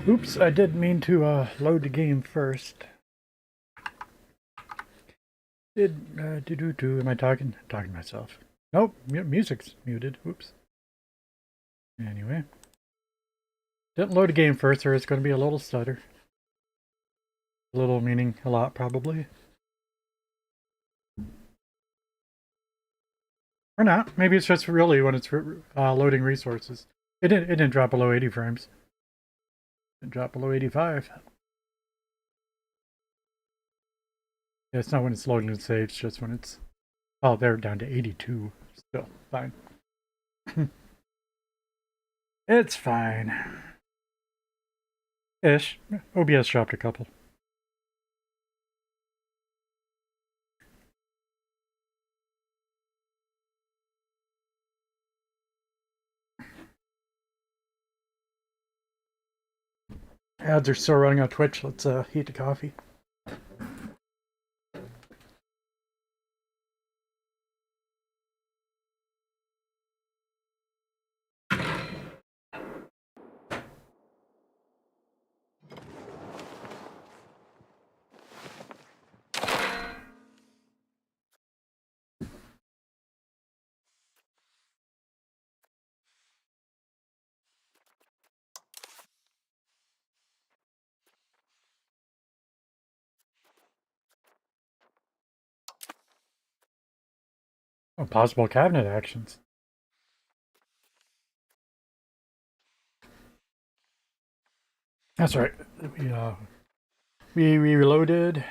Oops, I did mean to load the game first. Am I talking? I'm talking to myself. Nope, music's muted. Oops. Anyway. Didn't load the game first, or it's going to be a little stutter. A little meaning a lot, probably. Or not. Maybe it's just really when it's loading resources. It didn't drop below 80 frames. It dropped below 85. Yeah, it's not when it's loading and saves, just when it's... Oh, they're down to 82. Still fine. It's fine. Ish. OBS dropped a couple. Ads are still running on Twitch. Let's heat the coffee. Oh, possible cabinet actions. That's right. We reloaded.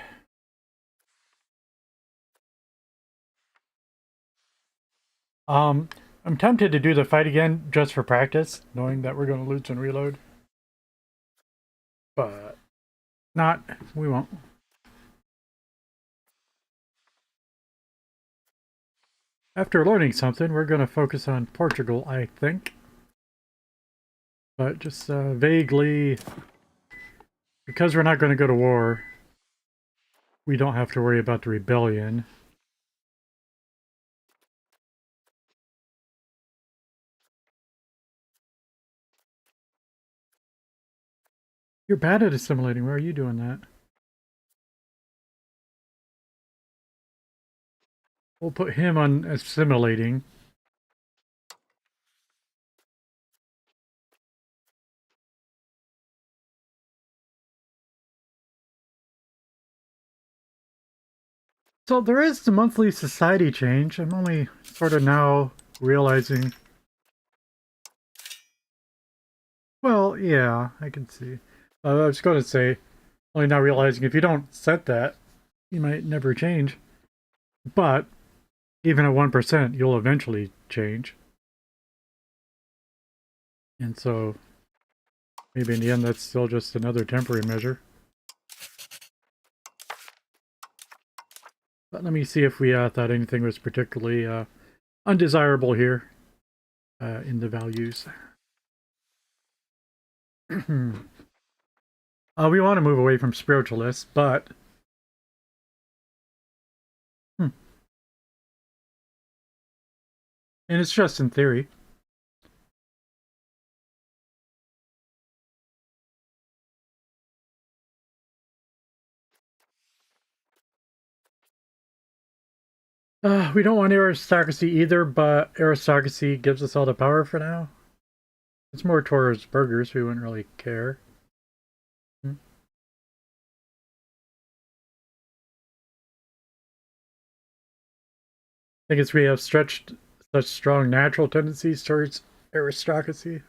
I'm tempted to do the fight again just for practice, knowing that we're going to lose and reload. But not. We won't. After learning something, we're going to focus on Portugal, I think. But just vaguely, because we're not going to go to war, we don't have to worry about the rebellion. You're bad at assimilating. Why are you doing that? We'll put him on assimilating. So there is the monthly society change. I'm only sort of now realizing... Well, yeah, I can see. I was going to say, only now realizing if you don't set that, you might never change. But even at 1%, you'll eventually change. And so maybe in the end that's still just another temporary measure. But let me see if we thought anything was particularly undesirable here in the values. We want to move away from spiritualists, but... And it's just in theory. We don't want aristocracy either, but aristocracy gives us all the power for now. It's more towards burgers, we wouldn't really care. I think it's we have stretched such strong natural tendencies towards aristocracy.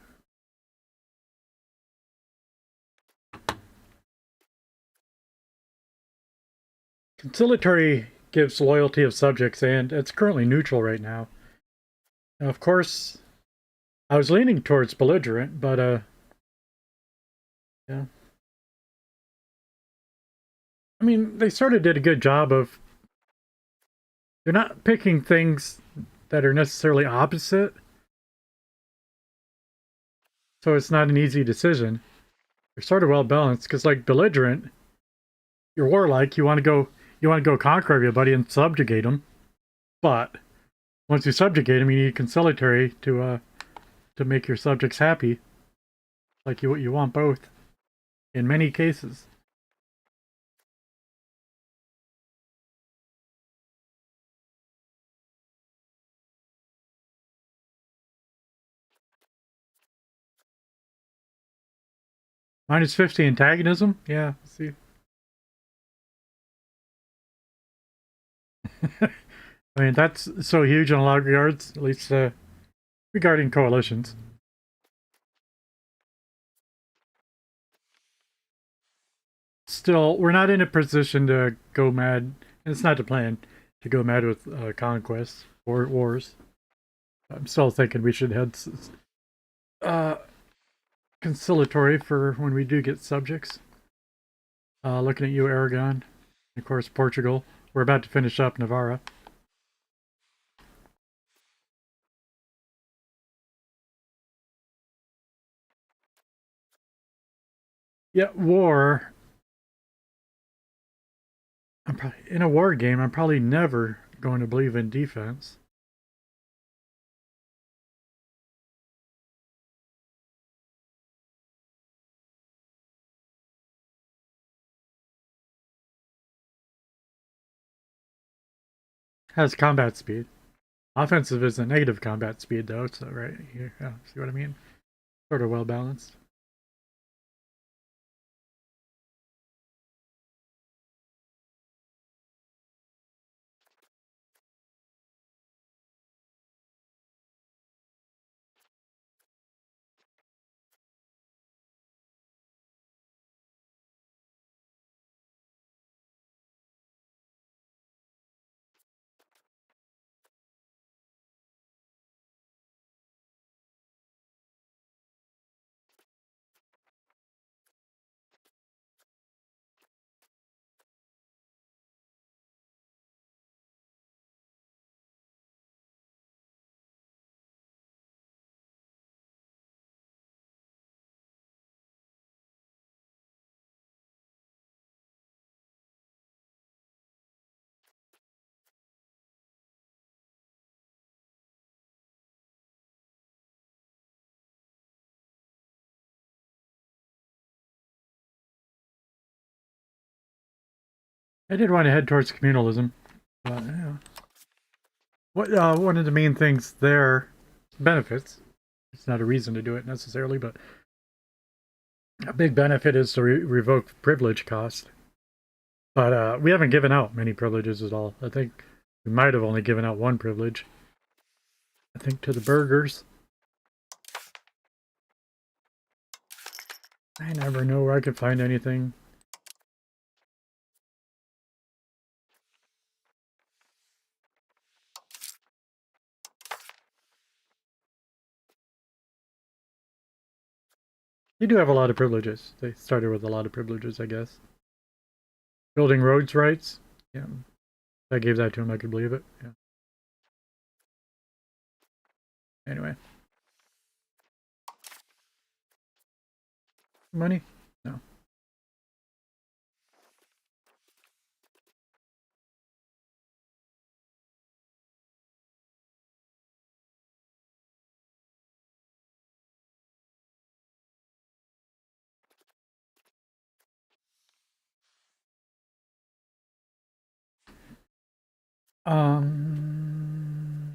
Conciliatory gives loyalty of subjects, and it's currently neutral right now. Now, of course, I was leaning towards belligerent, but, yeah. I mean, they sort of did a good job of... They're not picking things that are necessarily opposite. So it's not an easy decision. They're sort of well balanced, because like belligerent, you're warlike, you want to go conquer everybody and subjugate them. But once you subjugate them, you need conciliatory to make your subjects happy. Like you want both in many cases. Minus 50 antagonism? Yeah, see. I mean, that's so huge in a lot of regards, at least regarding coalitions. Still, we're not in a position to go mad. It's not the plan to go mad with conquests or wars. I'm still thinking we should head uh, conciliatory for when we do get subjects. Looking at you, Aragon. Of course, Portugal. We're about to finish up Navarra. Yeah, war. I'm probably in a war game. I'm probably never going to believe in defense. Has combat speed. Offensive is a negative combat speed, though. So right here, yeah, see what I mean? Sort of well balanced. I did want to head towards communalism, but yeah. What one of the main things there, benefits. It's not a reason to do it necessarily, but a big benefit is to revoke privilege cost. But we haven't given out many privileges at all. I think we might have only given out one privilege. I think to the burghers. I never know where I could find anything. They do have a lot of privileges. They started with a lot of privileges, I guess. Building roads rights. Yeah. If I gave that to him, I could believe it. Yeah. Anyway. Money? No. Um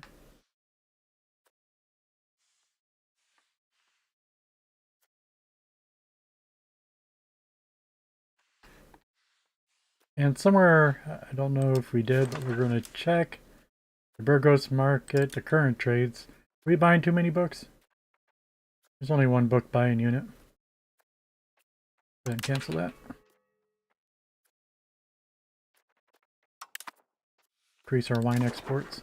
and somewhere, I don't know if we did, but we're going to check the Burgos market, the current trades. Are we buying too many books? There's only one book buying unit. Go ahead and cancel that. Increase our wine exports.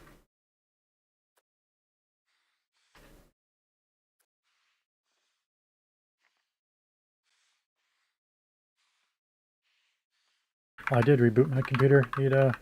Oh, I did reboot my computer. Need okay.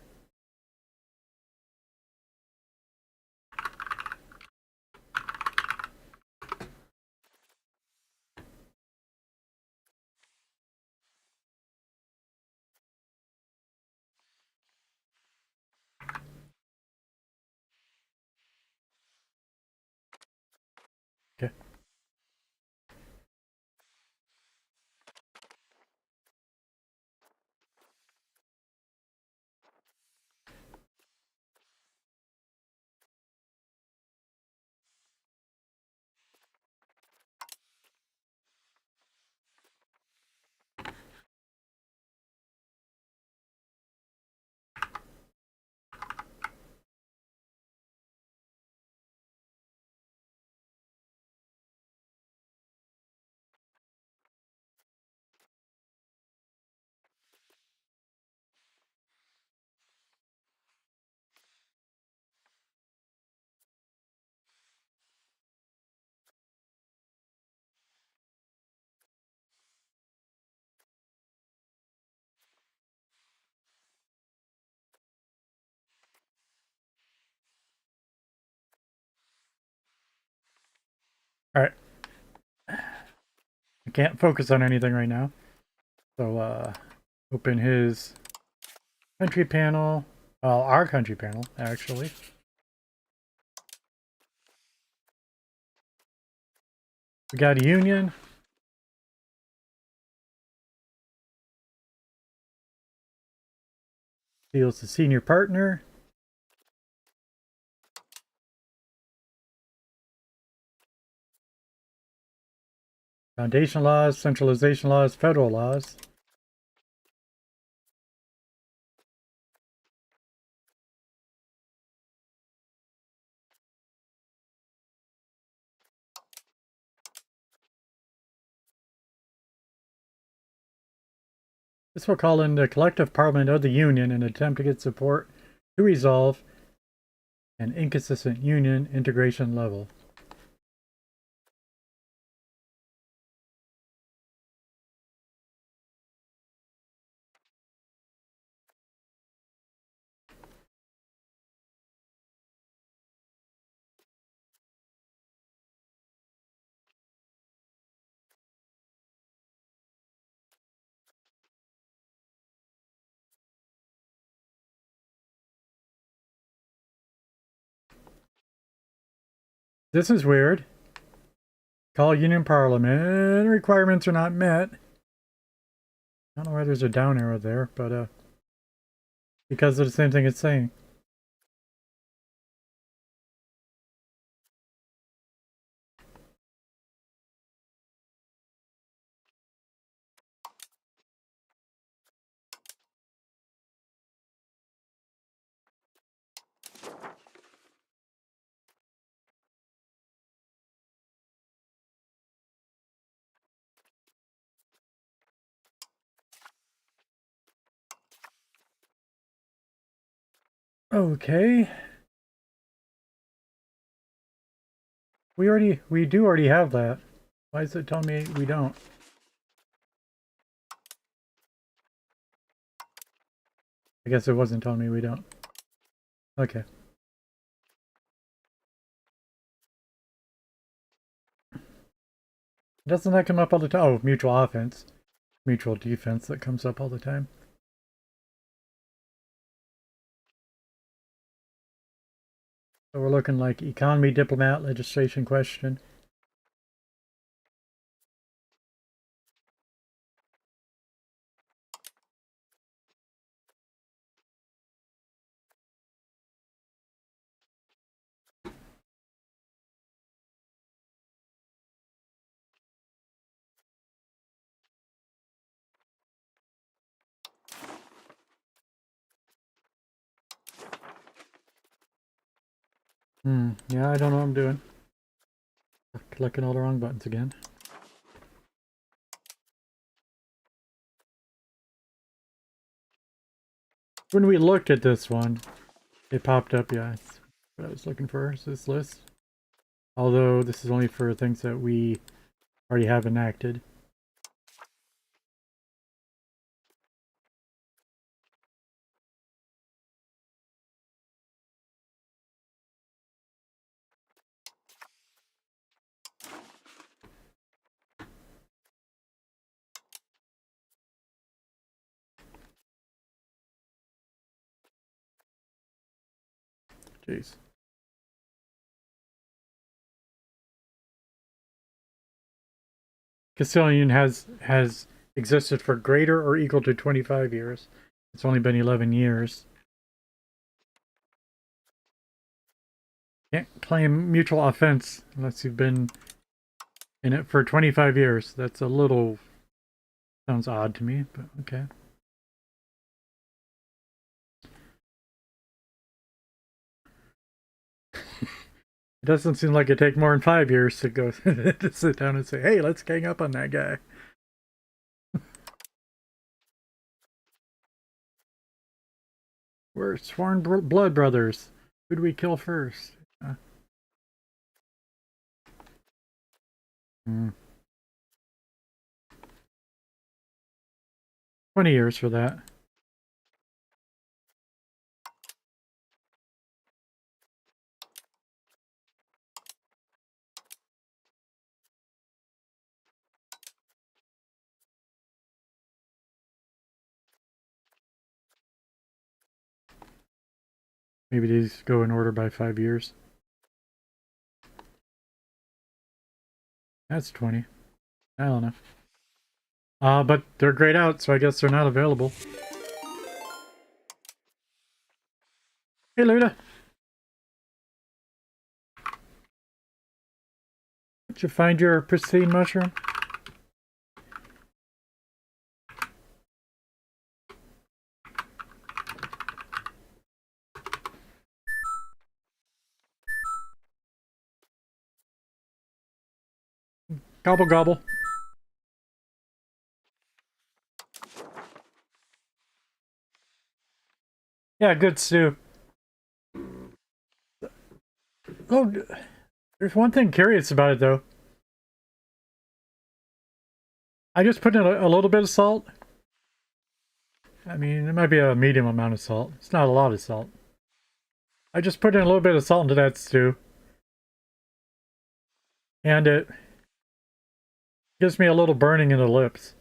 Alright. I can't focus on anything right now. So, open his country panel. Well, our country panel, actually. We got a union. Deals the senior partner. Foundation laws, centralization laws, federal laws. This will call in the collective parliament of the union in an attempt to get support to resolve an inconsistent union integration level. This is weird. Call union parliament. Requirements are not met. I don't know why there's a down arrow there, but because of the same thing it's saying. Okay. We do already have that. Why is it telling me we don't? I guess it wasn't telling me we don't. Okay. Doesn't that come up all the time? Oh, mutual offense. Mutual defense, that comes up all the time. So we're looking like economy, diplomat, legislation question. Yeah, I don't know what I'm doing. Clicking all the wrong buttons again. When we looked at this one, it popped up, yeah. It's what I was looking for, is this list. Although this is only for things that we already have enacted. Jeez. Castilian has existed for greater or equal to 25 years. It's only been 11 years. Can't claim mutual offense unless you've been in it for 25 years. That's a little... sounds odd to me, but okay. It doesn't seem like it'd take more than 5 years to go to sit down and say, hey, let's gang up on that guy. We're sworn blood brothers. Who'd we kill first? 20 years for that. Maybe these go in order by 5 years. That's 20. I don't know. But they're grayed out, so I guess they're not available. Hey, Luda. Did you find your pristine mushroom? Gobble gobble. Yeah, good stew. Oh, there's one thing curious about it, though. I just put in a little bit of salt. I mean, it might be a medium amount of salt. It's not a lot of salt. I just put in a little bit of salt into that stew. And it gives me a little burning in the lips.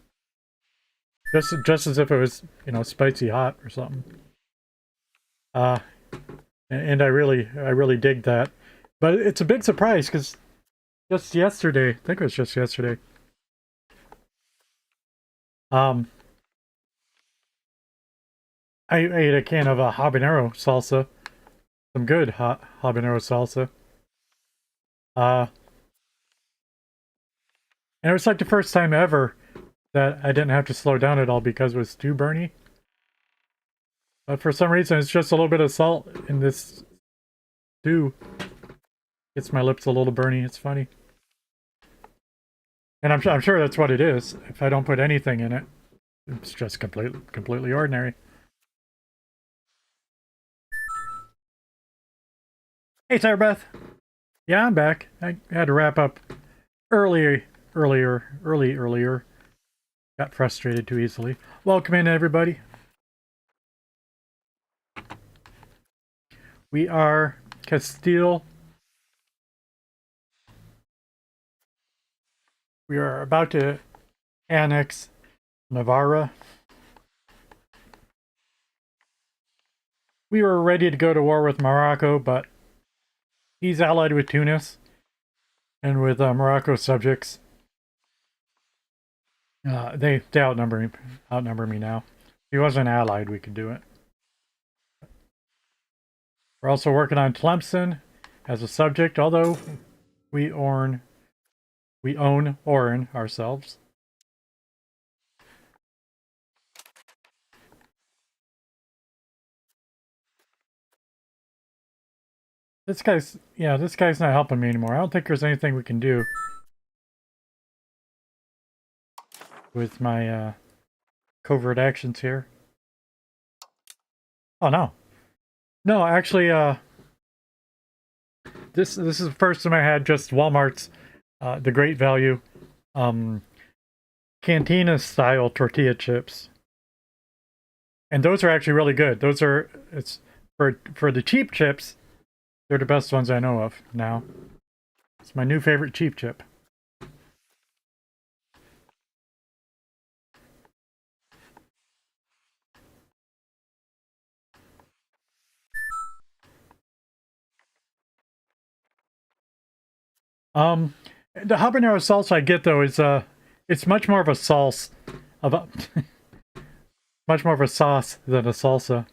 Just as if it was, you know, spicy hot or something. And I really dig that. But it's a big surprise because just yesterday, I think it was just yesterday, I ate a can of habanero salsa. Some good habanero salsa. And it was like the first time ever that I didn't have to slow down at all because it was too burny. But for some reason, it's just a little bit of salt in this stew. Gets my lips a little burny. It's funny. And I'm sure that's what it is. If I don't put anything in it, it's just completely ordinary. Hey, Sarah Beth. Yeah, I'm back. I had to wrap up earlier. Got frustrated too easily. Welcome in, everybody. We are Castile. We are about to annex Navarra. We were ready to go to war with Morocco, but he's allied with Tunis and with Morocco's subjects. They outnumber me now. If he wasn't allied, we could do it. We're also working on Tlemcen as a subject, although we own Oran ourselves. This guy's not helping me anymore. I don't think there's anything we can do with my covert actions here. Oh no. No, actually this is the first time I had just Walmart's the Great Value Cantina style tortilla chips. And those are actually really good. It's for the cheap chips, they're the best ones I know of now. It's my new favorite cheap chip. The habanero salsa I get though is it's much more of a sauce much more of a sauce than a salsa.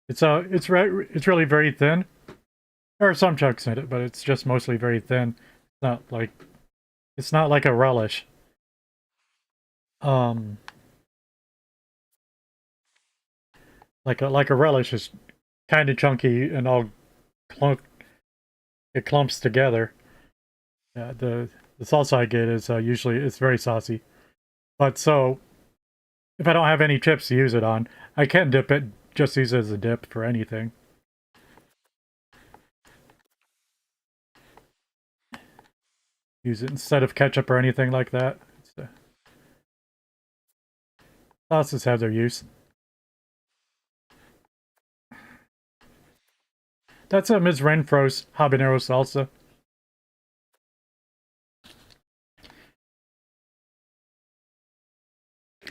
It's really very thin. There are some chunks in it, but it's just mostly very thin. It's not like a relish. Like a relish is kind of chunky and all it clumps together. Yeah, the salsa I get is usually it's very saucy. But so if I don't have any chips to use it on, I can dip it. Just use it as a dip for anything. Use it instead of ketchup or anything like that. Sauces have their use. That's a Ms. Renfro's habanero salsa.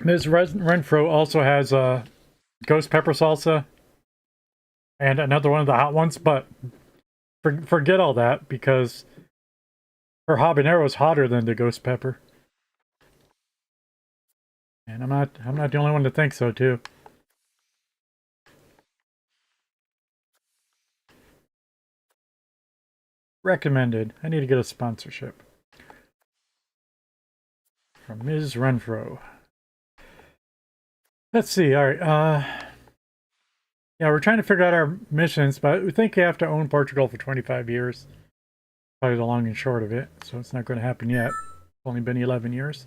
Ms. Renfro also has a ghost pepper salsa and another one of the hot ones, but forget all that because her habanero is hotter than the ghost pepper. And I'm not the only one to think so too. Recommended. I need to get a sponsorship from Ms. Renfro. Let's see. All right. Yeah, we're trying to figure out our missions, but we think you have to own Portugal for 25 years. Probably the long and short of it. So it's not going to happen yet. It's only been 11 years.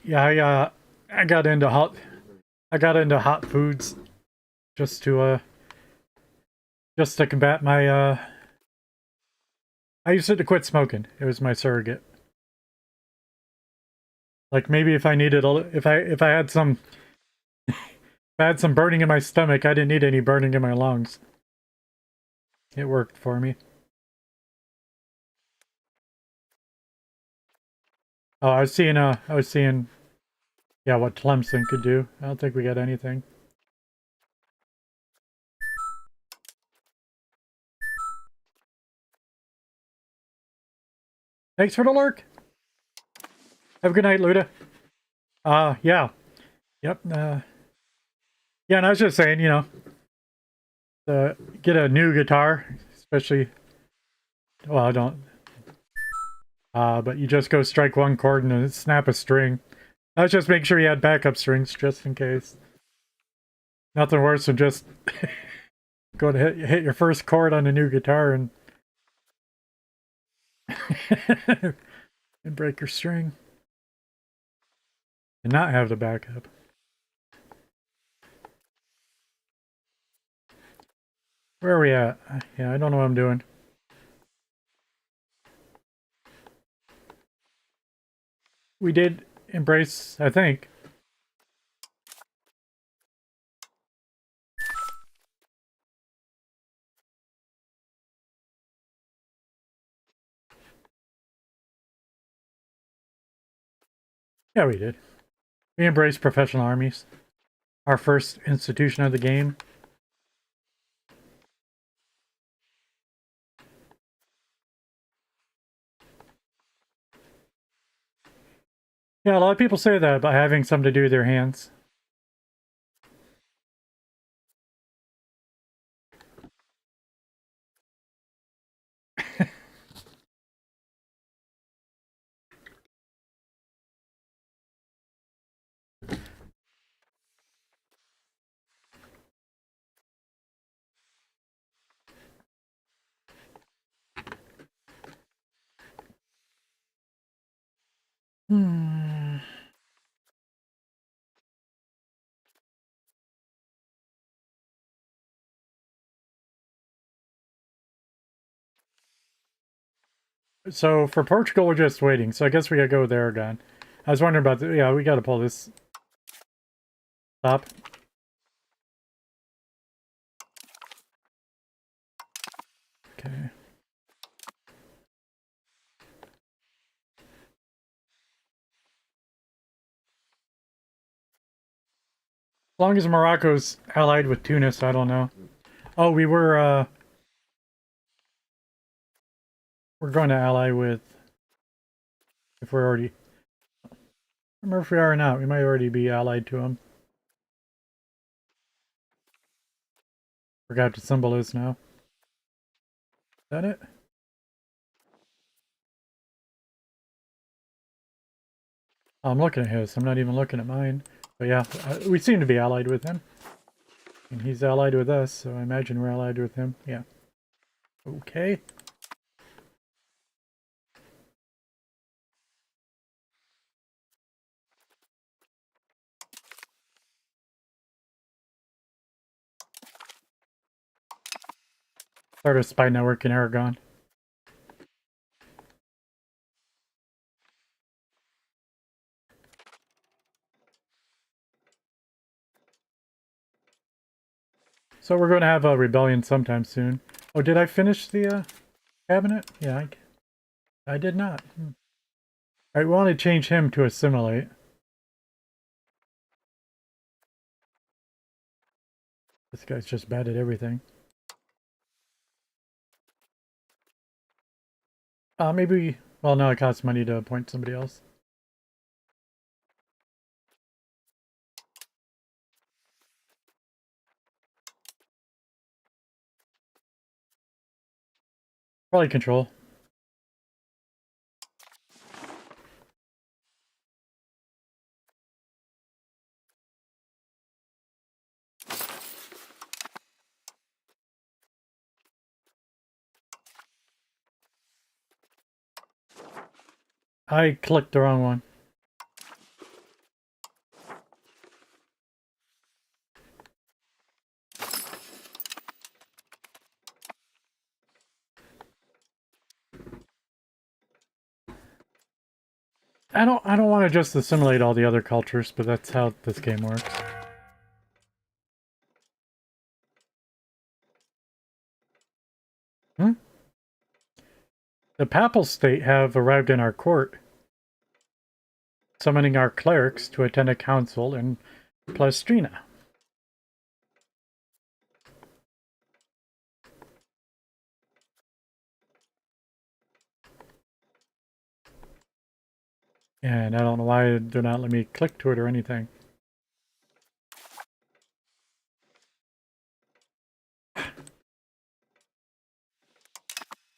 Yeah, I got into hot foods just to combat my I used it to quit smoking. It was my surrogate. Like maybe if I needed if I had some if I had some burning in my stomach, I didn't need any burning in my lungs. It worked for me. Oh, I was seeing yeah, what Tlemcen could do. I don't think we got anything. Thanks for the lurk. Have a good night, Luda. Yeah. Yep. Yeah, and I was just saying, you know, get a new guitar, especially well, I don't but you just go strike one chord and snap a string. I was just making sure you had backup strings just in case. Nothing worse than just go to hit your first chord on a new guitar and and break your string and not have the backup. Where are we at? Yeah, I don't know what I'm doing. We did embrace, I think. Yeah, we did. We embraced professional armies. Our first institution of the game. Yeah, a lot of people say that about having something to do with their hands. Hmm. So for Portugal, we're just waiting. So I guess we gotta go with Aragon. I was wondering about the... Yeah, we gotta pull this. Stop. Okay. As long as Morocco's allied with Tunis, I don't know. Oh, we're going to ally with... If we're already... I don't remember if we are or not. We might already be allied to them. Forgot what the symbol is now. Is that it? Oh, I'm looking at his. I'm not even looking at mine. But yeah, we seem to be allied with him. And he's allied with us, so I imagine we're allied with him. Yeah. Okay. Start a spy network in Aragon. So we're going to have a rebellion sometime soon. Oh, did I finish the cabinet? Yeah, I did not. Alright, we want to change him to assimilate. This guy's just bad at everything. Maybe... Well, no, it costs money to appoint somebody else. Probably control. I clicked the wrong one. I don't want to just assimilate all the other cultures, but that's how this game works. The Papal State have arrived in our court, summoning our clerics to attend a council in Palestrina. And I don't know why they're not letting me click to it or anything.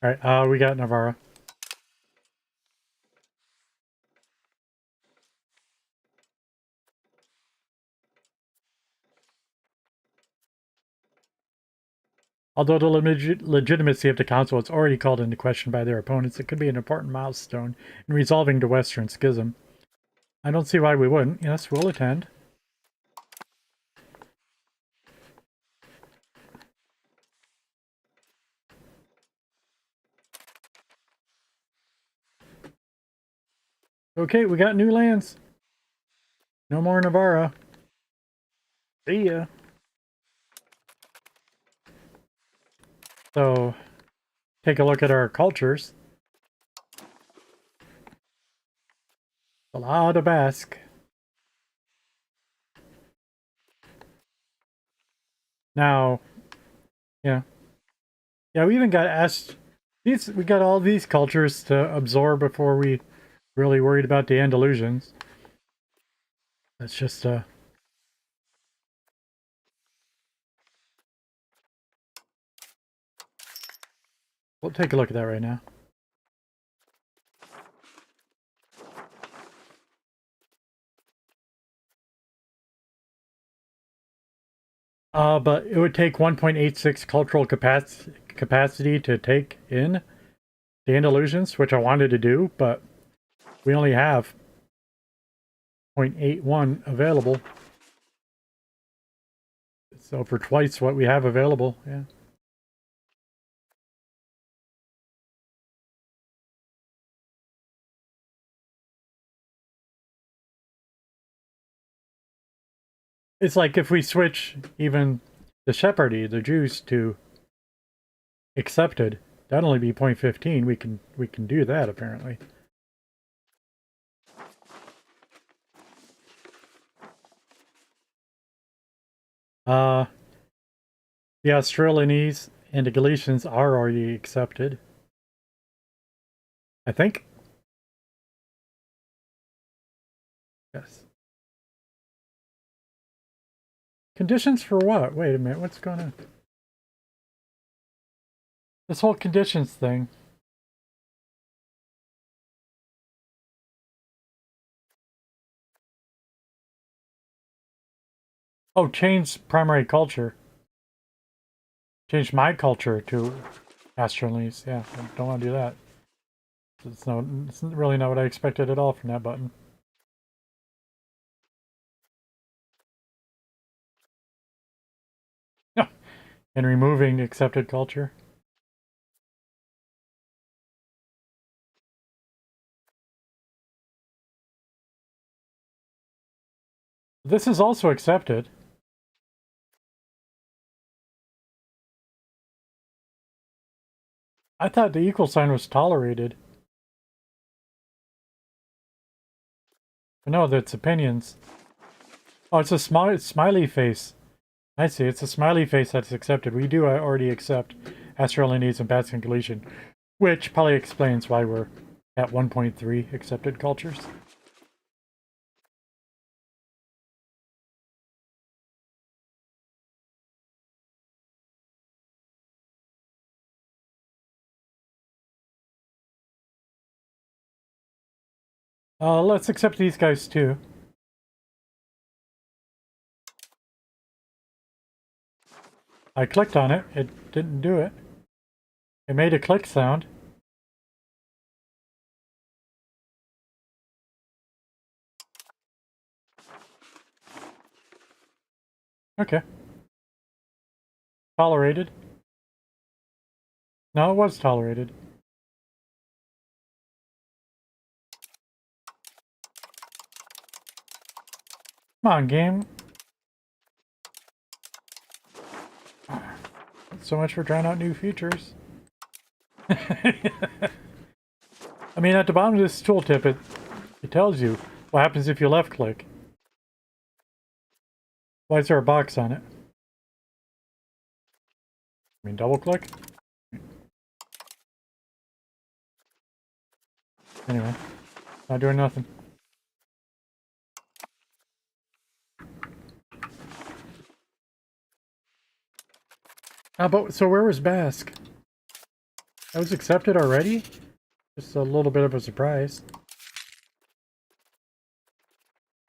Alright, we got Navarra. Although the legitimacy of the council is already called into question by their opponents, it could be an important milestone in resolving the Western Schism. I don't see why we wouldn't. Yes, we'll attend. Okay, we got new lands. No more Navarra. See ya. So, take a look at our cultures. A lot of Basque. Now, yeah. Yeah, we even got asked... we got all these cultures to absorb before we really worried about the Andalusians. That's just, we'll take a look at that right now. But it would take 1.86 cultural capacity to take in the Andalusians, which I wanted to do, but we only have 0.81 available. So for twice what we have available, yeah. It's like if we switch even the Sephardi, the Jews, to accepted, that'd only be 0.15. We can do that apparently. The Australianese and the Galicians are already accepted, I think. Yes. Conditions for what? Wait a minute, what's going on? This whole conditions thing. Oh, change primary culture. Change my culture to Australianese. Yeah, I don't want to do that. It's really not what I expected at all from that button. And removing accepted culture. This is also accepted. I thought the equal sign was tolerated. No, that's opinions. Oh, it's a smiley face. I see. It's a smiley face that's accepted. We do already accept Australian needs and bad conclusion, which probably explains why we're at 1.3 accepted cultures. Let's accept these guys too. I clicked on it. It didn't do it. It made a click sound. Okay. Tolerated. No, it was tolerated. Come on, game. So much for trying out new features. I mean, at the bottom of this tooltip, it tells you what happens if you left click. Why is there a box on it? I mean, double click? Anyway, not doing nothing. But so where was Basque? That was accepted already? Just a little bit of a surprise.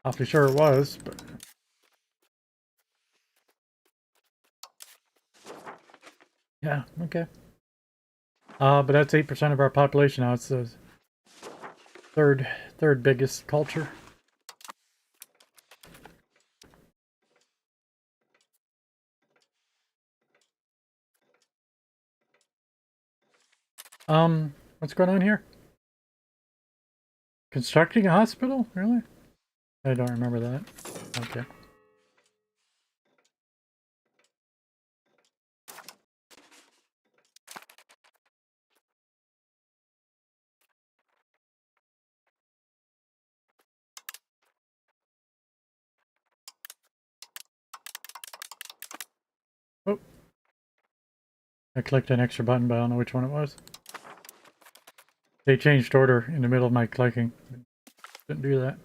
Awfully sure it was, but... Yeah, okay. But that's 8% of our population now. It's the third biggest culture. What's going on here? Constructing a hospital? Really? I don't remember that. Okay. Oh. I clicked an extra button, but I don't know which one it was. They changed order in the middle of my clicking. Didn't do that.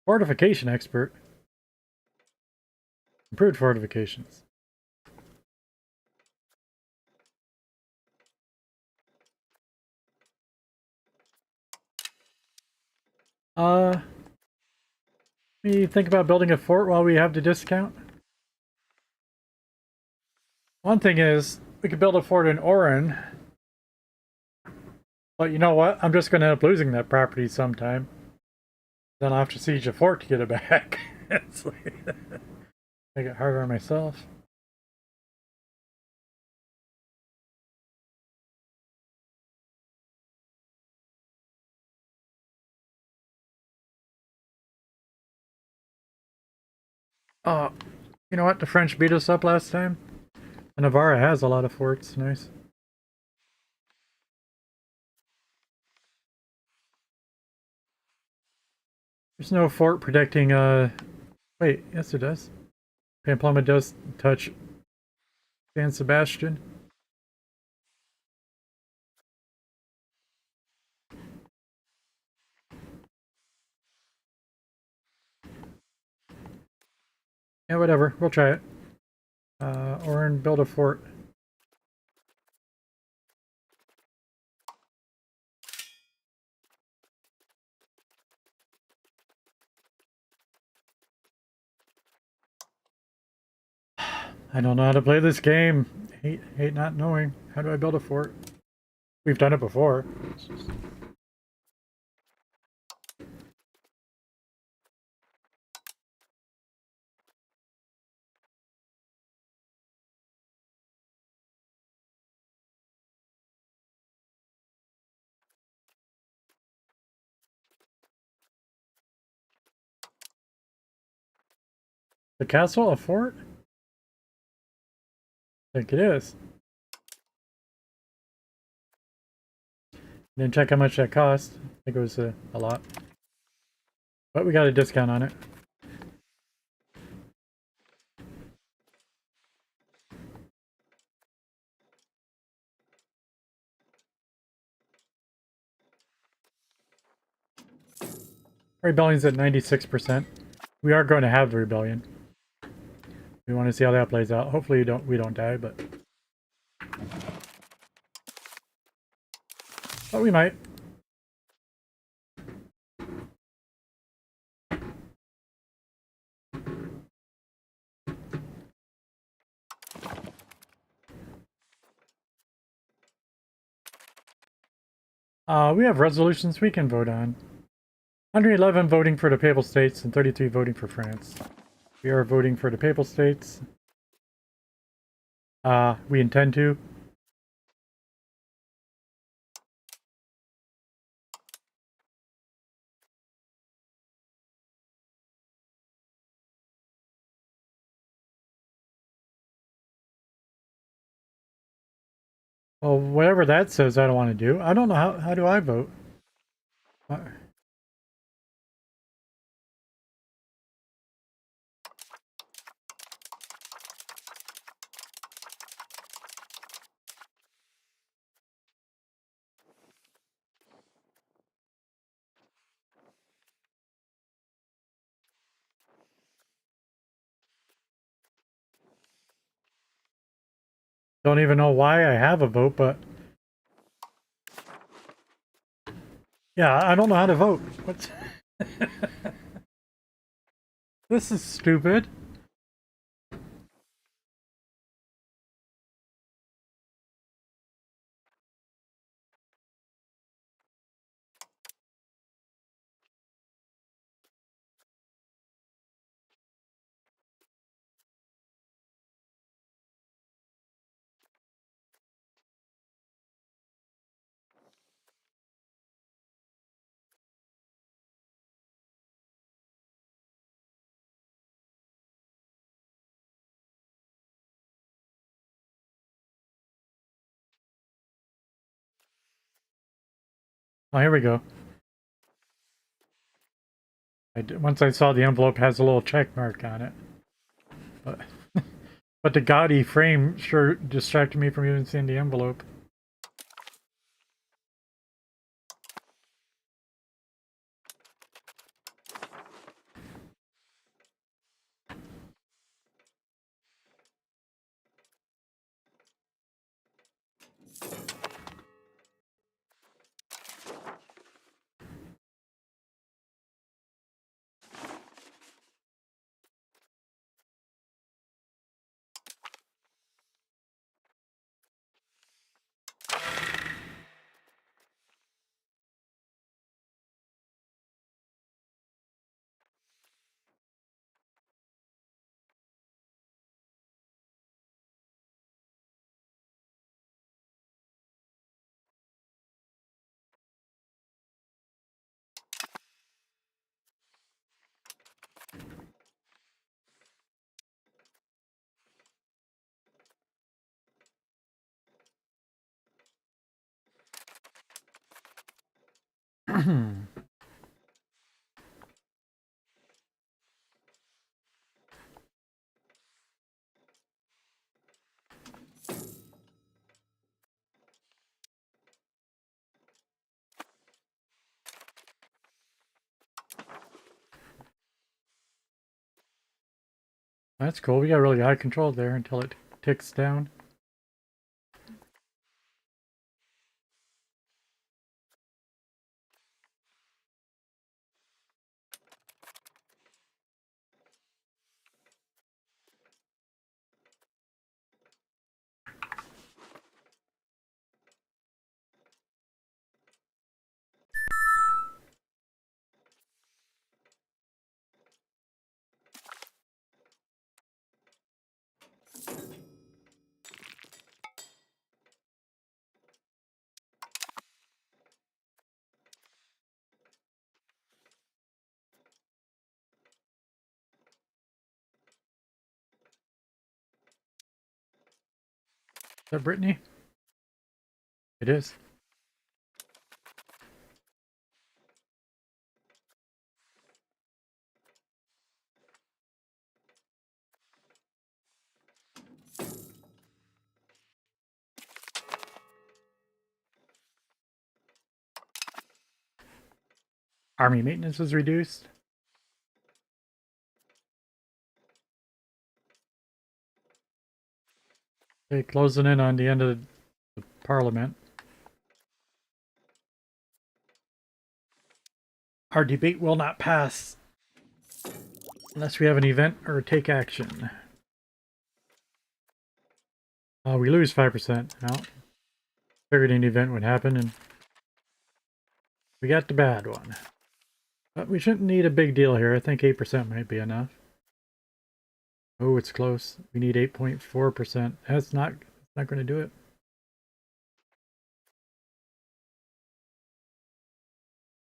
Fortification expert. Improved fortifications. We think about building a fort while we have the discount. One thing is, we could build a fort in Oran. But you know what? I'm just going to end up losing that property sometime. Then I'll have to siege a fort to get it back. It's like, make it harder on myself. Oh, you know what? The French beat us up last time. And Navarra has a lot of forts. Nice. There's no fort protecting, wait, yes it does. Pamplona does touch San Sebastian. Yeah, whatever. We'll try it. Oran, build a fort. I don't know how to play this game. Hate not knowing. How do I build a fort? We've done it before. The castle, a fort? I think it is. Didn't check how much that cost. I think it was a lot. But we got a discount on it. Rebellion's at 96%. We are going to have the rebellion. We want to see how that plays out. Hopefully we don't die, but we might. We have resolutions we can vote on. 111 voting for the Papal States and 33 voting for France. We are voting for the Papal States. We intend to. Well, whatever that says, I don't want to do. I don't know how do I vote? Don't even know why I have a vote, but yeah, I don't know how to vote. What's this is stupid. Oh, here we go. Once I saw the envelope has a little check mark on it, but but the gaudy frame sure distracted me from even seeing the envelope. That's cool. We got really high control there until it ticks down. Is that Brittany? It is. Army maintenance is reduced. Okay, closing in on the end of the parliament. Our debate will not pass unless we have an event or take action. We lose 5%. Well, figured an event would happen, and we got the bad one. But we shouldn't need a big deal here. I think 8% might be enough. Oh, it's close. We need 8.4%. That's not going to do it.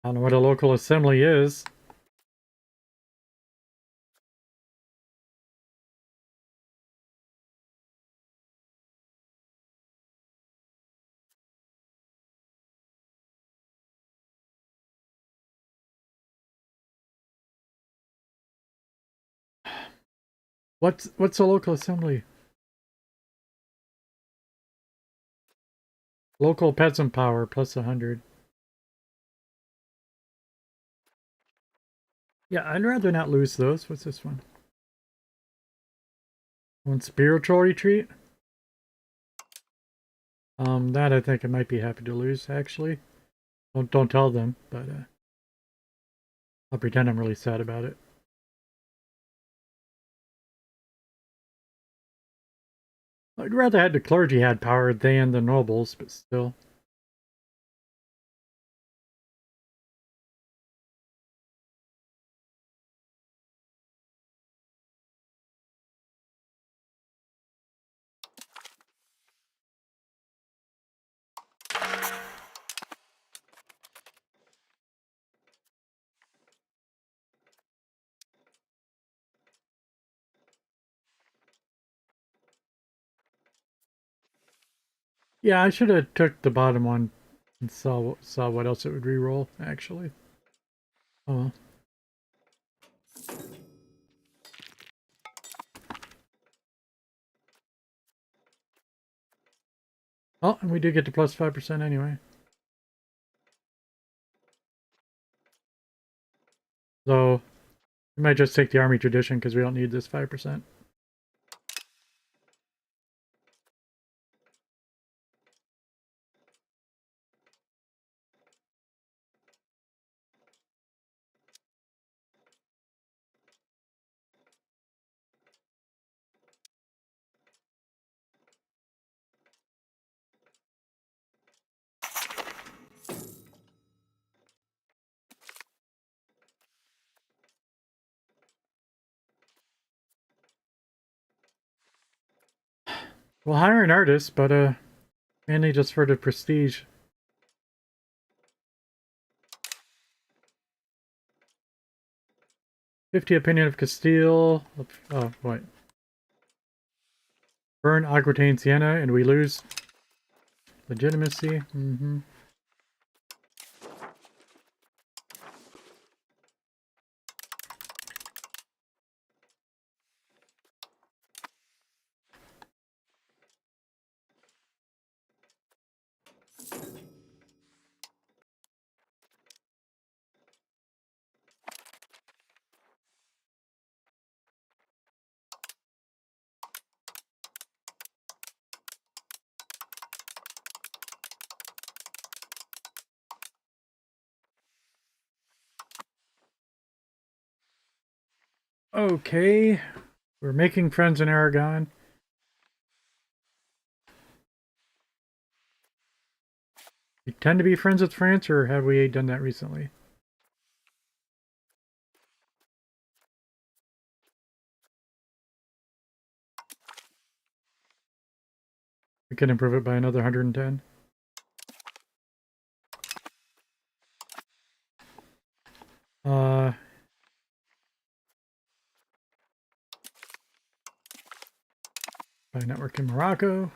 I don't know what a local assembly is. What's a local assembly? Local peasant power plus 100. Yeah, I'd rather not lose those. What's this one? One spiritual retreat. That I think I might be happy to lose, actually. Don't tell them, but I'll pretend I'm really sad about it. I'd rather had the clergy had power than the nobles, but still. Yeah, I should have took the bottom one and saw what else it would re-roll, actually. Oh. Oh, and we do get to plus 5% anyway. So, we might just take the army tradition because we don't need this 5%. We'll hire an artist, but mainly just for the prestige. 50 opinion of Castile. Oh, wait. Burn Aquitaine Siena, and we lose legitimacy. Okay. We're making friends in Aragon. We tend to be friends with France, or have we done that recently? We can improve it by another 110. By network in Morocco.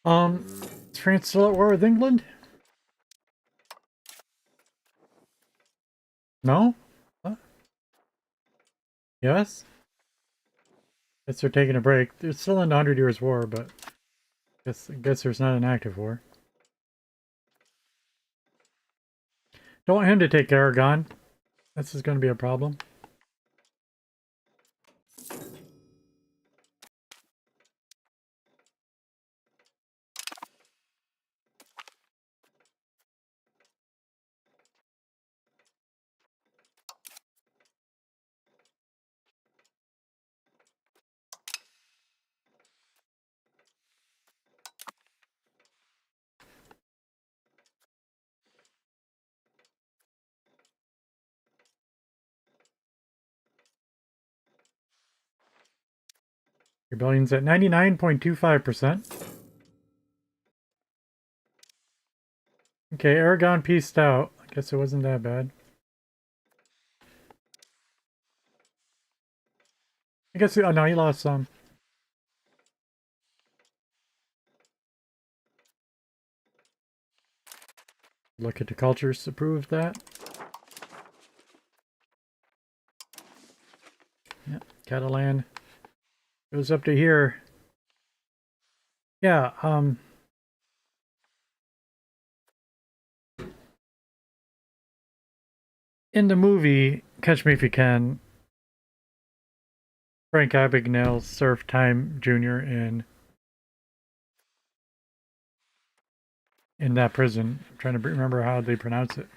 Is France still at war with England? No? What? Yes? Guess they're taking a break. They're still in the 100 Years' War, but I guess there's not an active war. Don't want him to take Aragon. This is going to be a problem. Rebellion's at 99.25%. Okay, Aragon pieced out. I guess it wasn't that bad. I guess, oh no, he lost some. Look at the cultures to prove that. Yep, Catalan goes up to here. Yeah, in the movie Catch Me If You Can, Frank Abagnale served time Jr. in that prison. I'm trying to remember how they pronounce it.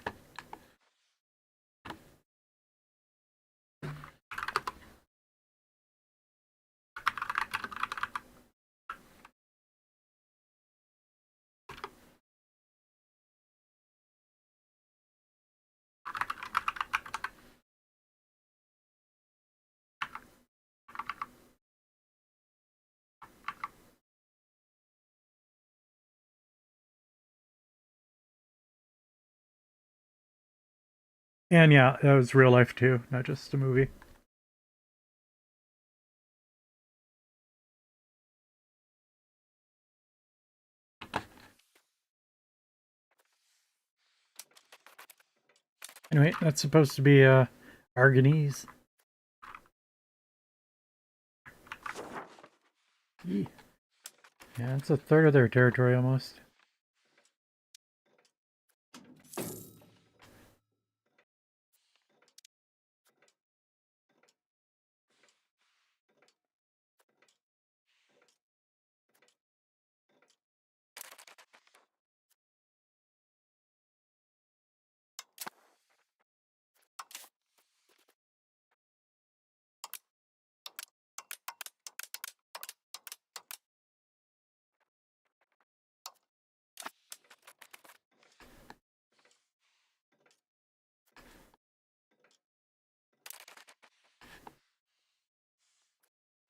And yeah, that was real life too, not just a movie. Anyway, that's supposed to be Aragonese. Yeah, it's a third of their territory almost.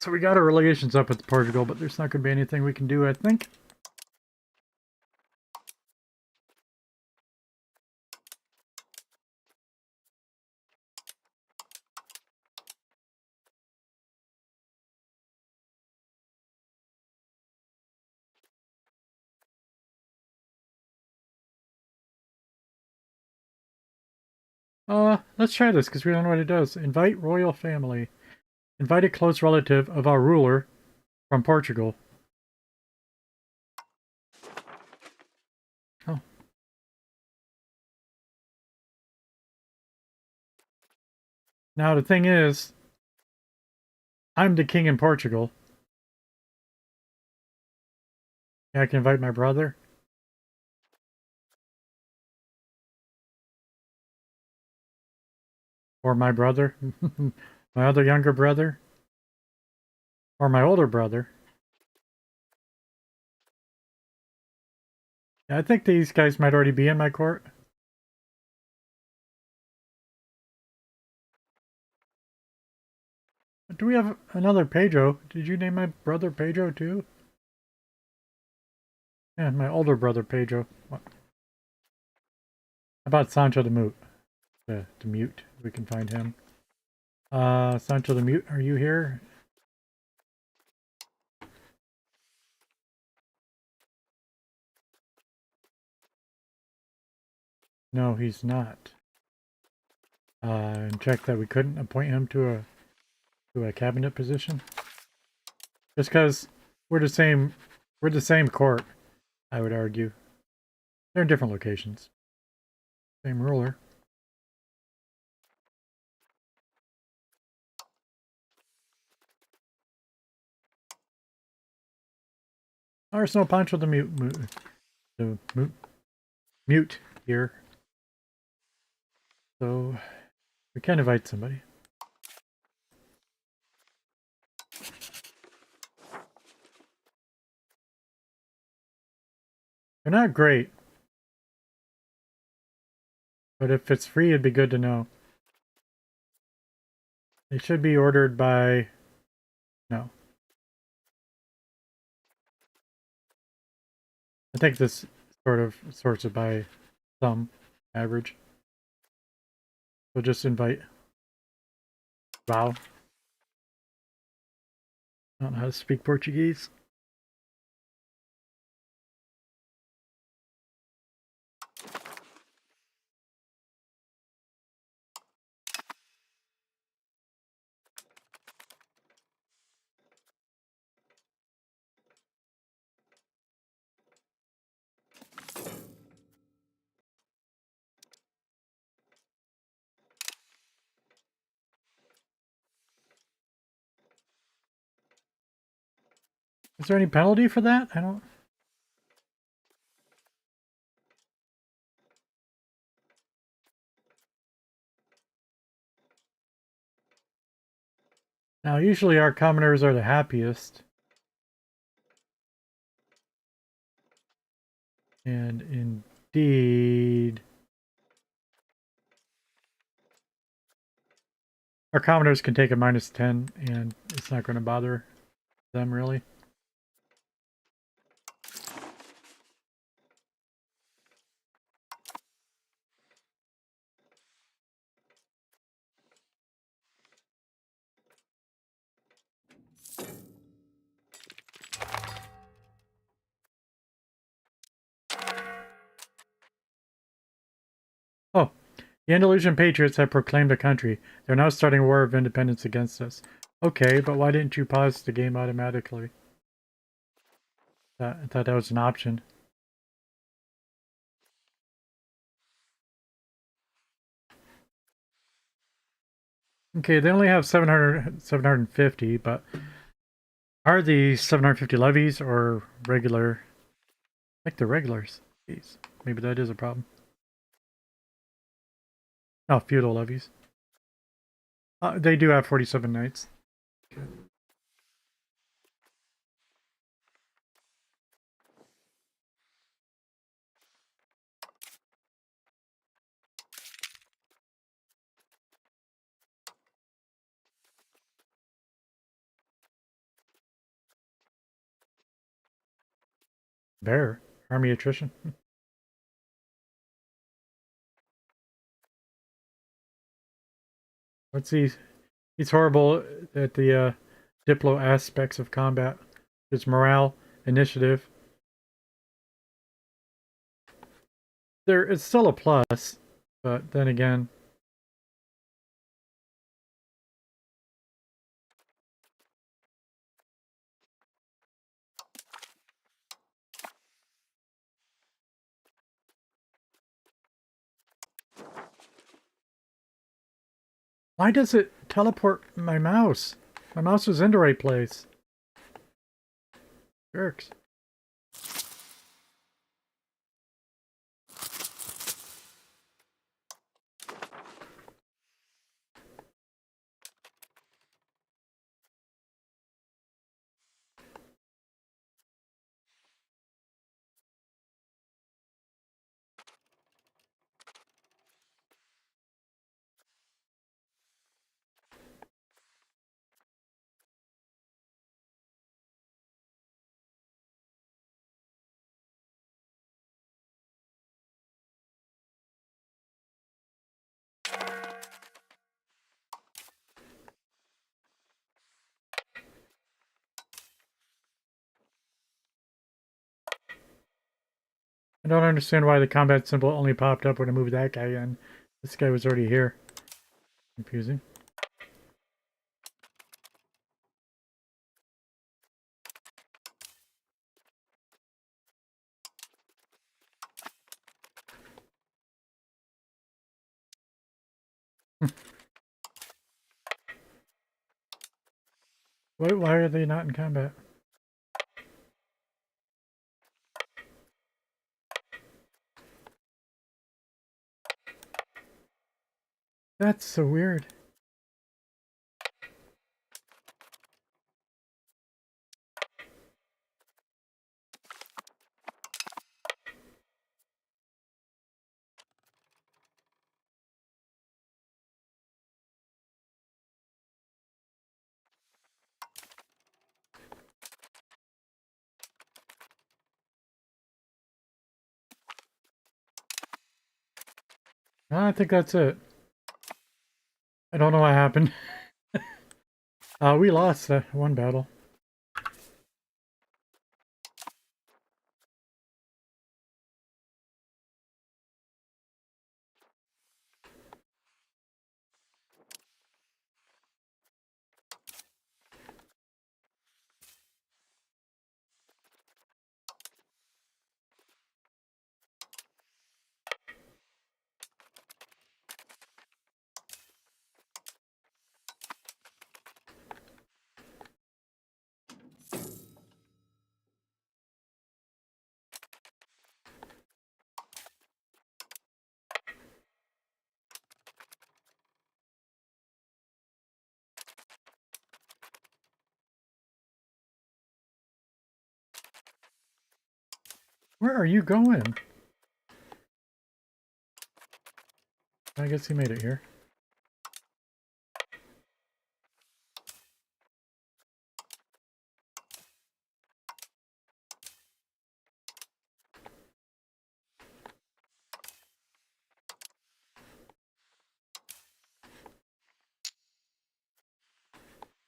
So we got our relations up with Portugal, but there's not going to be anything we can do, I think. Let's try this, because we don't know what it does. Invite royal family. Invite a close relative of our ruler from Portugal. Oh. Now the thing is, I'm the king in Portugal. Yeah, I can invite my brother. Or my brother. My other younger brother. Or my older brother. Yeah, I think these guys might already be in my court. Do we have another Pedro? Did you name my brother Pedro too? Yeah, my older brother Pedro. What? How about Sancho the Mute? The Mute. We can find him. Sancho the Mute, are you here? No, he's not. And check that we couldn't appoint him to a cabinet position. Just because we're the same court, I would argue. They're in different locations. Same ruler. Arsenal Pancho the mute here. So we can invite somebody. They're not great. But if it's free, it'd be good to know. They should be ordered by... No. I think this sort of sorts it by some average. So just invite. Wow. I don't know how to speak Portuguese. Is there any penalty for that? I don't... Now, usually our commoners are the happiest. And indeed... Our commoners can take a -10, and it's not going to bother them, really. Oh, the Andalusian patriots have proclaimed a country. They're now starting a war of independence against us. Okay, but why didn't you pause the game automatically? I thought that was an option. Okay, they only have 750, but are these 750 levies or regular? Like the regulars. Jeez, maybe that is a problem. Oh, feudal levies. They do have 47 knights. Bear. Army attrition. Let's see. He's horrible at the diplo aspects of combat. His morale, initiative. It's still a plus, but then again, why does it teleport my mouse? My mouse was in the right place. Jerks. I don't understand why the combat symbol only popped up when I moved that guy in. This guy was already here. Confusing. Why are they not in combat? That's so weird. I think that's it. I don't know what happened. We lost one battle. Where are you going? I guess he made it here.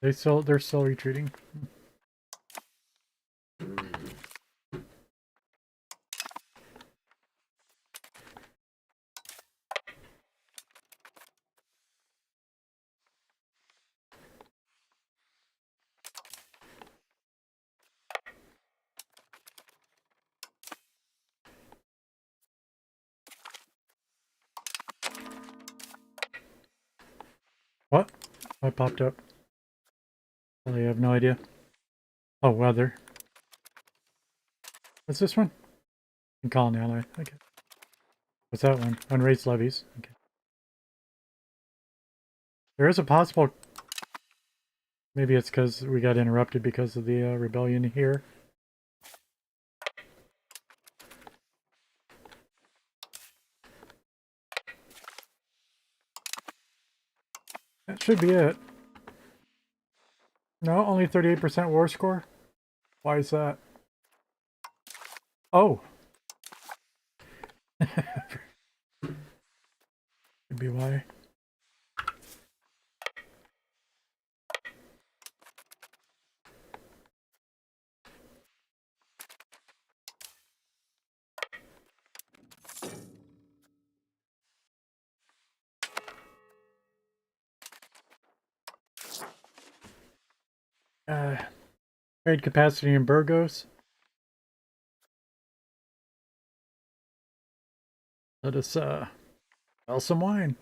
They're still retreating. What? I popped up. I have no idea. Oh, weather. What's this one? And colony ally. Okay. What's that one? Unraised levies. Okay. There is a possible... Maybe it's because we got interrupted because of the rebellion here. That should be it. No, only 38% war score? Why is that? Oh! Could be why. Trade capacity in Burgos. Let us sell some wine.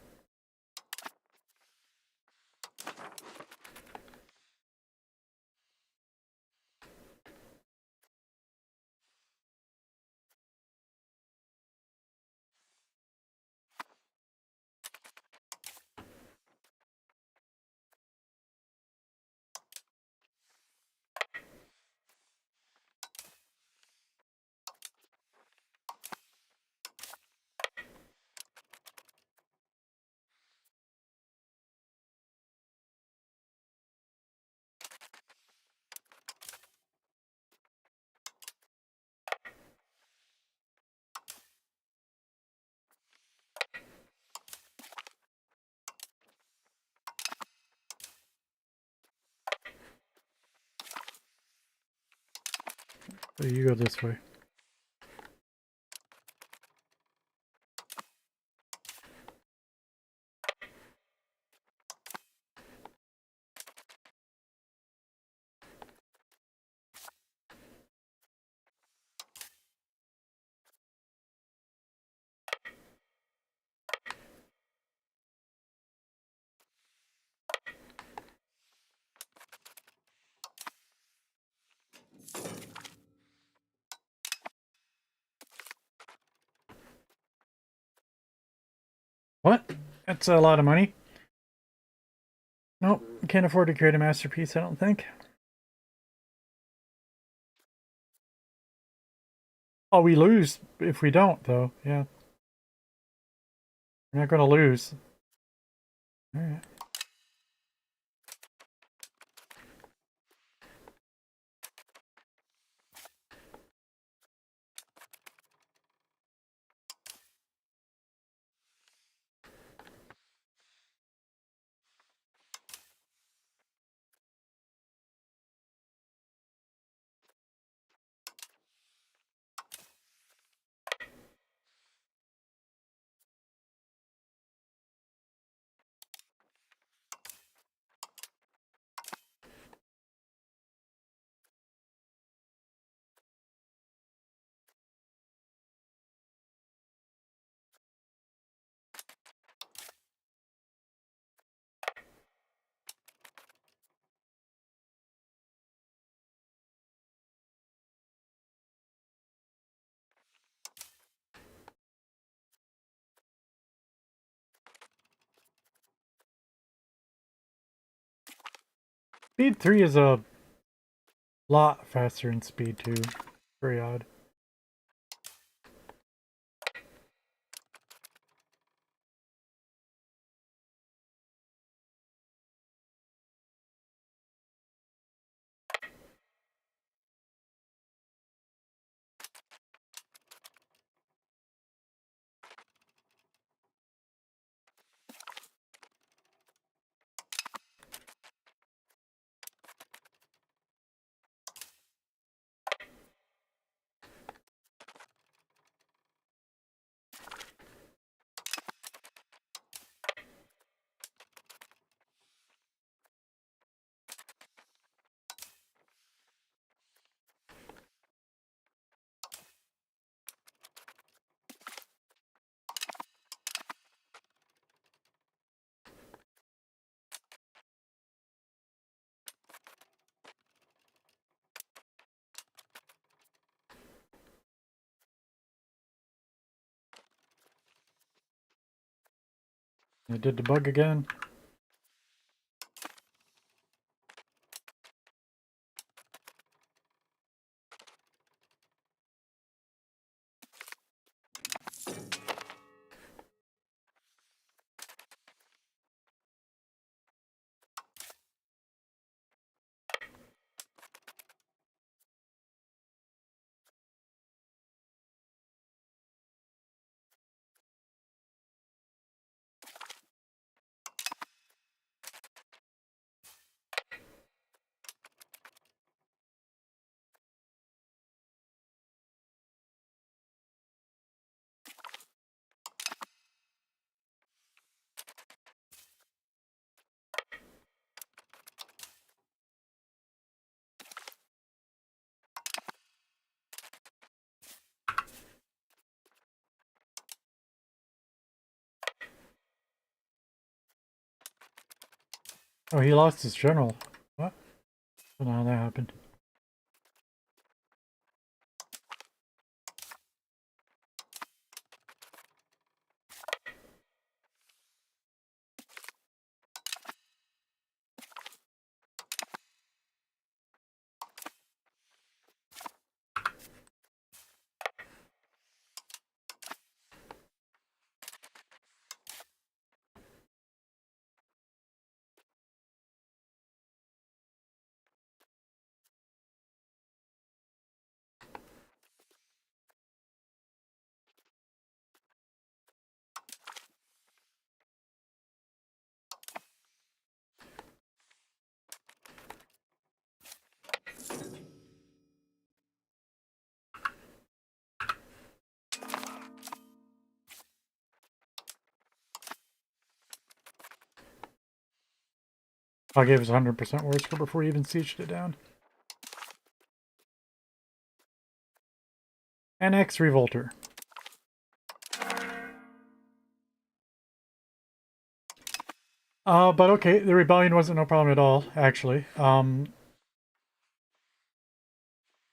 So you go this way. That's a lot of money. Nope, can't afford to create a masterpiece, I don't think. Oh, we lose if we don't, though. Yeah. We're not going to lose. Alright. Speed 3 is a lot faster than speed 2. Very odd. I did the bug again. Oh, he lost his general. What? I don't know how that happened. I gave us 100% war score before he even sieged it down. Annex Revolter. But okay, the rebellion wasn't no problem at all, actually.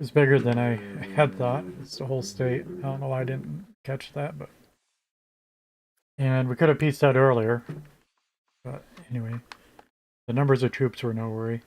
It's bigger than I had thought. It's the whole state. I don't know why I didn't catch that, but And we could have pieced out earlier. But anyway, the numbers of troops were no worry.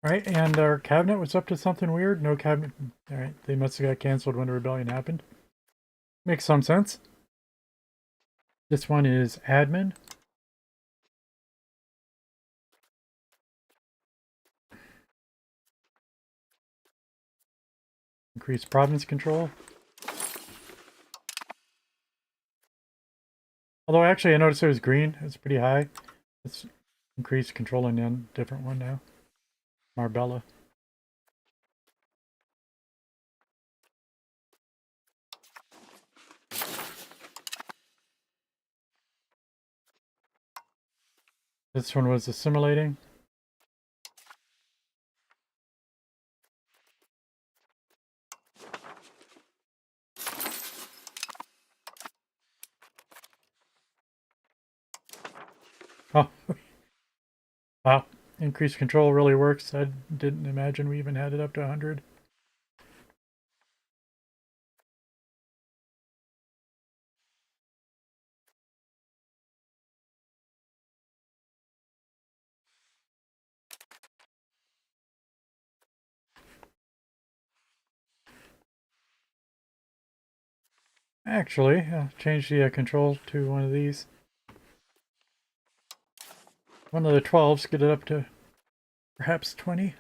Right, and our cabinet was up to something weird. No cabinet. All right, they must have got canceled when the rebellion happened. Makes some sense. This one is admin. Increase province control. Although actually I noticed it was green. It's pretty high. Let's increase control on a different one now. Marbella. This one was assimilating. Oh, wow. Increased control really works. I didn't imagine we even had it up to 100. Actually, I'll change the control to one of these. One of the 12s, get it up to perhaps 20.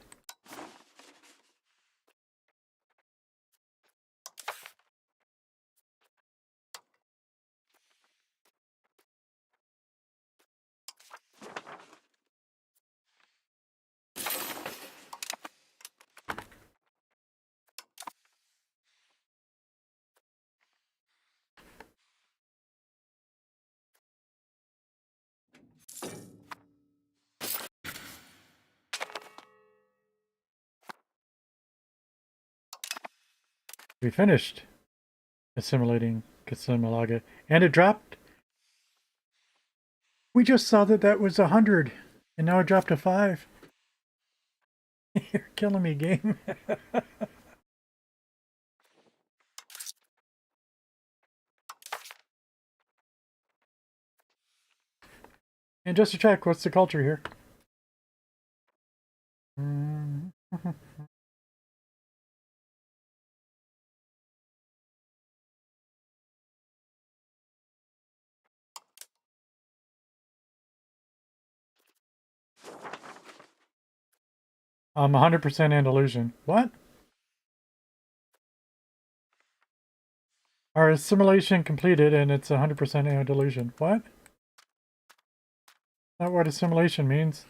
We finished assimilating Casimalaga, and it dropped. We just saw that that was 100, and now it dropped to 5. You're killing me, game. And just to check, what's the culture here? 100% Andalusian. What? Our assimilation completed and it's 100% Andalusian. What? Not what assimilation means.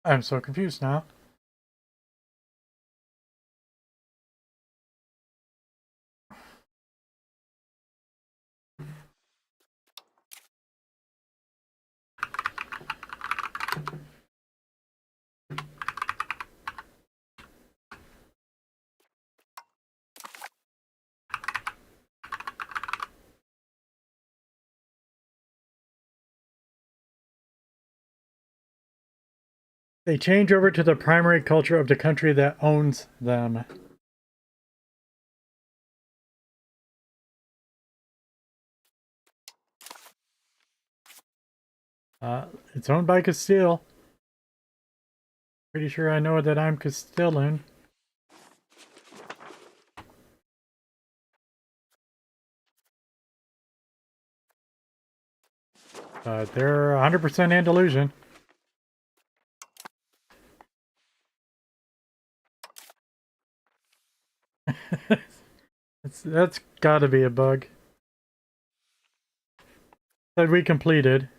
I'm so confused now. They change over to the primary culture of the country that owns them. It's owned by Castile. Pretty sure I know that I'm Castilian. They're 100% Andalusian. That's gotta be a bug. That we completed.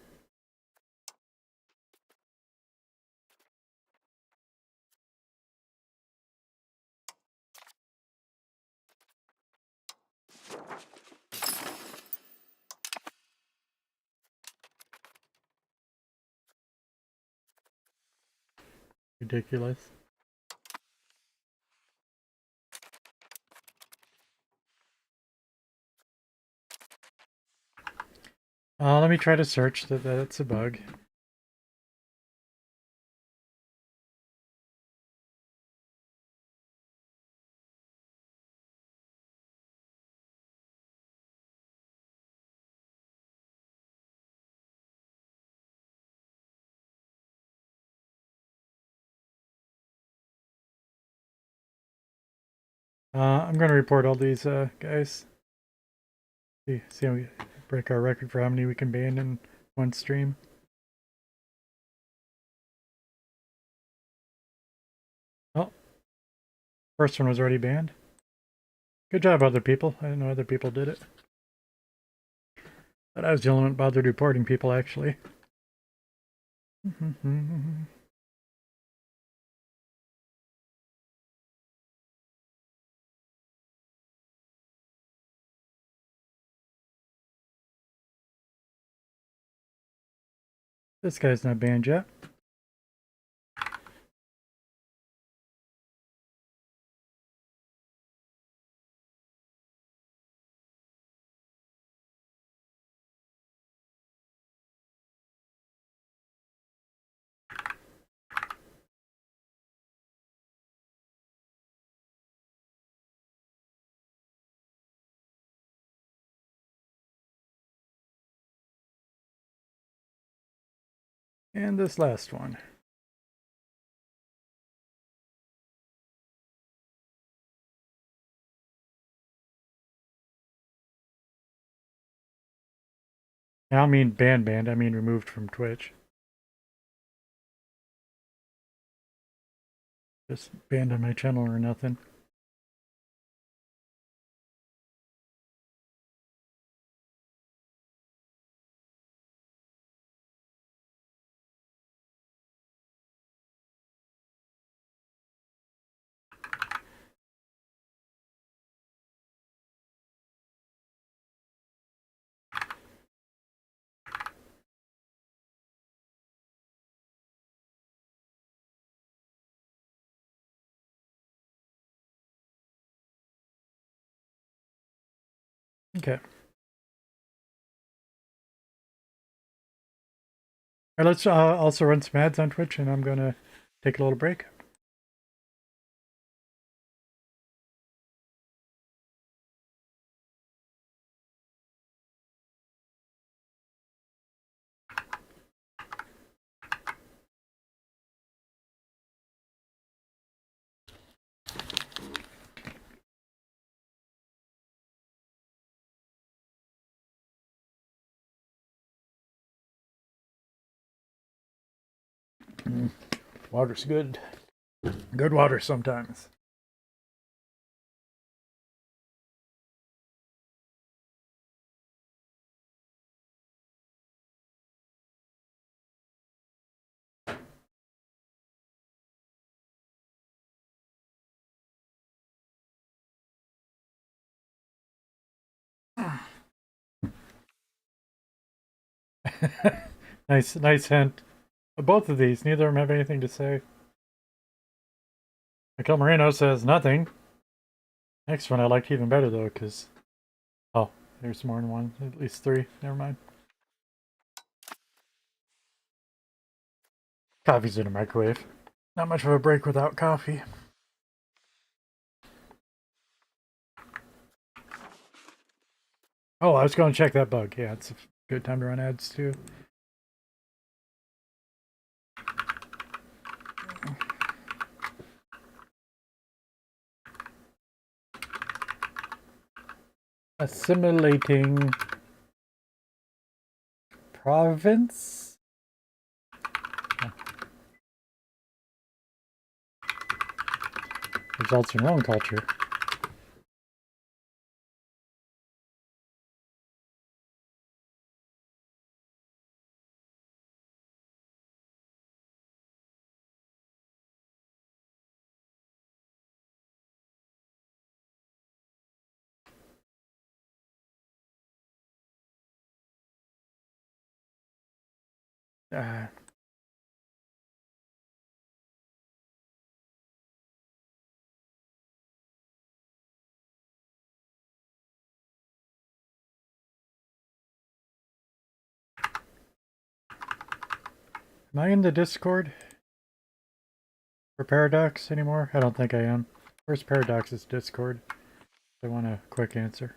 Ridiculous. Let me try to search that it's a bug. I'm going to report all these guys. See how we break our record for how many we can ban in one stream. Oh, first one was already banned. Good job, other people. I didn't know other people did it. But I was the only one bothered reporting people, actually. This guy's not banned yet. And this last one. I don't mean banned, I mean removed from Twitch. Just banned on my channel or nothing. Okay. All right, let's also run some ads on Twitch, and I'm gonna take a little break. Water's good. Good water sometimes. Nice hint. Both of these, neither of them have anything to say. Michael Marino says nothing. Next one I liked even better though, because oh, there's more than one, at least three. Never mind. Coffee's in a microwave. Not much of a break without coffee. Oh, I was going to check that bug. Yeah, it's a good time to run ads too. Assimilating province? Results in wrong culture. Am I in the Discord for Paradox anymore? I don't think I am. Where's Paradox's Discord? I want a quick answer.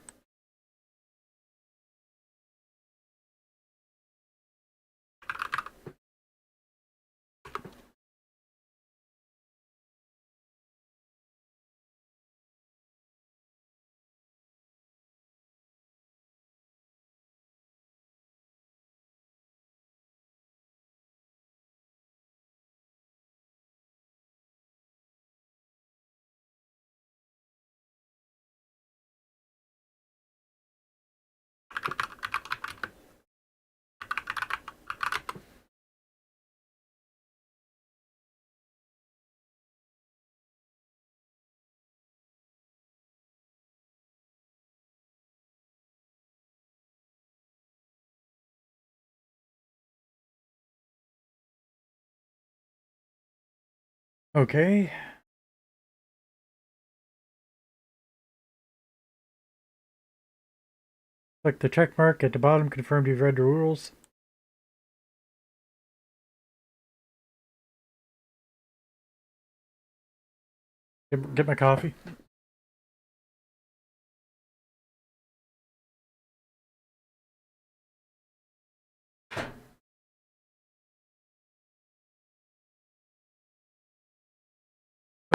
Okay. Click the check mark at the bottom, confirm you've read the rules. Get my coffee.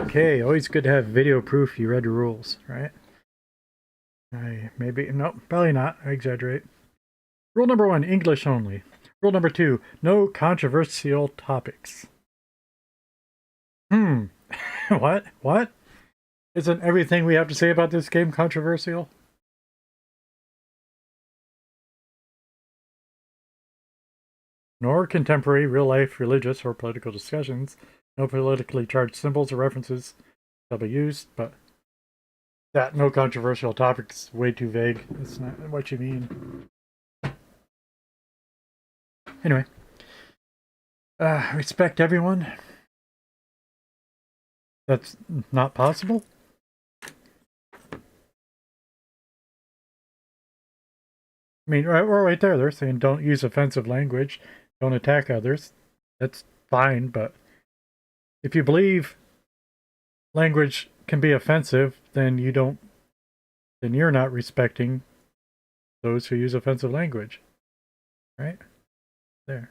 Okay, always good to have video proof you read the rules, right? Nope, probably not. I exaggerate. Rule number 1, English only. Rule number 2, no controversial topics. What? What? Isn't everything we have to say about this game controversial? Nor contemporary, real-life, religious, or political discussions. No politically charged symbols or references shall be used, but that no controversial topics way too vague. That's not what you mean. Anyway. Respect everyone. That's not possible? I mean, right there, they're saying don't use offensive language, don't attack others. That's fine, but if you believe language can be offensive, then you're not respecting those who use offensive language. Right? There.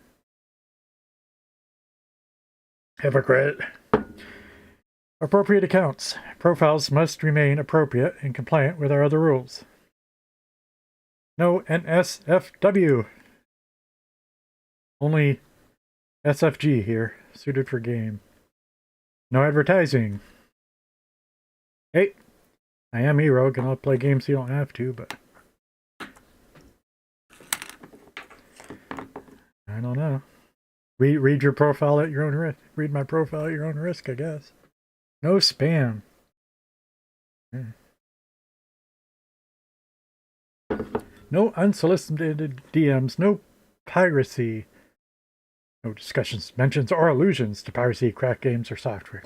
Hypocrite. Appropriate accounts. Profiles must remain appropriate and compliant with our other rules. No NSFW. Only SFG here, suited for game. No advertising. Hey, I am E-Rogue and I'll play games you don't have to, but I don't know. Read your profile at your own risk. Read my profile at your own risk, I guess. No spam. No unsolicited DMs. No piracy. No discussions, mentions, or allusions to piracy, crack games, or software.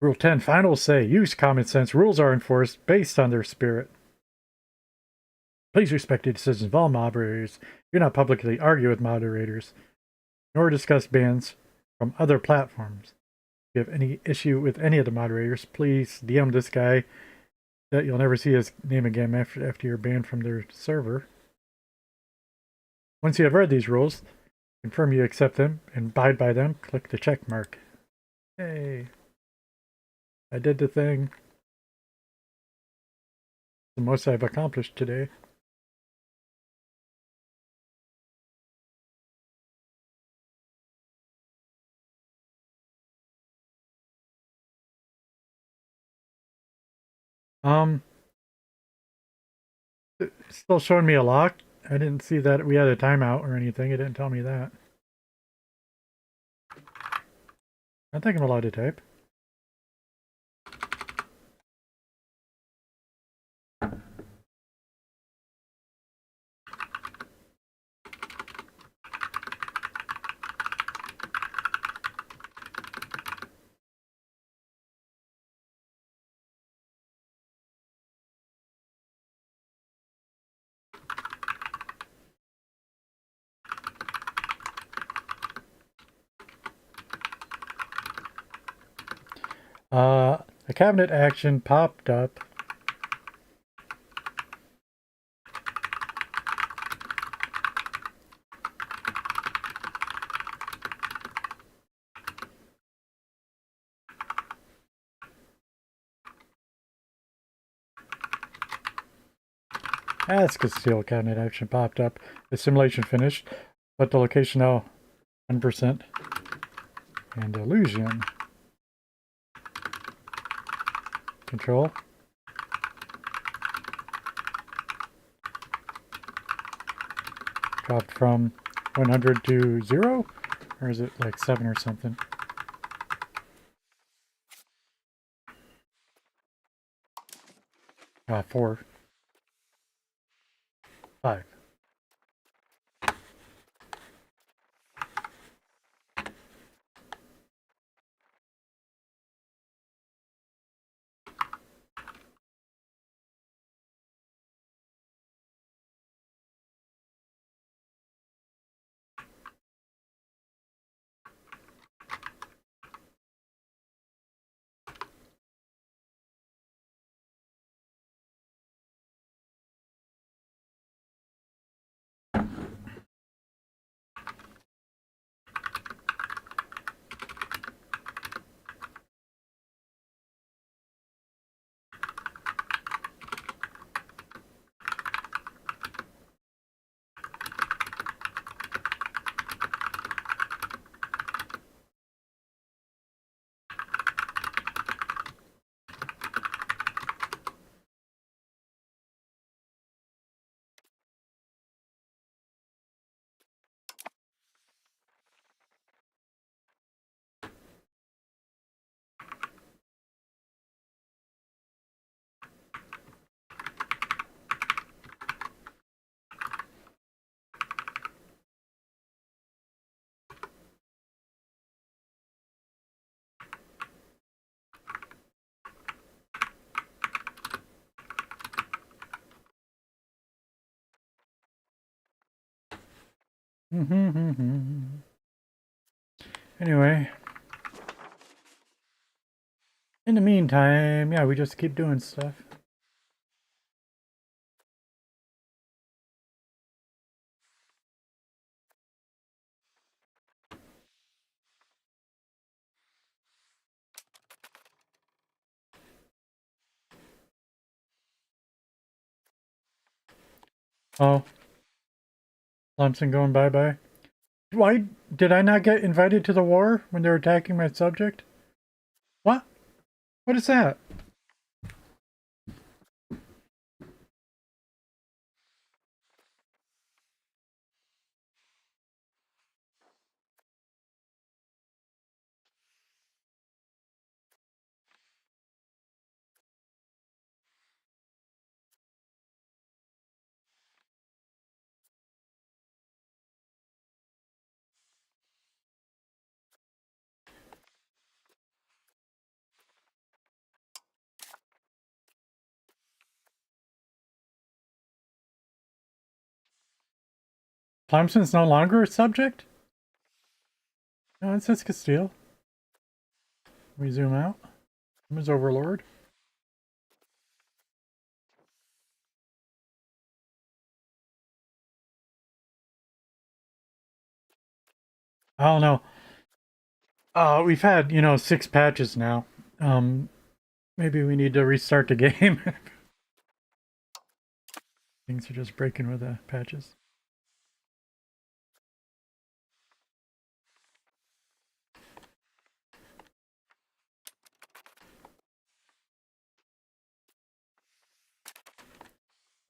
Rule 10, final say. Use common sense. Rules are enforced based on their spirit. Please respect the decisions of all moderators. Do not publicly argue with moderators, nor discuss bans from other platforms. If you have any issue with any of the moderators, please DM this guy that you'll never see his name again after you're banned from their server. Once you have read these rules, confirm you accept them and abide by them, click the check mark. Hey, I did the thing. the most I've accomplished today. Um, it's still showing me a lock. I didn't see that we had a timeout or anything. It didn't tell me that. I think I'm allowed to type. A cabinet action popped up. As Castile cabinet action popped up. The simulation finished, but the location now 100%. And illusion. Control. Dropped from 100 to 0? Or is it like 7 or something? Ah, 4. 5. Anyway. In the meantime, yeah, we just keep doing stuff. Oh, Clemson going bye-bye. Why did I not get invited to the war when they were attacking my subject? What? What is that? Clemson's no longer a subject? No, it says Castile. We zoom out. I'm his overlord. I don't know. We've had, 6 patches now. Maybe we need to restart the game. Things are just breaking with the patches.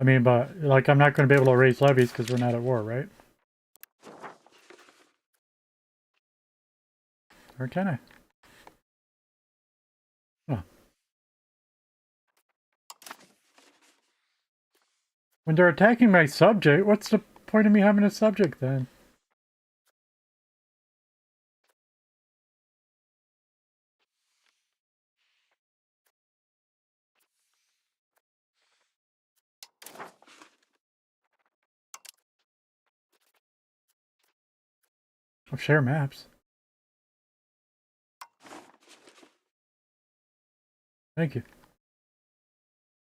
I mean, but, like, I'm not going to be able to raise levies because we're not at war, right? Or can I? Oh. When they're attacking my subject, what's the point of me having a subject then? I'll share maps. Thank you.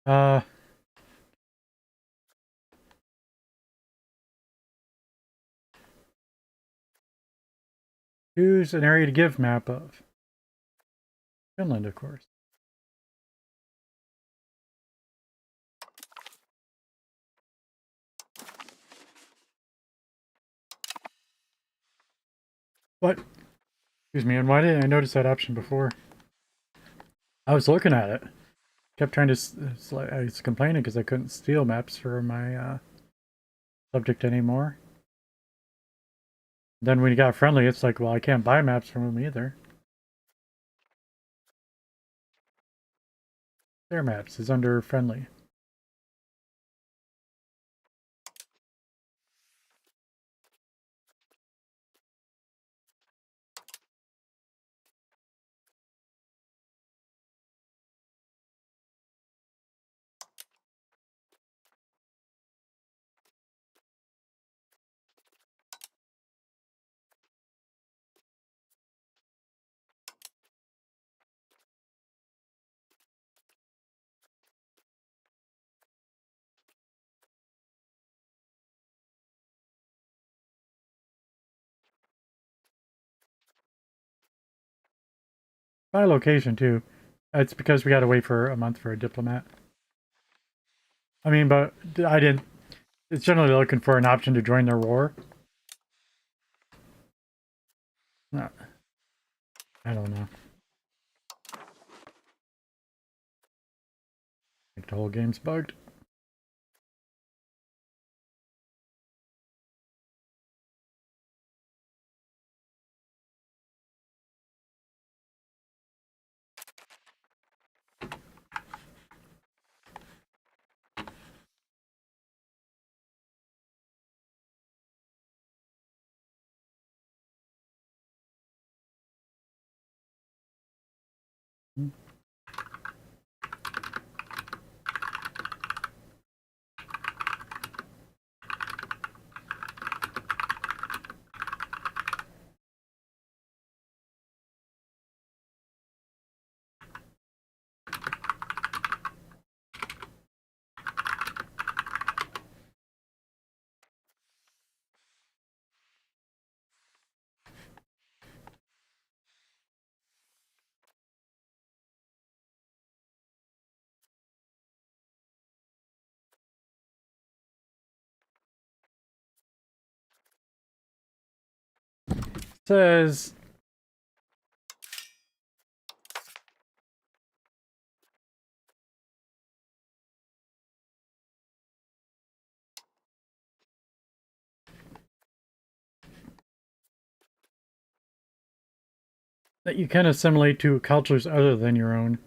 Uh, choose an area to give map of. Finland, of course. What? Excuse me, and why didn't I notice that option before? I was looking at it. Kept trying to... I was complaining because I couldn't steal maps for my subject anymore. Then when you got friendly, it's like, well, I can't buy maps from him either. Their maps is under friendly. By location, too. It's because we gotta wait for a month for a diplomat. I mean, but I didn't... It's generally looking for an option to join their war. No, I don't know. I think the whole game's bugged. Hmm. Says... that you can assimilate to cultures other than your own.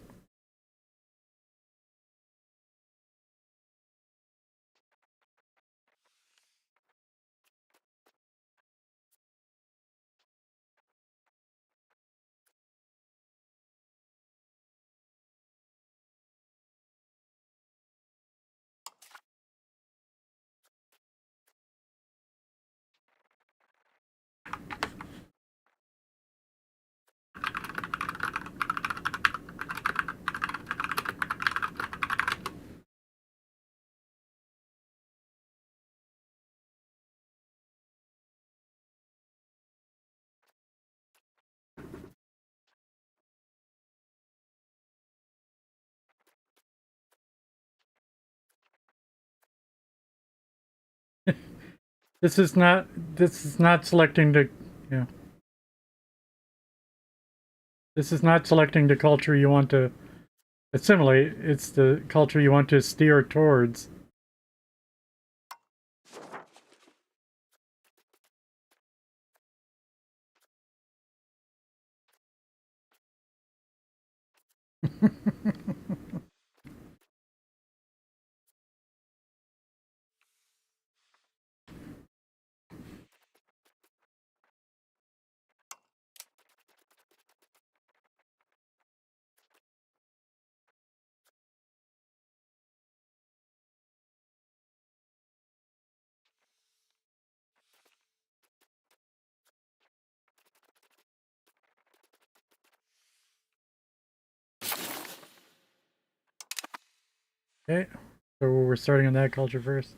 This is not. This is not selecting the. Yeah. This is not selecting the culture you want to assimilate. It's the culture you want to steer towards. Okay. So we're starting on that culture first.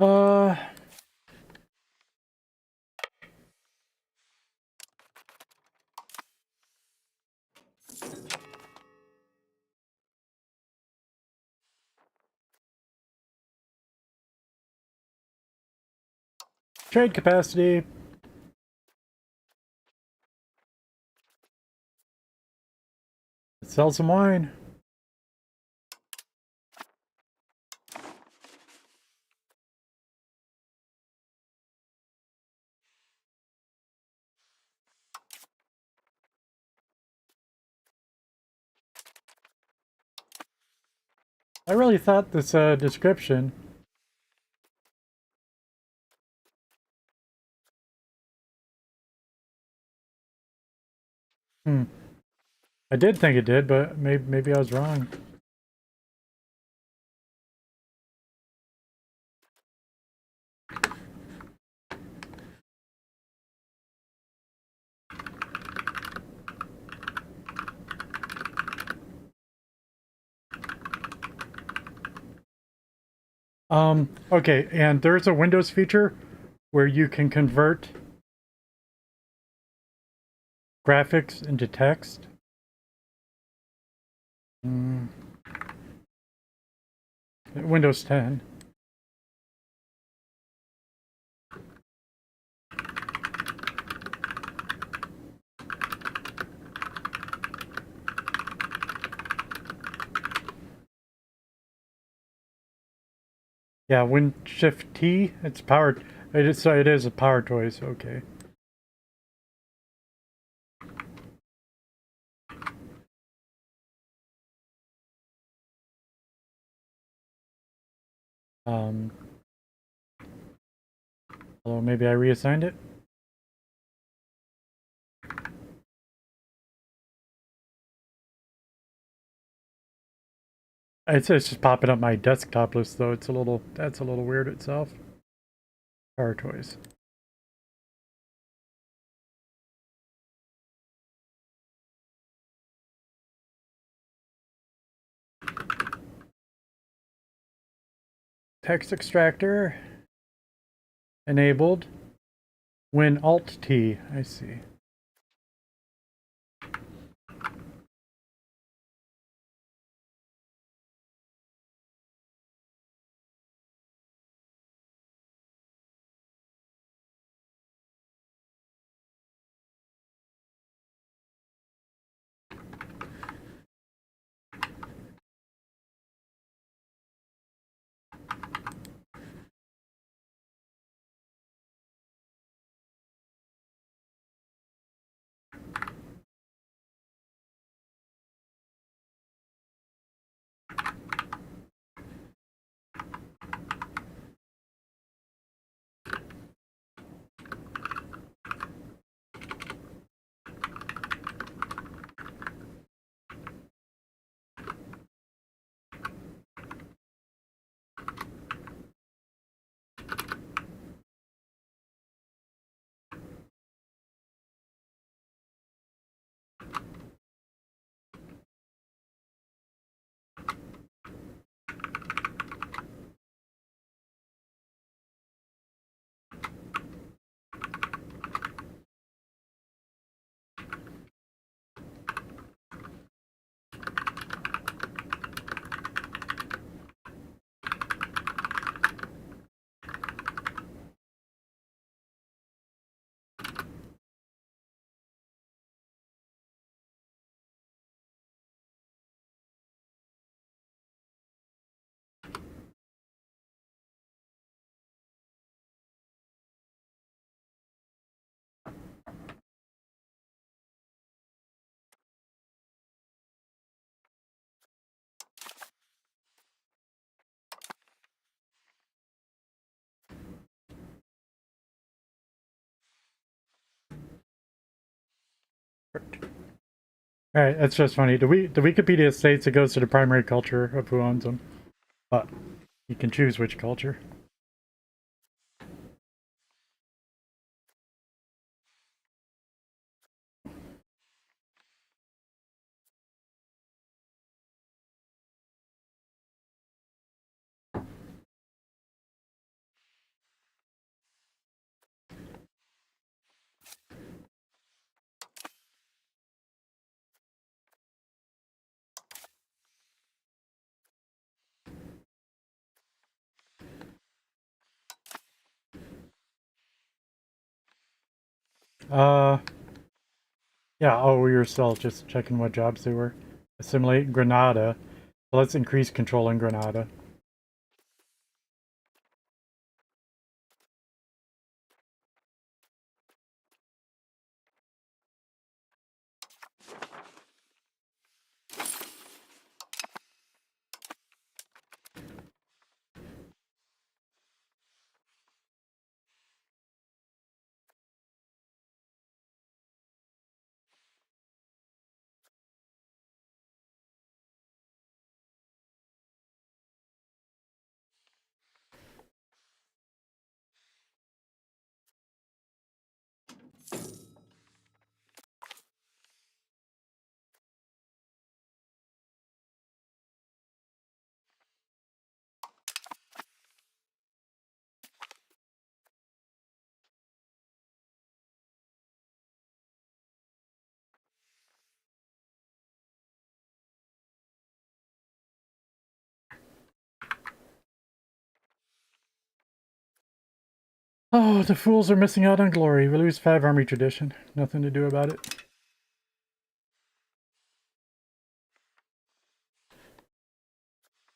Uh, Trade capacity. Let's sell some wine. I really thought this description. Hmm. I did think it did, but maybe I was wrong. Okay, and there's a Windows feature where you can convert graphics into text. Mm. Windows 10. Yeah, Win Shift T. It's powered. It is a power choice. Okay. Um. Although maybe I reassigned it. It's just popping up my desktop list though. That's a little weird itself. Power toys. Text extractor enabled. Win Alt T. I see. All right, that's just funny. The Wikipedia states it goes to the primary culture of who owns them, but you can choose which culture. Uh, yeah. Oh, we were still just checking what jobs they were. Assimilate Granada. Well, let's increase control in Granada. Oh, the fools are missing out on glory. We lose 5 army tradition. Nothing to do about it.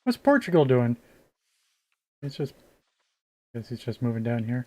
What's Portugal doing? It's just, I guess he's just moving down here.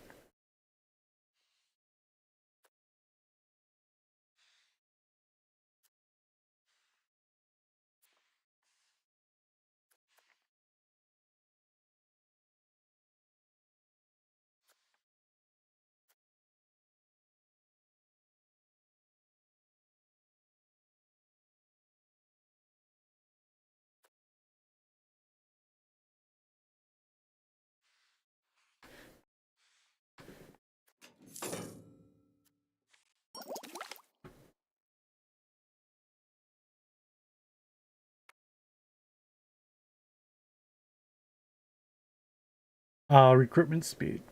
Recruitment speed.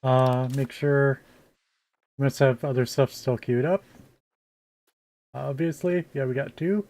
Make sure we must have other stuff still queued up. Obviously, yeah, we got 2.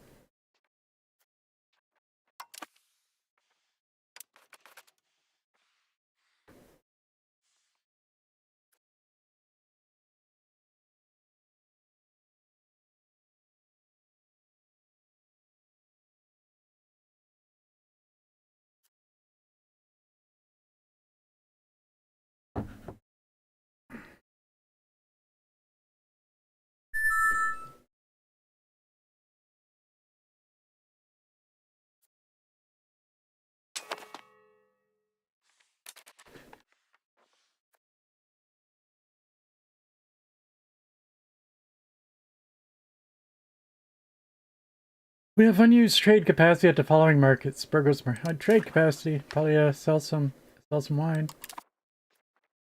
We have unused trade capacity at the following markets: Burgos trade capacity. Probably sell some wine.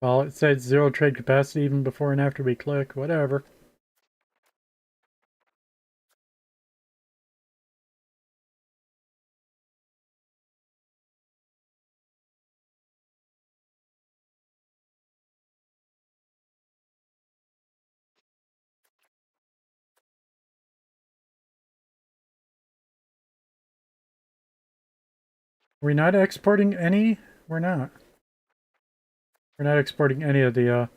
Well, it said 0 trade capacity even before and after we click. Whatever. We're not exporting any. We're not. We're not exporting any of the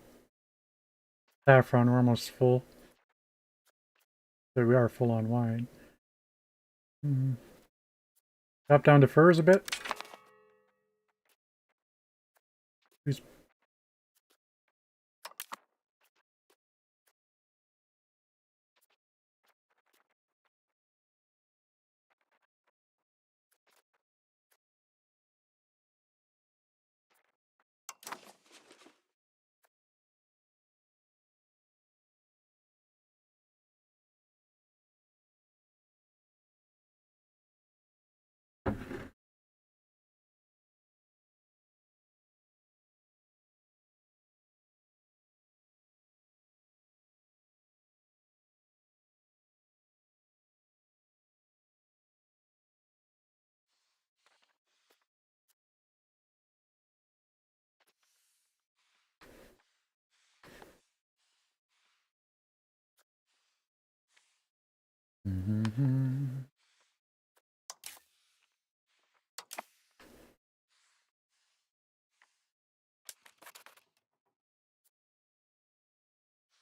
saffron. We're almost full. So we are full on wine. Drop down to furs a bit. Who's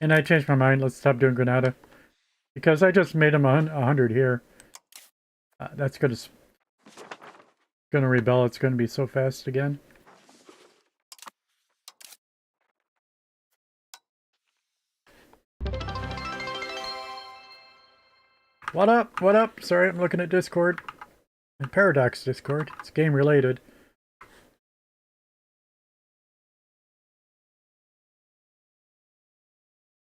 And I changed my mind. Let's stop doing Granada. Because I just made him 100 here. That's gonna rebel. It's gonna be so fast again. What up? What up? Sorry, I'm looking at Discord. And Paradox Discord. It's game related.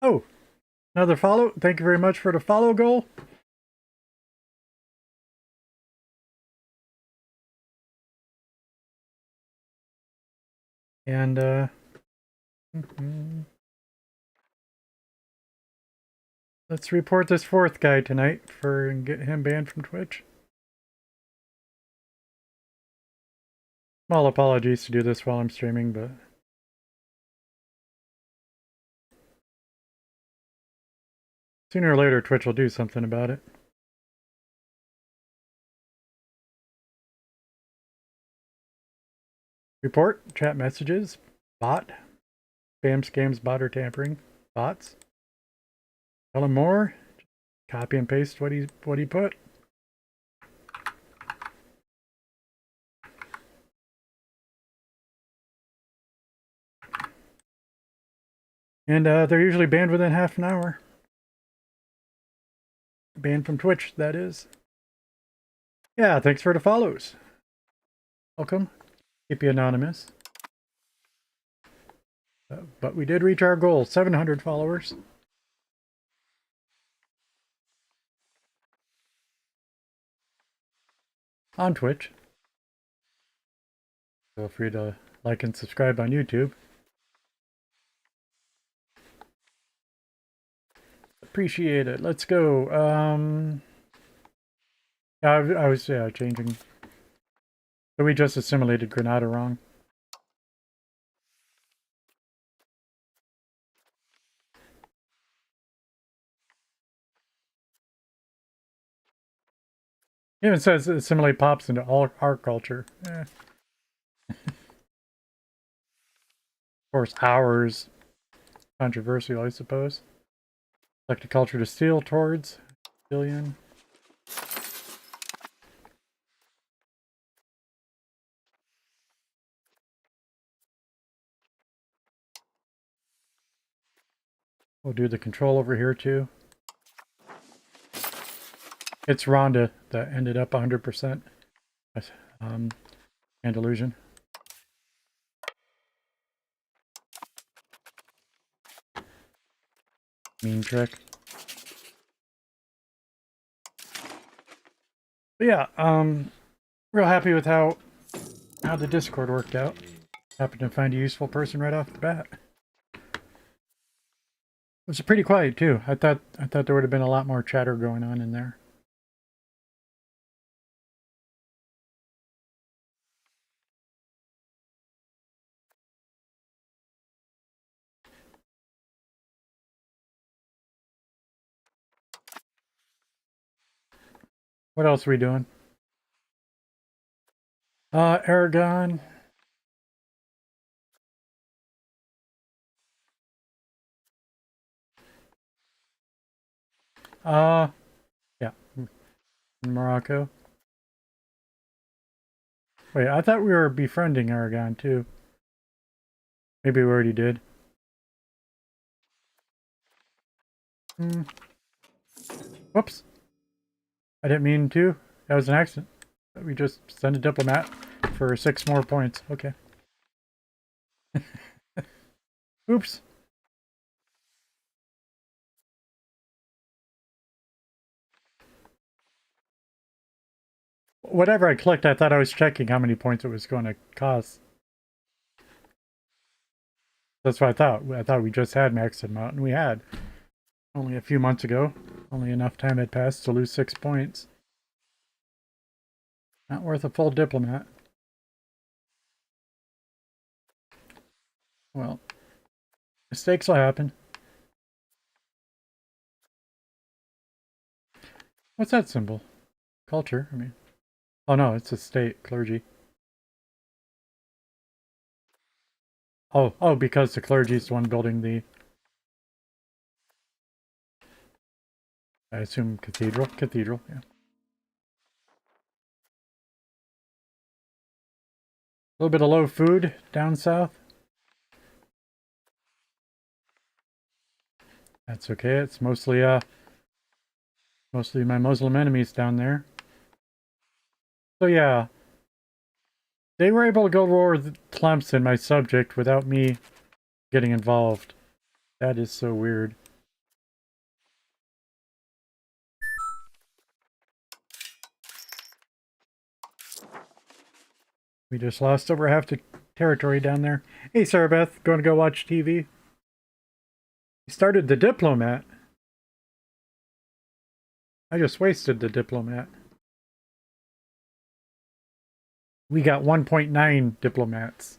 Oh, another follow. Thank you very much for the follow goal. And let's report this fourth guy tonight for and get him banned from Twitch. Small apologies to do this while I'm streaming, but sooner or later Twitch will do something about it. Report, chat messages, bot, spam, scams, bot, or tampering, bots. Tell him more. Copy and paste what he put. And they're usually banned within half an hour. Banned from Twitch, that is. Yeah, thanks for the follows. Welcome. Keep you anonymous. But we did reach our goal, 700 followers. On Twitch. Feel free to like and subscribe on YouTube. Appreciate it. Let's go. I was changing. So we just assimilated Granada wrong. It even says assimilate pops into all art culture. Of course, ours. Controversial, I suppose. Select a culture to steal towards. Billion. We'll do the control over here too. It's Rhonda that ended up 100%. Andalusian. Mean trick. But yeah, real happy with how the Discord worked out. Happened to find a useful person right off the bat. It was pretty quiet too. I thought there would have been a lot more chatter going on in there. What else are we doing? Aragon. Yeah. Morocco. Wait, I thought we were befriending Aragon too. Maybe we already did. Whoops. I didn't mean to. That was an accident. We just sent a diplomat for 6 more points. Okay. Oops. Whatever I clicked, I thought I was checking how many points it was going to cost. That's what I thought. I thought we just had maxed them out, and we had. Only a few months ago. Only enough time had passed to lose 6 points. Not worth a full diplomat. Well, mistakes will happen. What's that symbol? Culture, I mean. Oh no, it's a state, clergy. Oh, because the clergy is the one building the... I assume cathedral. Cathedral, yeah. A little bit of low food down south. That's okay. It's mostly my Muslim enemies down there. So yeah, they were able to go to war with Tlemcen, my subject, without me getting involved. That is so weird. We just lost over half the territory down there. Hey, Sarabeth, going to go watch TV? You started the diplomat. I just wasted the diplomat. We got 1.9 diplomats.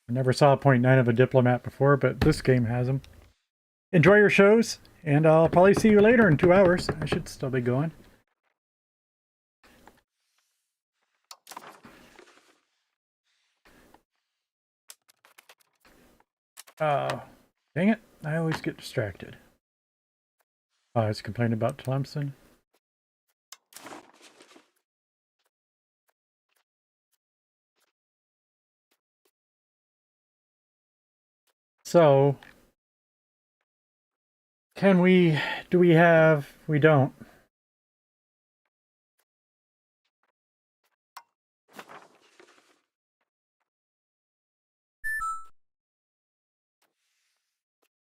I never saw a 0.9 of a diplomat before, but this game has them. Enjoy your shows, and I'll probably see you later in 2 hours. I should still be going. Dang it. I always get distracted. Oh, I was complaining about Tlemcen. So, do we have, we don't.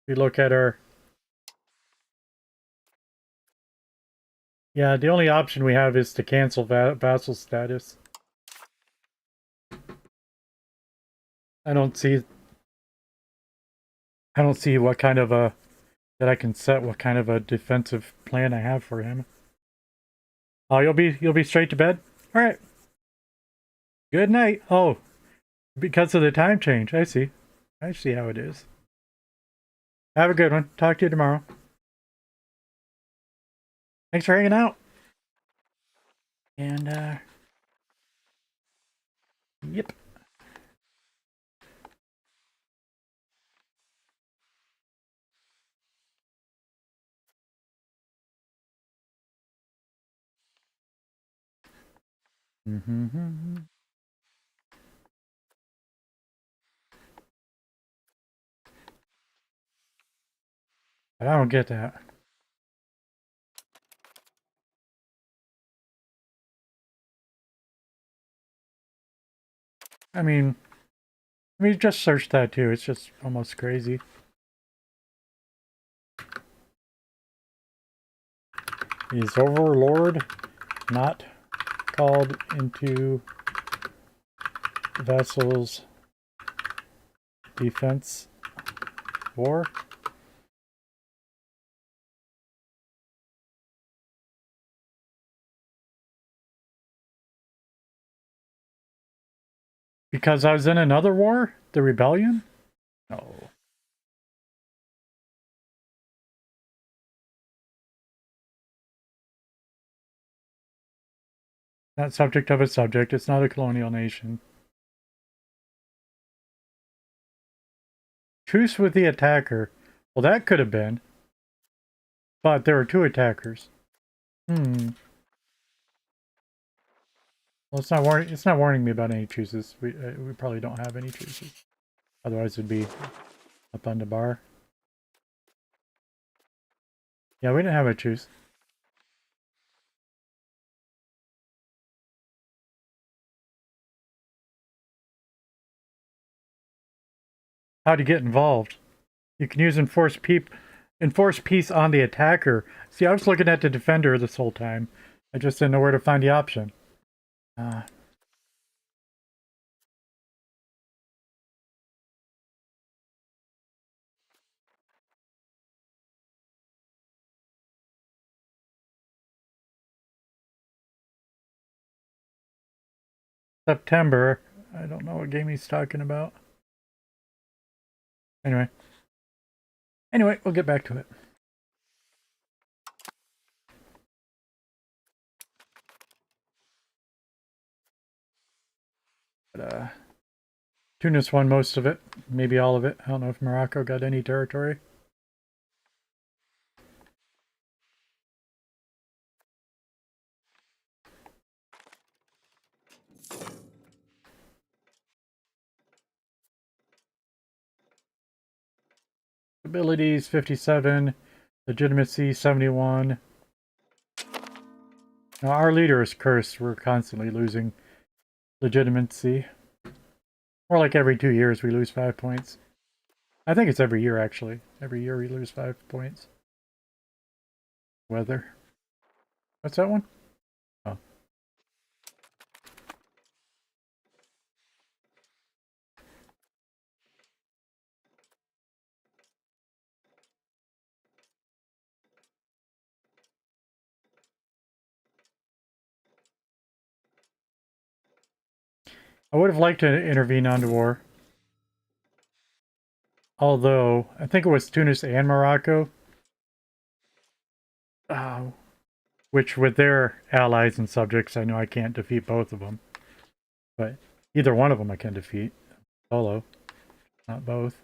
We look at our, yeah, the only option we have is to cancel vassal status. I don't see what kind of a, that I can set what kind of a defensive plan I have for him. Oh, you'll be straight to bed? All right. Good night. Oh, because of the time change. I see. I see how it is. Have a good one. Talk to you tomorrow. Thanks for hanging out. And, yep. Mm-hmm. I don't get that. I mean, just search that too. It's just almost crazy. Is Overlord not called into Vassal's defense war? Because I was in another war? The rebellion? No. Not subject of a subject. It's not a colonial nation. Truce with the attacker. Well, that could have been. But there were two attackers. Well, it's not warning me about any truces. We probably don't have any truces. Otherwise it'd be up on the bar. Yeah, we didn't have a truce. How to get involved. You can use enforce peace on the attacker. See, I was looking at the defender this whole time. I just didn't know where to find the option. September. I don't know what game he's talking about. Anyway, we'll get back to it. But, Tunis won most of it, maybe all of it. I don't know if Morocco got any territory. abilities 57, legitimacy 71. Now our leader is cursed. We're constantly losing legitimacy. More like every 2 years we lose 5 points. I think it's every year, actually. Every year we lose 5 points. Weather. What's that one? Oh. I would have liked to intervene on the war. Although, I think it was Tunis and Morocco. Which, with their allies and subjects, I know I can't defeat both of them. But either one of them I can defeat. Solo. Not both.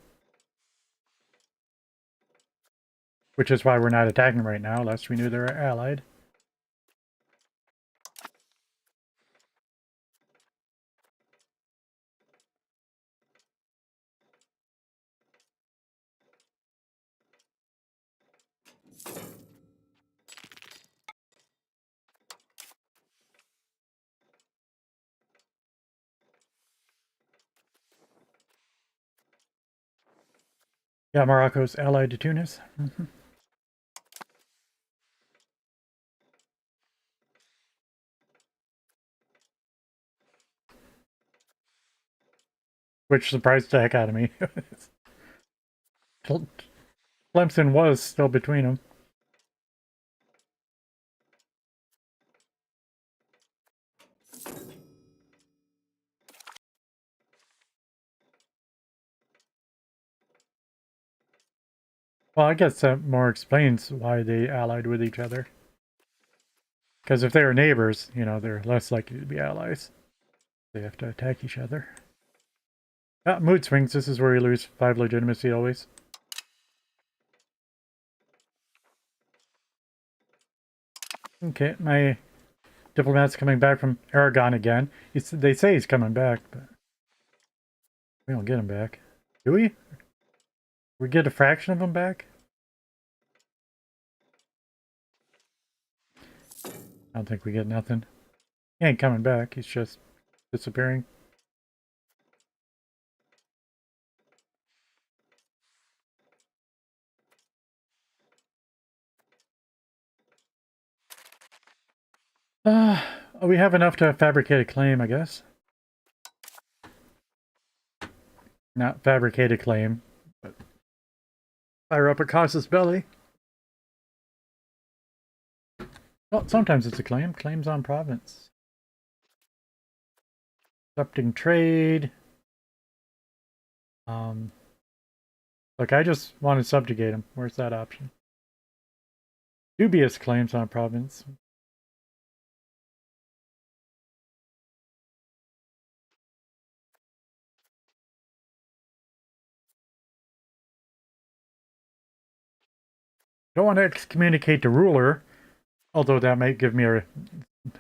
Which is why we're not attacking right now, lest we knew they were allied. Yeah, Morocco's allied to Tunis. Which surprised the heck out of me. Clemson was still between them. Well, I guess that more explains why they allied with each other. Because if they were neighbors, you know, they're less likely to be allies. They have to attack each other. Ah, mood swings. This is where you lose 5 legitimacy always. Okay, my diplomat's coming back from Aragon again. They say he's coming back, but we don't get him back. Do we? We get a fraction of him back? I don't think we get nothing. He ain't coming back. He's just disappearing. We have enough to fabricate a claim, I guess. Not fabricate a claim, but fire up a casus belli. Well, sometimes it's a claim. Claims on province. Accepting trade. Look, I just want to subjugate him. Where's that option? Dubious claims on province. Don't want to excommunicate the ruler, although that might give me a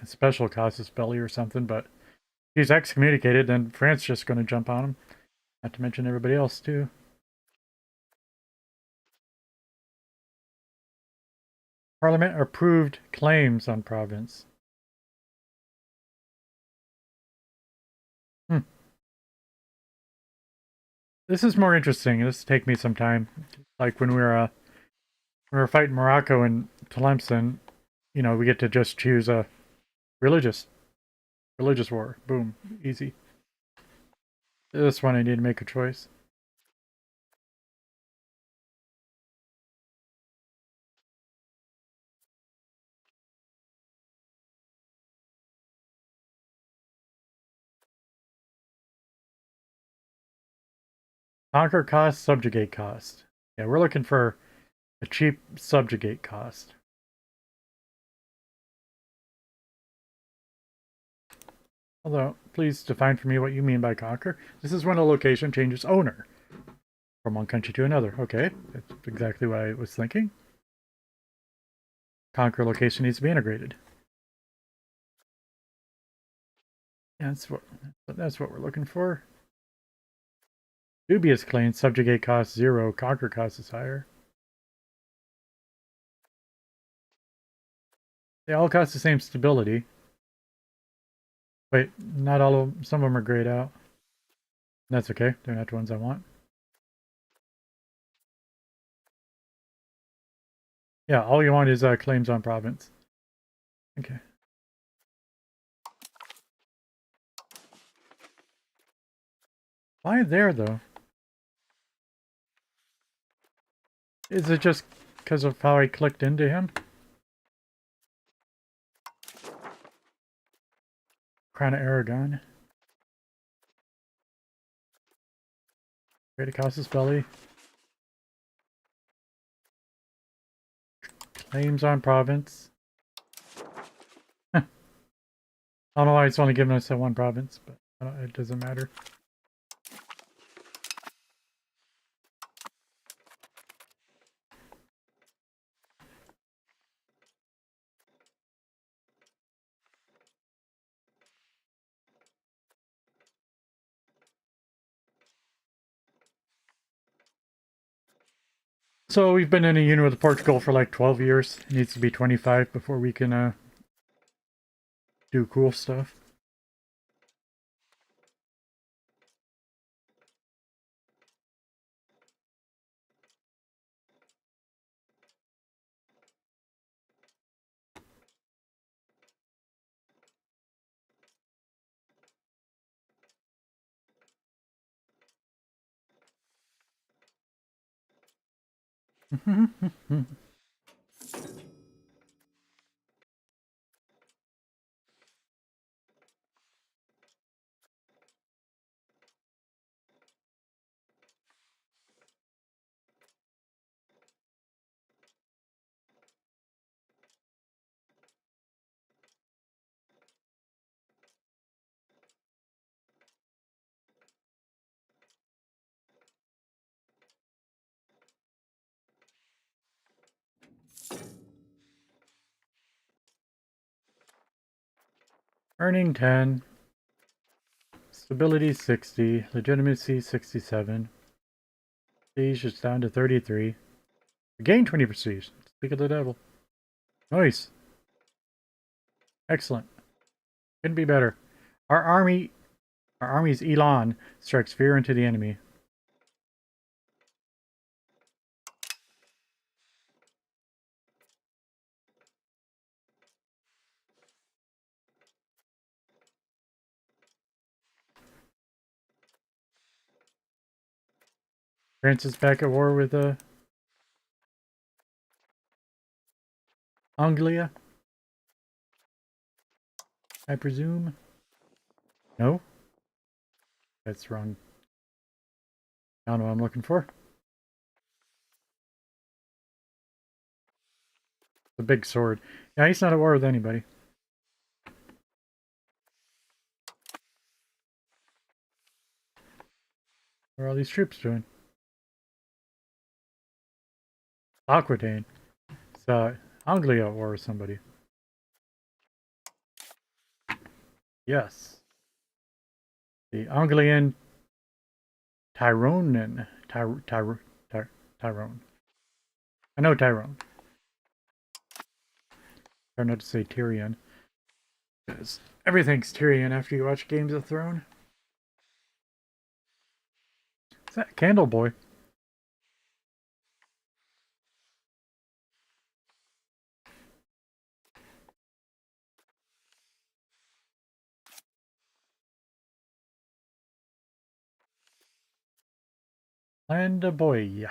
special casus belli or something, but if he's excommunicated, then France is just going to jump on him. Not to mention everybody else, too. Parliament approved claims on province. This is more interesting. This will take me some time. Like when we were fighting Morocco and Tlemcen, you know, we get to just choose a religious war. Boom, easy. This one I need to make a choice. Conquer cost, subjugate cost. Yeah, we're looking for a cheap subjugate cost. Although, please define for me what you mean by conquer. This is when a location changes owner from one country to another. Okay, that's exactly what I was thinking. Conquer location needs to be integrated. Yeah, that's what we're looking for. Dubious claims subjugate cost 0, conquer cost is higher. They all cost the same stability. Wait, not all of them. Some of them are grayed out. That's okay. They're not the ones I want. Yeah, all you want is claims on province. Okay. Why there, though? Is it just because of how I clicked into him? Crown of Aragon. Great Acostas Belly. Claims on province. I don't know why it's only giving us that one province, but it doesn't matter. So we've been in a union with Portugal for like 12 years. It needs to be 25 before we can do cool stuff. Earning 10. Stability 60. Legitimacy 67. Prestige is down to 33. We gained 20 prestige. Speak of the devil. Nice. Excellent. Couldn't be better. Our army's Elan strikes fear into the enemy. France is back at war with Anglia, I presume. No? That's wrong. I don't know what I'm looking for. The big sword. Yeah, he's not at war with anybody. What are all these troops doing? Aquitaine. It's Anglia at war with somebody. Yes. The Anglian Tyronen. Tyrone. I know Tyrone. Try not to say Tyrion. Because everything's Tyrion after you watch Games of Thrones. Is that Candle Boy? Land a boy.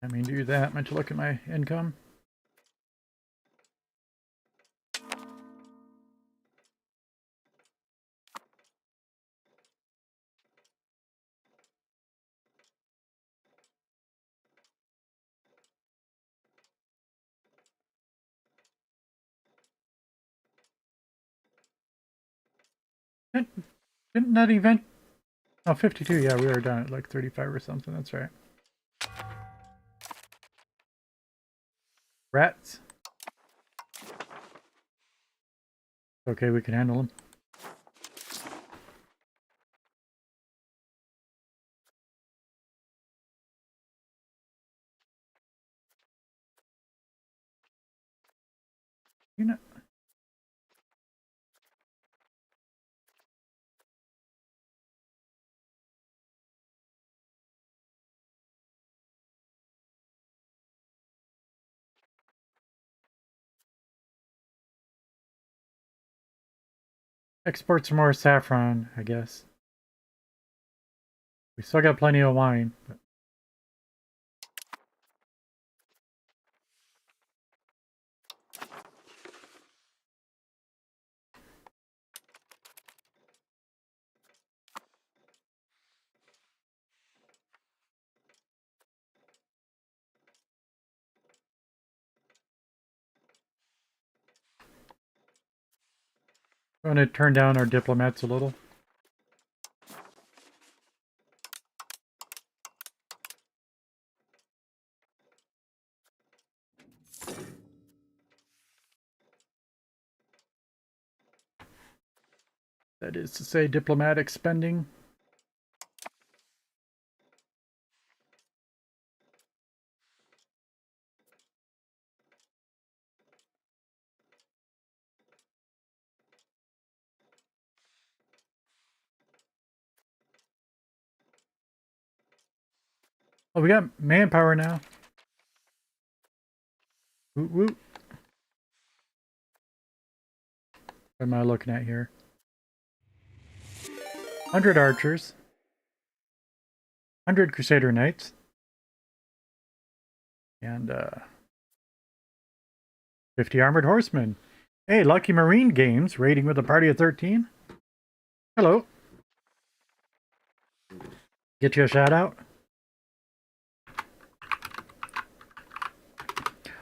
Let me do that. Meant to look at my income. Didn't that event... Oh, 52, yeah, we were done at like 35 or something, that's right. Rats. Okay, we can handle them. You know... Export some more saffron, I guess. We still got plenty of wine, but... We're going to turn down our diplomats a little. That is to say, diplomatic spending. Oh, we got manpower now. Woot woot. What am I looking at here? 100 archers. 100 Crusader Knights. And 50 Armored Horsemen. Hey, Lucky Marine Games, raiding with a party of 13. Hello. Get you a shout out.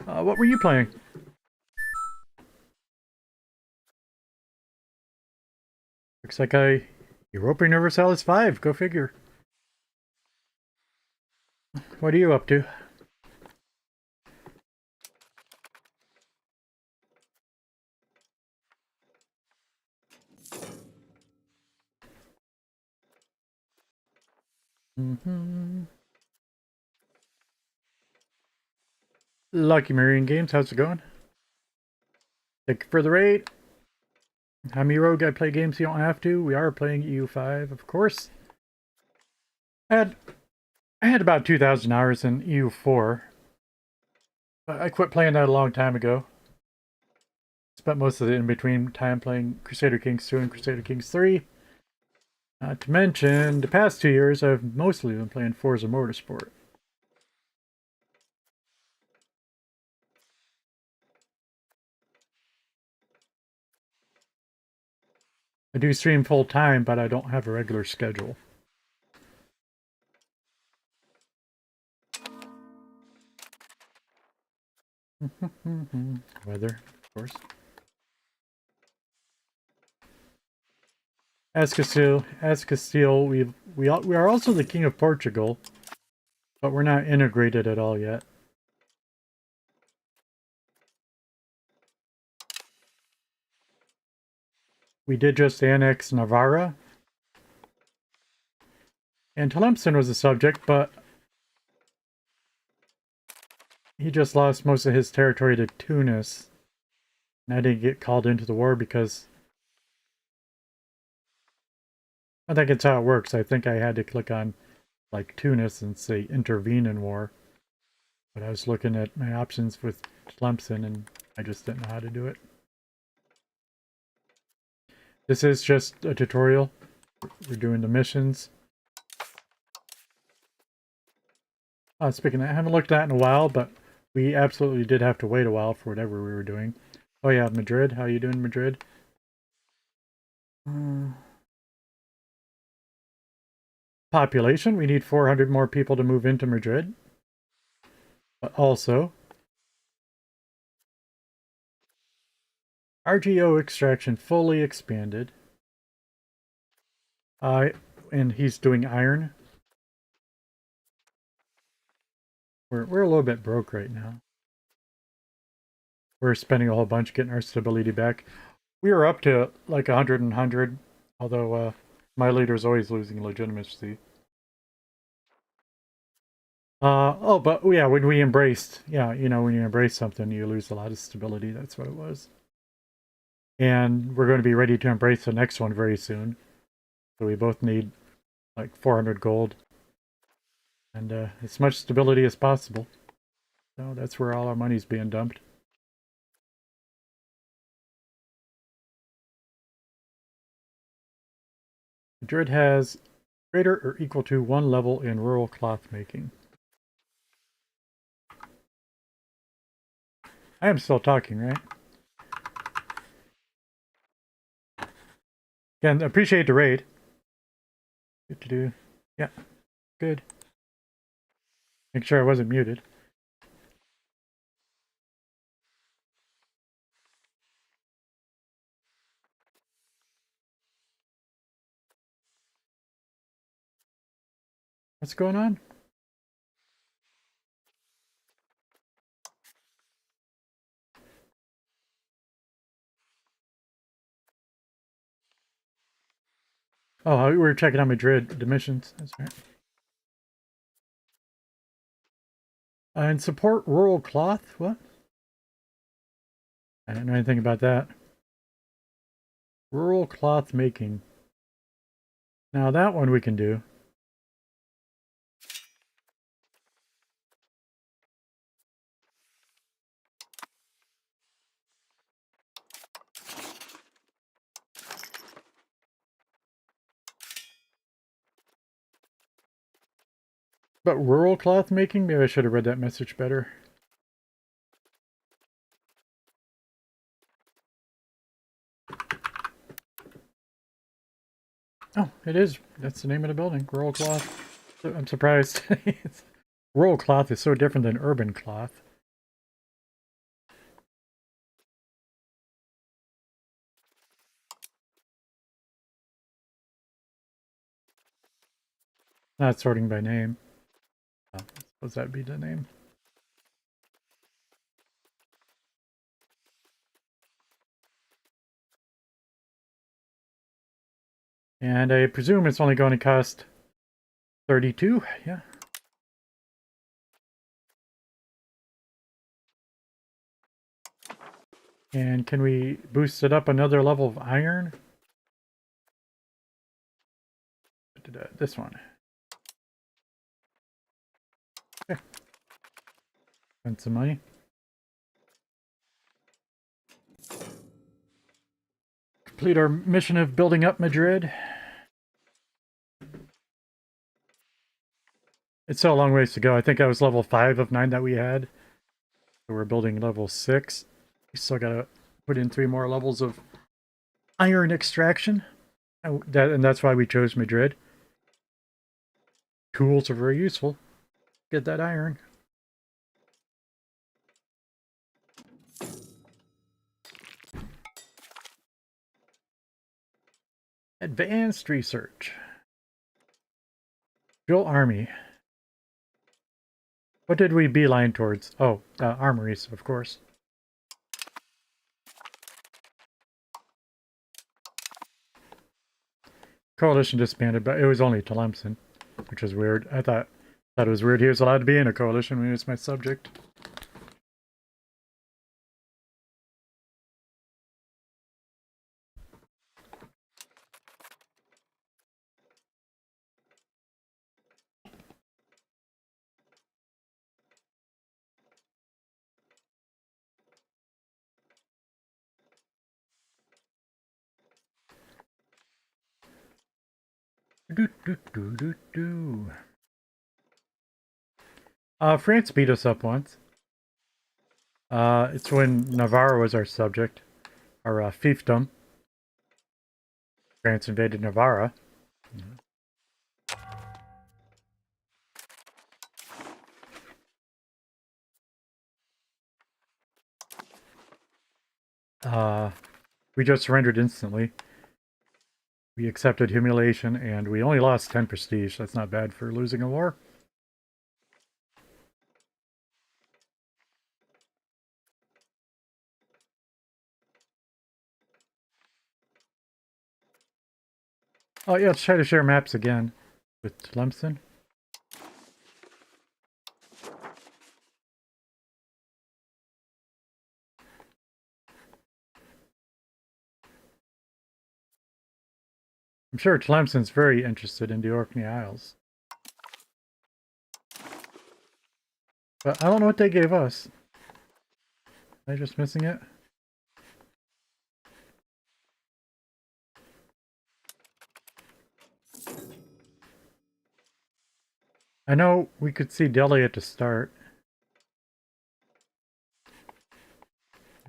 What were you playing? Looks like Europa Universalis 5. Go figure. What are you up to? Lucky Marine Games, how's it going? Thank you for the raid. Hamiro, guy play games you don't have to. We are playing EU5, of course. I had about 2,000 hours in EU4. I quit playing that a long time ago. Spent most of the in-between time playing Crusader Kings 2 and Crusader Kings 3. Not to mention, the past 2 years I've mostly been playing Forza Motorsport. I do stream full time, but I don't have a regular schedule. Weather, of course. As Castile, we are also the King of Portugal, but we're not integrated at all yet. We did just annex Navarra. And Tlemcen was the subject, but he just lost most of his territory to Tunis. And I didn't get called into the war because I think it's how it works. I think I had to click on like Tunis and say intervene in war. But I was looking at my options with Tlemcen and I just didn't know how to do it. This is just a tutorial. We're doing the missions. Speaking of that, I haven't looked at it in a while, but we absolutely did have to wait a while for whatever we were doing. Oh yeah, Madrid. How you doing, Madrid? Population. We need 400 more people to move into Madrid. But also, RGO extraction fully expanded. And he's doing iron. We're a little bit broke right now. We're spending a whole bunch getting our stability back. We were up to like 100 and 100, although my leader's always losing legitimacy. Oh, but yeah, when we embraced, yeah, you know, when you embrace something, you lose a lot of stability. That's what it was. And we're going to be ready to embrace the next one very soon. So we both need like 400 gold and as much stability as possible. So that's where all our money's being dumped. Madrid has greater or equal to 1 level in rural cloth making. I am still talking, right? Again, appreciate the raid. Good to do. Yeah, good. Make sure I wasn't muted. What's going on? Oh, we were checking on Madrid missions. That's right. And support rural cloth? What? I didn't know anything about that. Rural cloth making. Now that one we can do. But rural cloth making? Maybe I should have read that message better. Oh, it is. That's the name of the building. Rural cloth. I'm surprised. Rural cloth is so different than urban cloth. Not sorting by name. Oh, suppose that'd be the name. And I presume it's only going to cost 32. Yeah. And can we boost it up another level of iron? This one. Okay. Spend some money. Complete our mission of building up Madrid. It's still a long ways to go. I think that was level 5 of 9 that we had. So we're building level 6. We still gotta put in 3 more levels of iron extraction. And that's why we chose Madrid. Tools are very useful. Get that iron. Advanced research. Dual army. What did we beeline towards? Oh, armories, of course. Coalition disbanded, but it was only Tlemcen, which is weird. I thought it was weird he was allowed to be in a coalition when he was my subject. France beat us up once. It's when Navarre was our subject, our fiefdom. France invaded Navarre. We just surrendered instantly. We accepted humiliation, and we only lost 10 prestige. That's not bad for losing a war. Oh yeah, let's try to share maps again with Tlemcen. I'm sure Tlemcen's very interested in the Orkney Isles. But I don't know what they gave us. Am I just missing it? I know we could see Delhi at the start.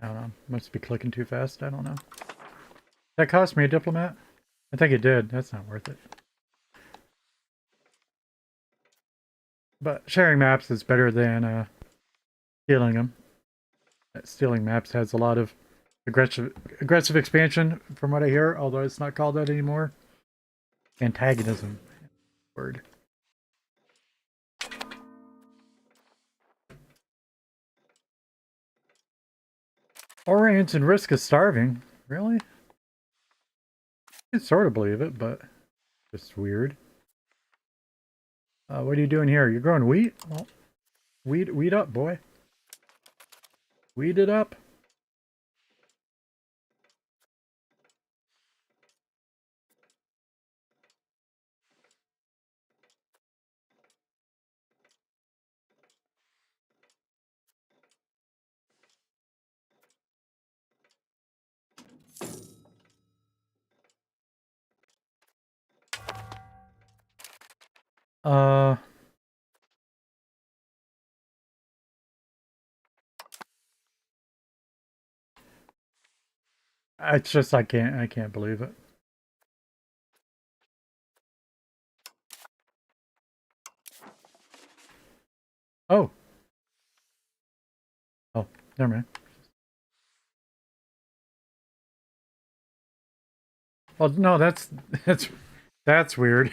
I don't know. Must be clicking too fast. I don't know. That cost me a diplomat? I think it did. That's not worth it. But sharing maps is better than stealing them. Stealing maps has a lot of aggressive expansion, from what I hear, although it's not called that anymore. Antagonism. Word. Orient's in risk of starving. Really? I can sort of believe it, but it's weird. What are you doing here? You're growing wheat? Well, weed up, boy. Weed it up. Uh, it's just I can't believe it. Oh. Oh, never mind. Well, no, that's weird.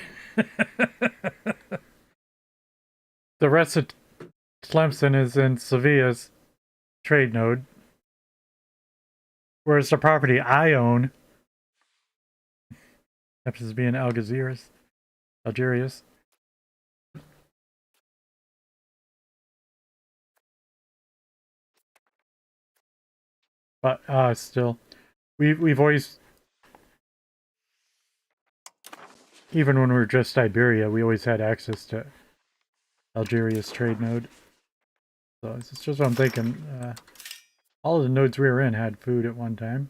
The rest of Tlemcen is in Sevilla's trade node, whereas the property I own happens to be in Algeciras. But still, we've always, even when we were just Iberia, we always had access to Algeria's trade node. So it's just what I'm thinking. All of the nodes we were in had food at one time.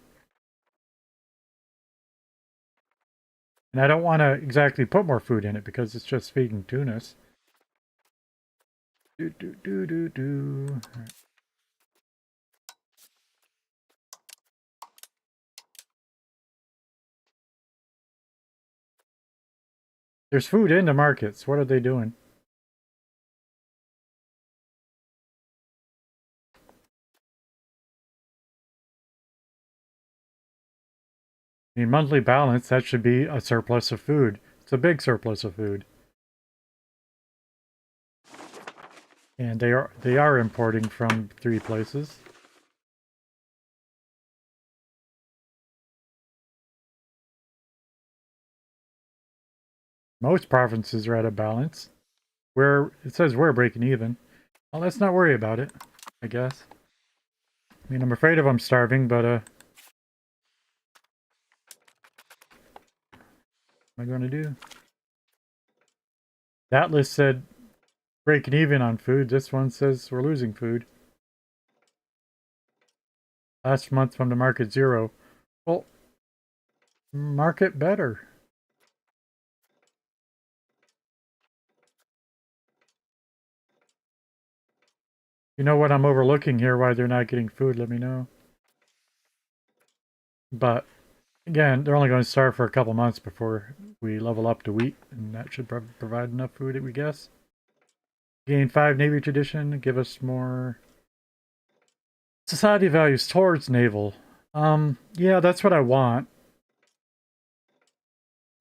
And I don't want to exactly put more food in it because it's just feeding Tunis. Do, do, do, do, do. Right. There's food in the markets. What are they doing? I mean, monthly balance, that should be a surplus of food. It's a big surplus of food. And they are importing from 3 places. Most provinces are out of balance. It says we're breaking even. Well, let's not worry about it, I guess. I mean, I'm afraid of I'm starving, but what am I going to do? That list said breaking even on food. This one says we're losing food. Last month from the market 0. Well, market better. You know what I'm overlooking here, why they're not getting food, let me know. But, again, they're only going to starve for a couple months before we level up to wheat, and that should provide enough food, we guess. Gain 5 Navy tradition, give us more society values towards naval. Yeah, that's what I want.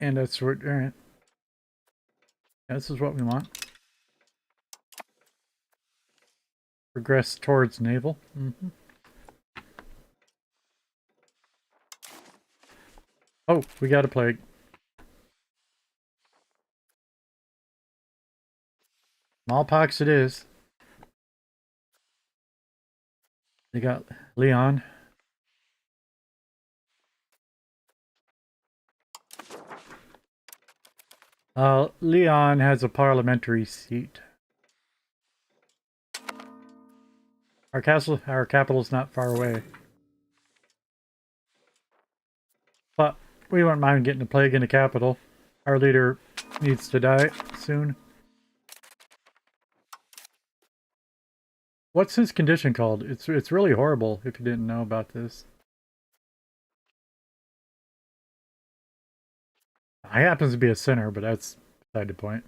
And that's what, alright. This is what we want. Progress towards naval. Oh, we got a plague. Smallpox it is. They got Leon. Leon has a parliamentary seat. Our capital's not far away. But we wouldn't mind getting a plague in the capital. Our leader needs to die soon. What's his condition called? It's really horrible if you didn't know about this. He happens to be a sinner, but that's beside the point.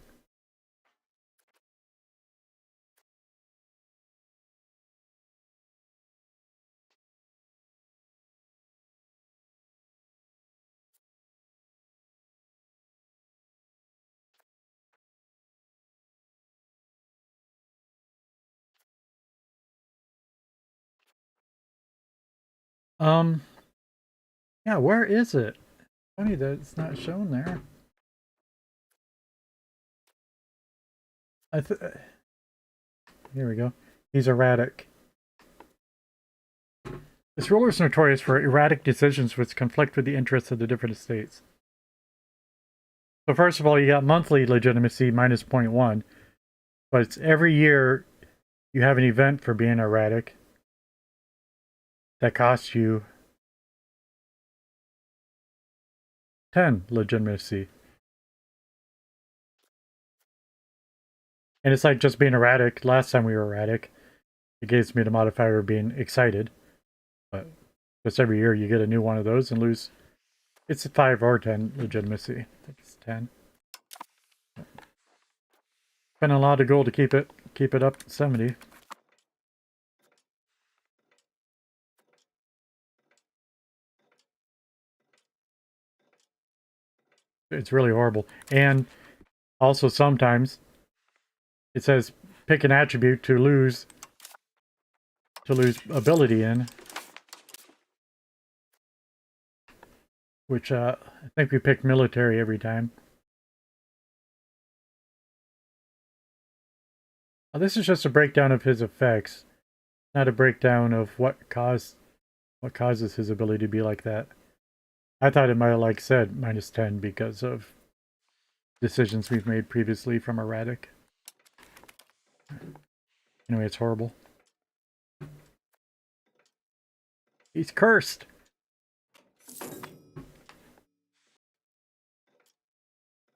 Yeah, where is it? Funny that it's not shown there. Here we go. He's erratic. This ruler is notorious for erratic decisions which conflict with the interests of the different estates. So first of all, you got monthly legitimacy minus 0.1, but it's every year you have an event for being erratic that costs you 10 legitimacy. And it's like just being erratic. Last time we were erratic, it gives me the modifier of being excited. But just every year you get a new one of those and lose. It's 5 or 10 legitimacy. I think it's 10. Spend a lot of gold to keep it up 70. It's really horrible. And also sometimes it says pick an attribute to lose ability in, which I think we pick military every time. This is just a breakdown of his effects, not a breakdown of what causes his ability to be like that. I thought it might have, like said, minus 10 because of decisions we've made previously from erratic. Anyway, it's horrible. He's cursed!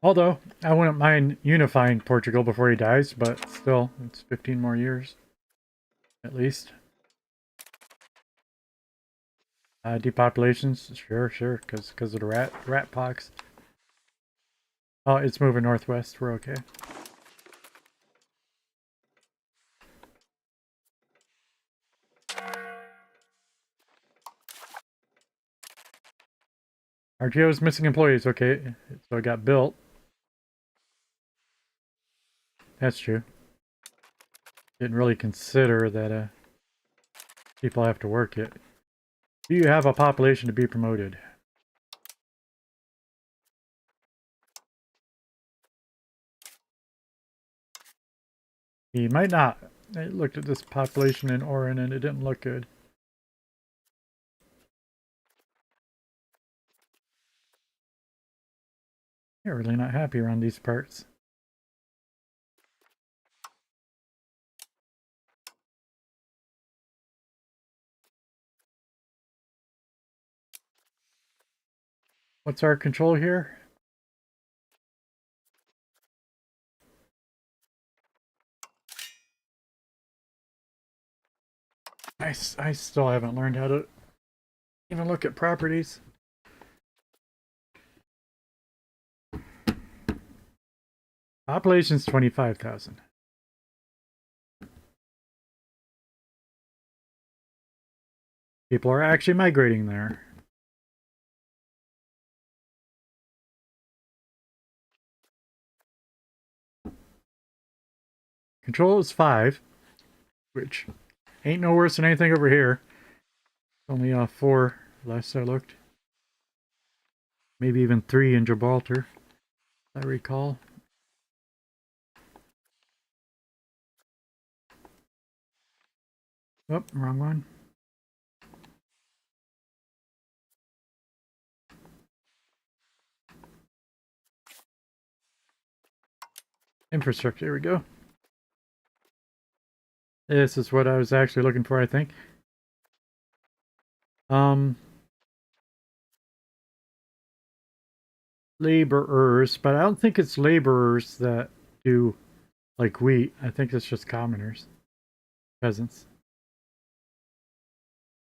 Although, I wouldn't mind unifying Portugal before he dies, but still, it's 15 more years. At least. Depopulations? Sure, because of the rat pox. Oh, it's moving northwest, we're okay. RTO's missing employees, okay. So it got built. That's true. Didn't really consider that people have to work it. Do you have a population to be promoted? He might not. I looked at this population in Orin and it didn't look good. You're really not happy around these parts. What's our control here? I still haven't learned how to even look at properties. Population's 25,000. People are actually migrating there. Control is 5, which ain't no worse than anything over here. Only 4 last I looked. Maybe even 3 in Gibraltar, I recall. Oh, wrong one. Infrastructure, there we go. This is what I was actually looking for, I think. Laborers, but I don't think it's laborers that do like wheat. I think it's just commoners, peasants.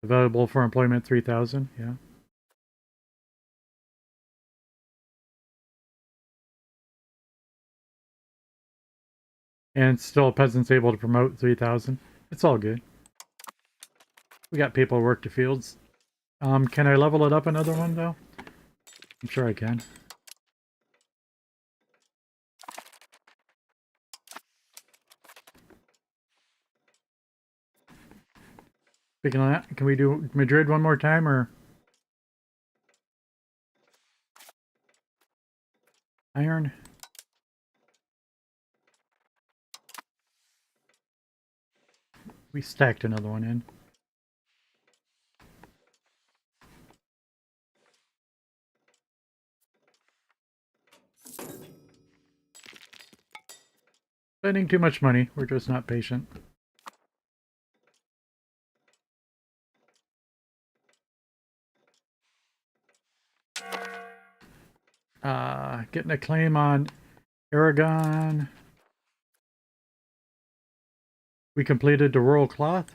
Available for employment 3,000, yeah. And still peasants able to promote 3,000. It's all good. We got people who work the fields. Can I level it up another one though? I'm sure I can. Speaking of that, can we do Madrid one more time or iron? We stacked another one in. Spending too much money. We're just not patient. Getting a claim on Aragon. We completed the rural cloth.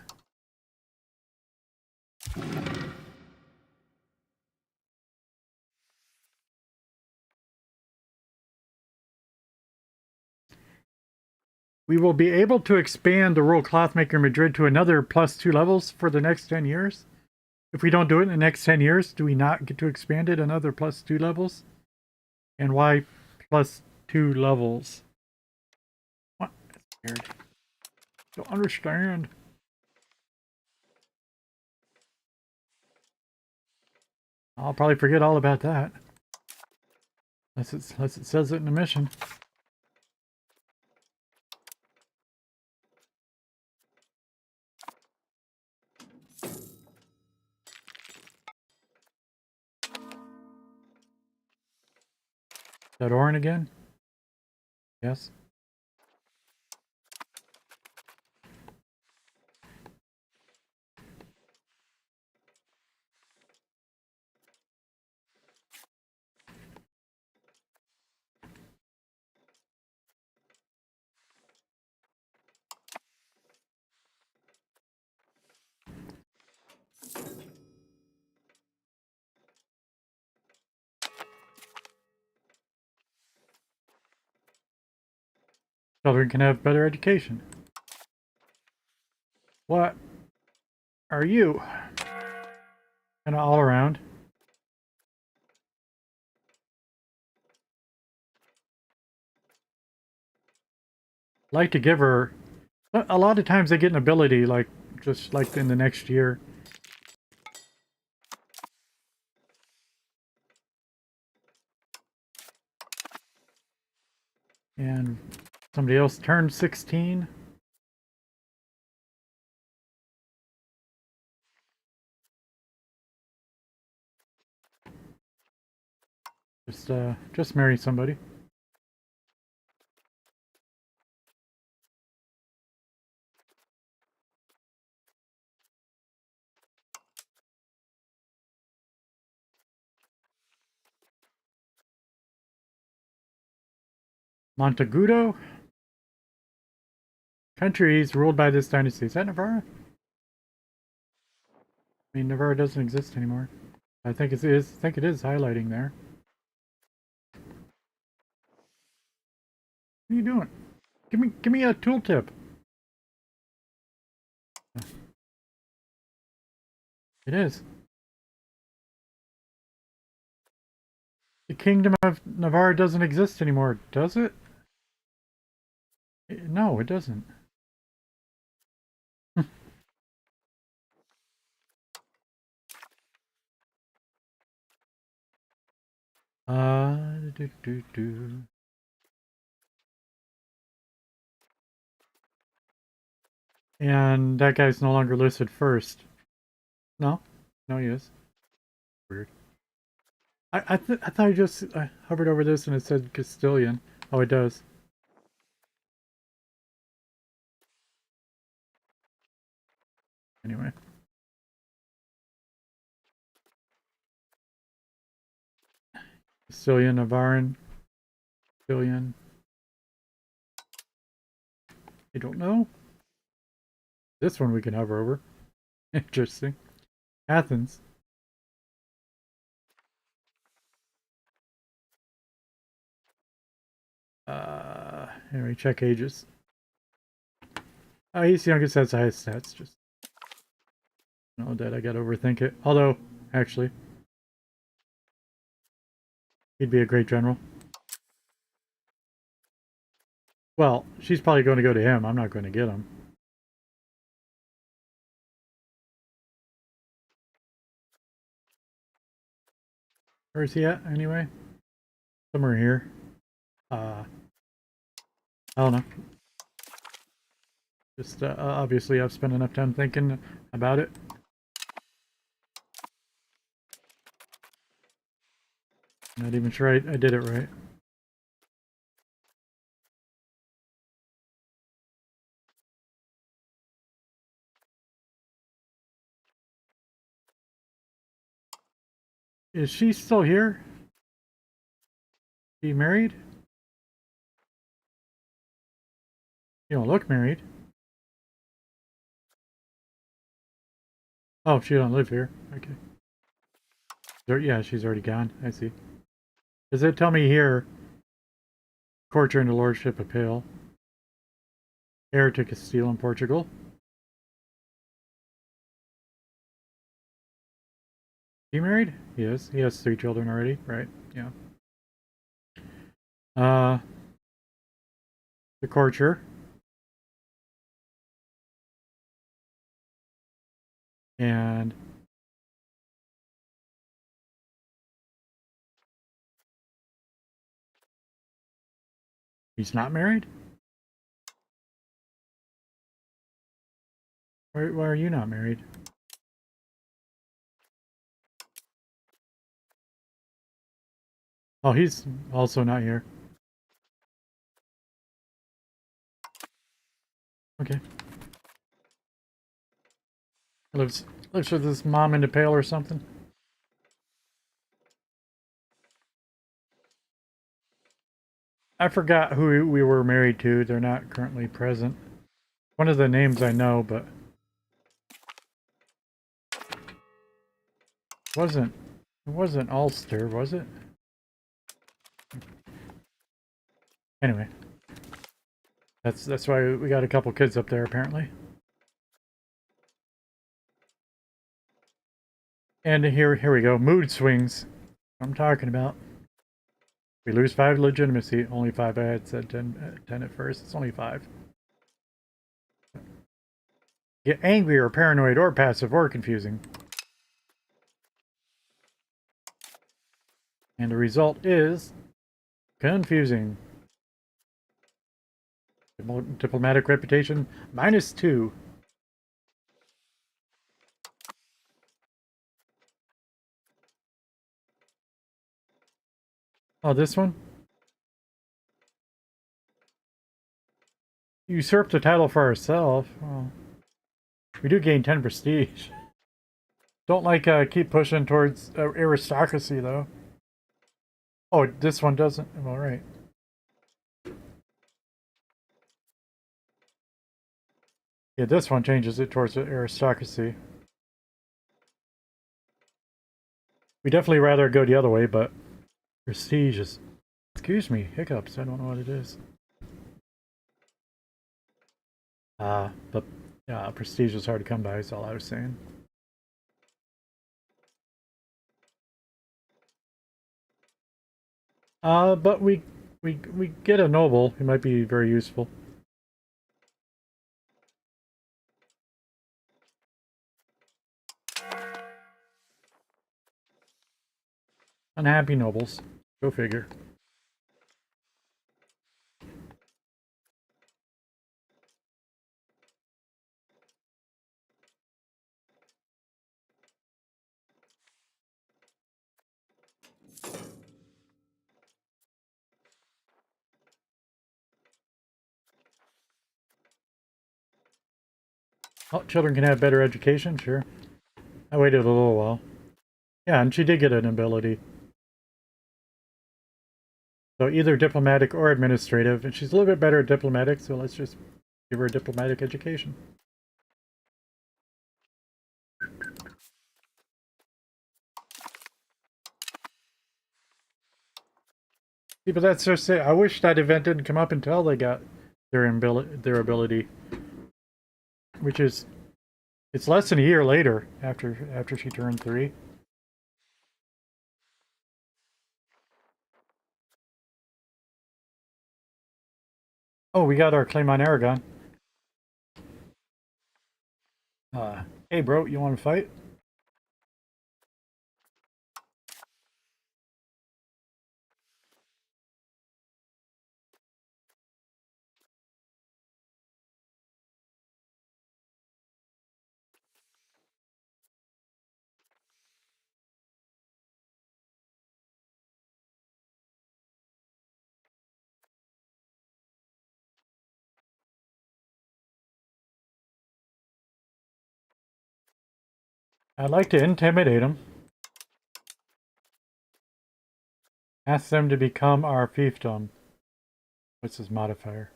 We will be able to expand the rural clothmaker Madrid to another +2 levels for the next 10 years. If we don't do it in the next 10 years, do we not get to expand it another +2 levels? And why +2 levels? What? That's weird. Don't understand. I'll probably forget all about that. Unless it says it in the mission. Is that Orin again? Yes. Children can have better education. What are you? Kind of all around. Like to give her. A lot of times they get an ability, like just like in the next year. And somebody else turned 16. Just marry somebody. Montegudo? Countries ruled by this dynasty. Is that Navarra? I mean, Navarra doesn't exist anymore. I think it is. I think it is highlighting there. What are you doing? Give me a tooltip. It is. The Kingdom of Navarre doesn't exist anymore, does it? No, it doesn't. Do, do, do. And that guy's no longer listed first. No? No, he is. Weird. I thought I just hovered over this and it said Castilian. Oh, it does. Anyway. Castilian, Navarran, Castilian. I don't know. This one we can hover over. Interesting. Athens. Anyway, check ages. He's youngest, has the highest stats. Just know that I gotta overthink it. Although, actually, he'd be a great general. Well, she's probably going to go to him. I'm not going to get him. Where is he at, anyway? Somewhere here. I don't know. Just, obviously I've spent enough time thinking about it. Not even sure I did it right. Is she still here? She married? You don't look married. Oh, she don't live here. Okay. Yeah, she's already gone. I see. Does it tell me here? Courtier in the Lordship of Pale. Heir to Castile and Portugal. He married? He is. He has 3 children already, right? Yeah. The courtier. And he's not married? Why are you not married? Oh, he's also not here. Okay. Lives with his mom in the Pale or something. I forgot who we were married to. They're not currently present. One of the names I know, but it wasn't Ulster, was it? Anyway, that's why we got a couple kids up there apparently. And here we go. Mood swings. I'm talking about. We lose 5 legitimacy. Only 5. I had said 10 at first. It's only 5. Get angry or paranoid or passive or confusing. And the result is confusing. Diplomatic reputation -2. Oh, this one? Usurp the title for ourselves. Oh. We do gain 10 prestige. Don't like keep pushing towards aristocracy though. Oh, this one doesn't. All right. Yeah, this one changes it towards aristocracy. We definitely rather go the other way, but prestige is. Excuse me, hiccups. I don't know what it is. But yeah, prestige is hard to come by. Is all I was saying. But we get a noble. It might be very useful. Unhappy nobles. Go figure. Oh, children can have better education, sure. I waited a little while. Yeah, and she did get an ability. So either diplomatic or administrative, and she's a little bit better at diplomatic, so let's just give her a diplomatic education. Yeah, but that's just it. I wish that event didn't come up until they got their ability, which is it's less than a year later after she turned 3. Oh, we got our claim on Aragon. Hey, bro, you want to fight? I'd like to intimidate them. Ask them to become our fiefdom. What's his modifier?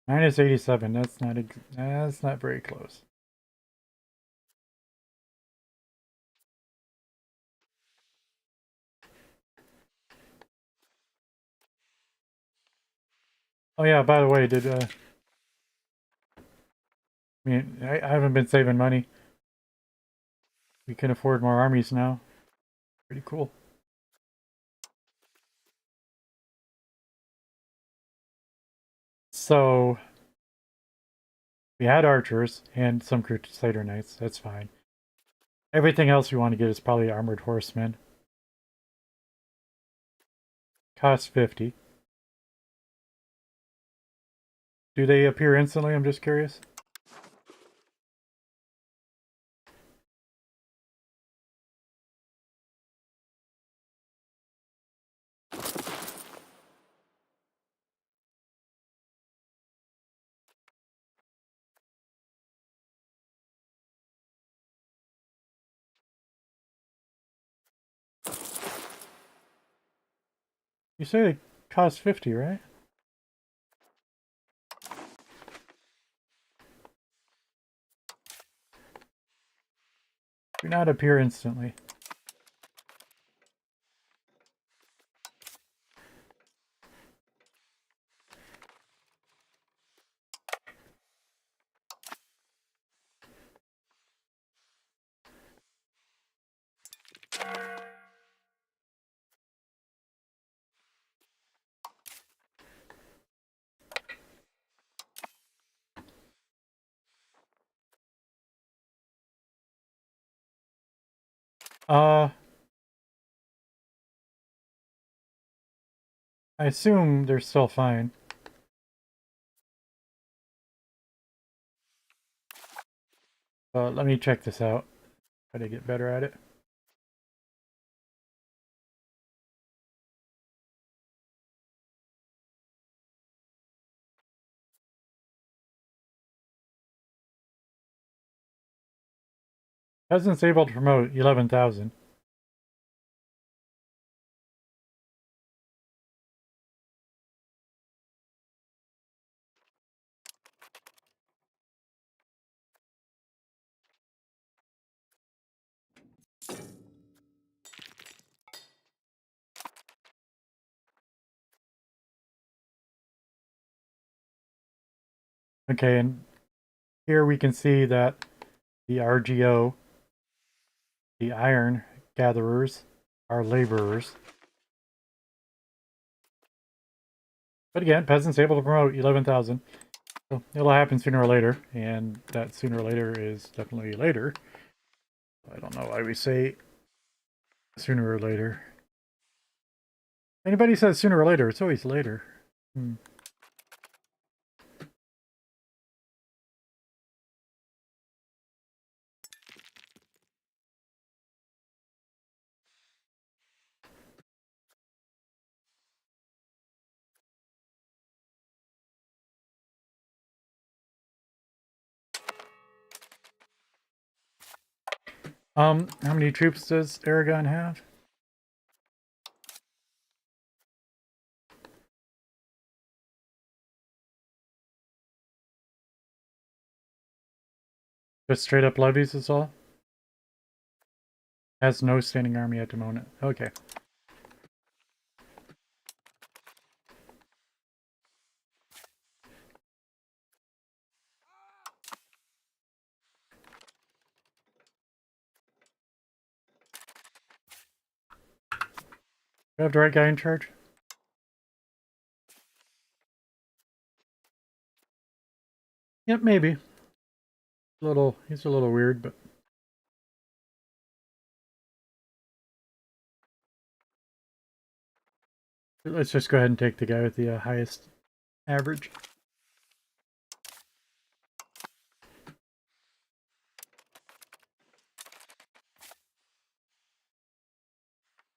Minus 87. That's not very close. Oh yeah, by the way, I haven't been saving money. We can afford more armies now. Pretty cool. So we had archers and some Crusader Knights. That's fine. Everything else we want to get is probably armored horsemen. Cost 50. Do they appear instantly? I'm just curious. You say they cost 50, right? Do not appear instantly. I assume they're still fine. Let me check this out. Try to get better at it. Peasants able to promote 11,000. Okay, and here we can see that the RGO, the iron gatherers, are laborers. But again, peasants able to promote 11,000. So it'll happen sooner or later, and that sooner or later is definitely later. I don't know why we say sooner or later. Anybody says sooner or later, it's always later. Hmm. How many troops does Aragon have? Just straight up levies is all? Has no standing army at the moment. Okay. Do I have the right guy in charge? Yep, maybe. He's a little weird, but let's just go ahead and take the guy with the highest average.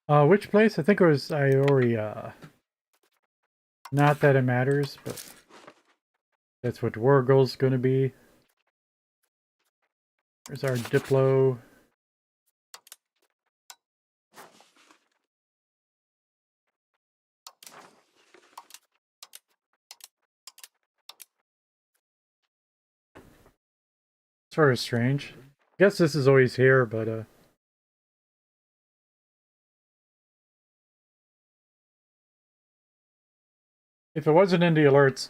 Which place? I think it was Iori. Not that it matters, but that's what Wargul's gonna be. There's our Diplo. Sort of strange. I guess this is always here, but if it wasn't in the alerts,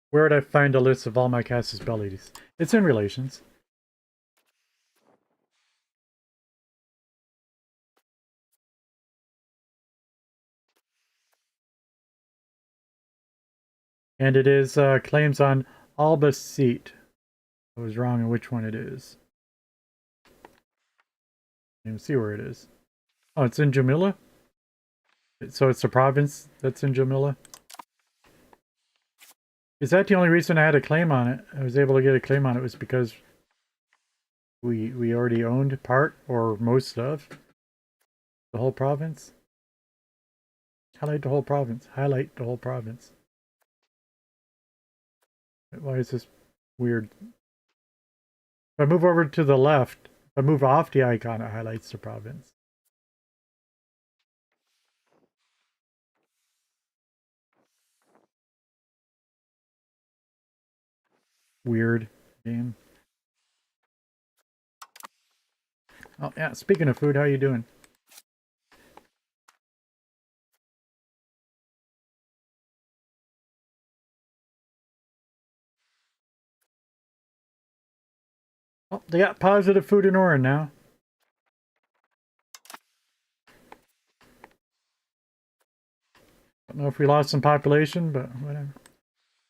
where would I find a list of all my casus bellies? It's in relations. And it is claims on Albacete. I was wrong on which one it is. You can see where it is. Oh, it's in Jamila? So it's the province that's in Jamila? Is that the only reason I had a claim on it? I was able to get a claim on it was because we already owned part or most of the whole province? Highlight the whole province. Highlight the whole province. Why is this weird? If I move over to the left, if I move off the icon, it highlights the province. Weird game. Oh yeah, speaking of food, how you doing? Oh, they got positive food in Orin now. Don't know if we lost some population, but whatever.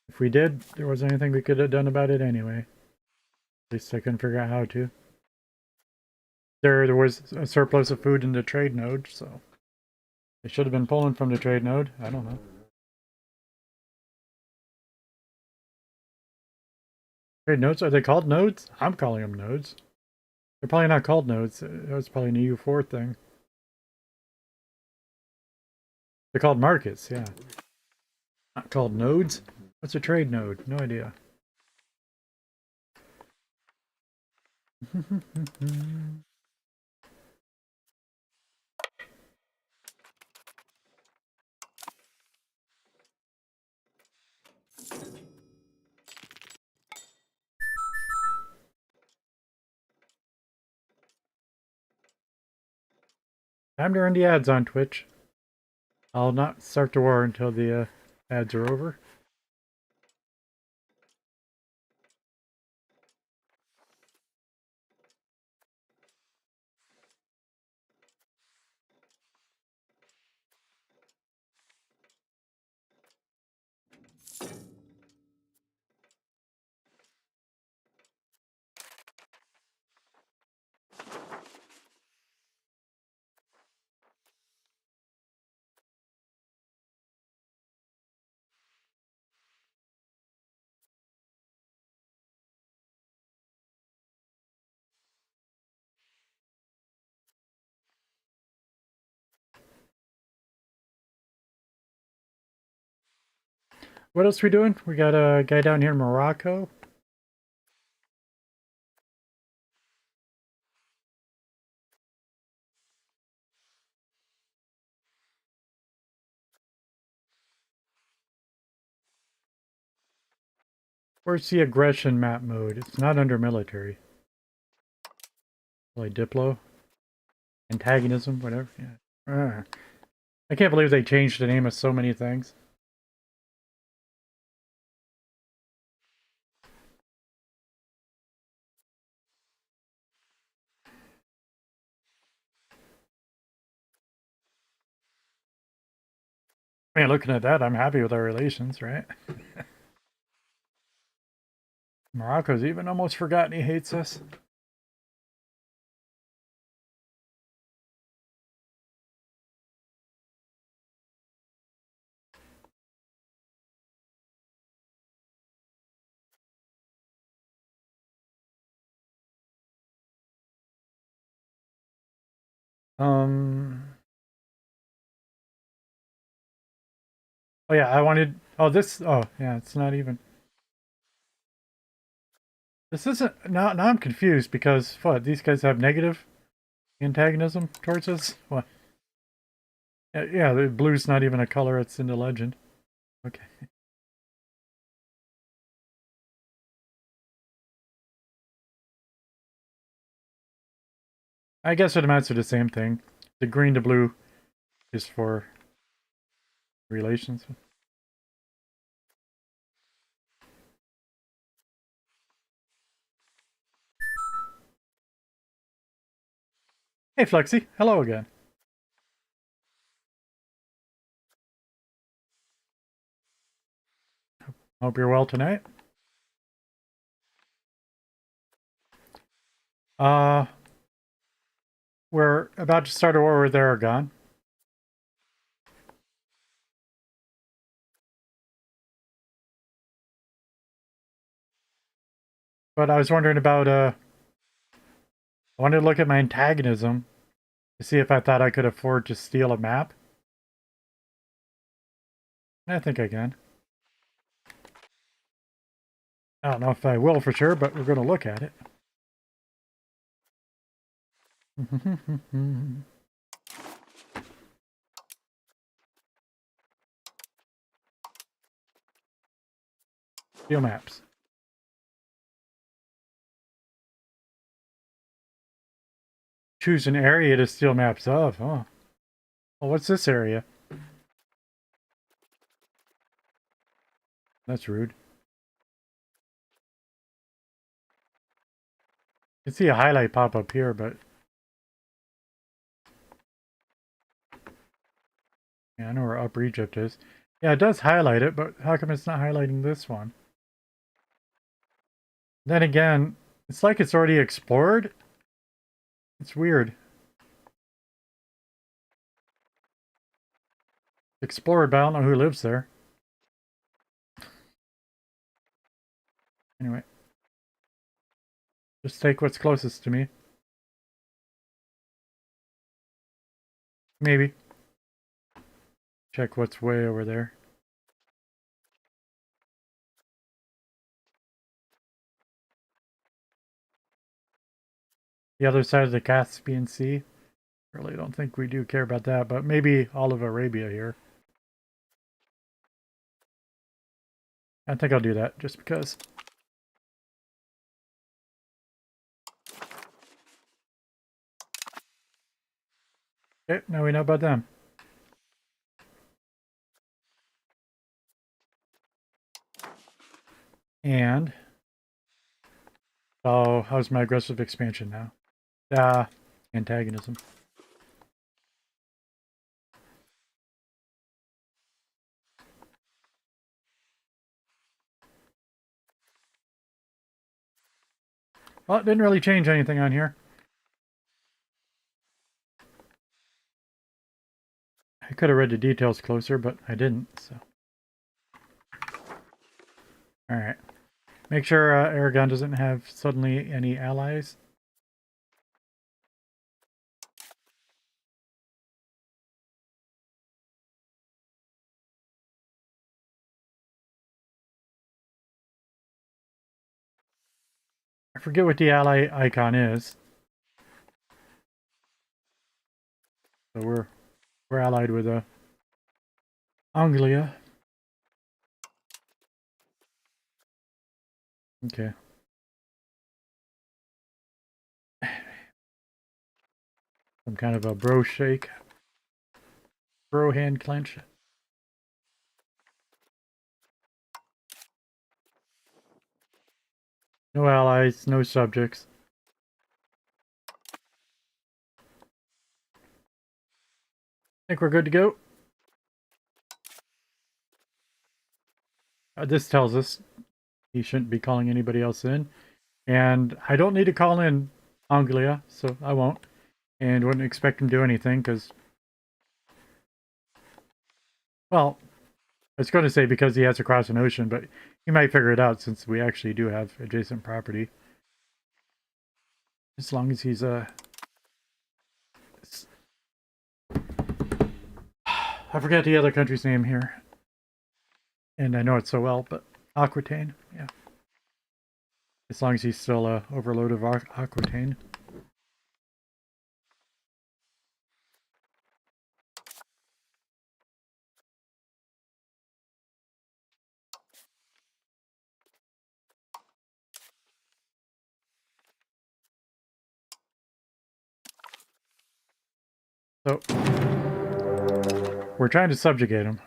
If we did, there wasn't anything we could have done about it anyway. At least I couldn't figure out how to. There was a surplus of food in the trade node, so they should have been pulling from the trade node. I don't know. Trade nodes? Are they called nodes? I'm calling them nodes. They're probably not called nodes. That was probably an EU4 thing. They're called markets, yeah. Not called nodes. What's a trade node? No idea. Time to run the ads on Twitch. I'll not start the war until the ads are over. What else we doing? We got a guy down here in Morocco. Where's the aggression map mode? It's not under military. Like Diplo? Antagonism? Whatever. Yeah. I can't believe they changed the name of so many things. Man, looking at that, I'm happy with our relations, right? Morocco's even almost forgotten he hates us. Um... Oh yeah, I wanted... Oh, this... Oh, yeah, it's not even... This isn't... Now I'm confused because, what, these guys have negative antagonism towards us? What? Yeah, the blue's not even a color, it's in the legend. Okay. I guess it amounts to the same thing. The green to blue is for relations. Hey, Flexi. Hello again. Hope you're well tonight. Uh, we're about to start a war with Aragon. But I was wondering about, I wanted to look at my antagonism to see if I thought I could afford to steal a map. I think I can. I don't know if I will for sure, but we're going to look at it. Steal maps. Choose an area to steal maps of. Oh. Well, what's this area? That's rude. You can see a highlight pop up here, but... Yeah, I know where Upper Egypt is. Yeah, it does highlight it, but how come it's not highlighting this one? Then again, it's like it's already explored. It's weird. Explored, but I don't know who lives there. Anyway. Just take what's closest to me. Maybe. Check what's way over there. The other side of the Caspian Sea. Really don't think we do care about that, but maybe all of Arabia here. I think I'll do that, just because. Okay, now we know about them. And... Oh, how's my aggressive expansion now? Antagonism. Well, it didn't really change anything on here. I could have read the details closer, but I didn't, so. Alright. Make sure Aragon doesn't have suddenly any allies. forget what the ally icon is. So we're allied with Anglia. Okay. Some kind of a bro shake. Bro hand clench. No allies, no subjects. I think we're good to go. This tells us he shouldn't be calling anybody else in. And I don't need to call in Anglia, so I won't. And wouldn't expect him to do anything, because... Well, I was going to say because he has to cross an ocean, but he might figure it out since we actually do have adjacent property. As long as he's I forget the other country's name here. And I know it so well, but Aquitaine, yeah. As long as he's still a overload of Aquitaine. So we're trying to subjugate him.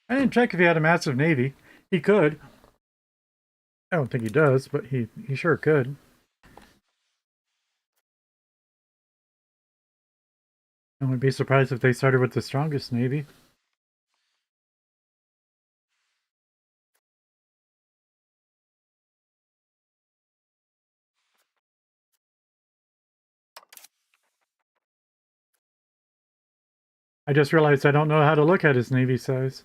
I didn't check if he had a massive navy. He could. I don't think he does, but he sure could. I wouldn't be surprised if they started with the strongest navy. I just realized I don't know how to look at his navy size.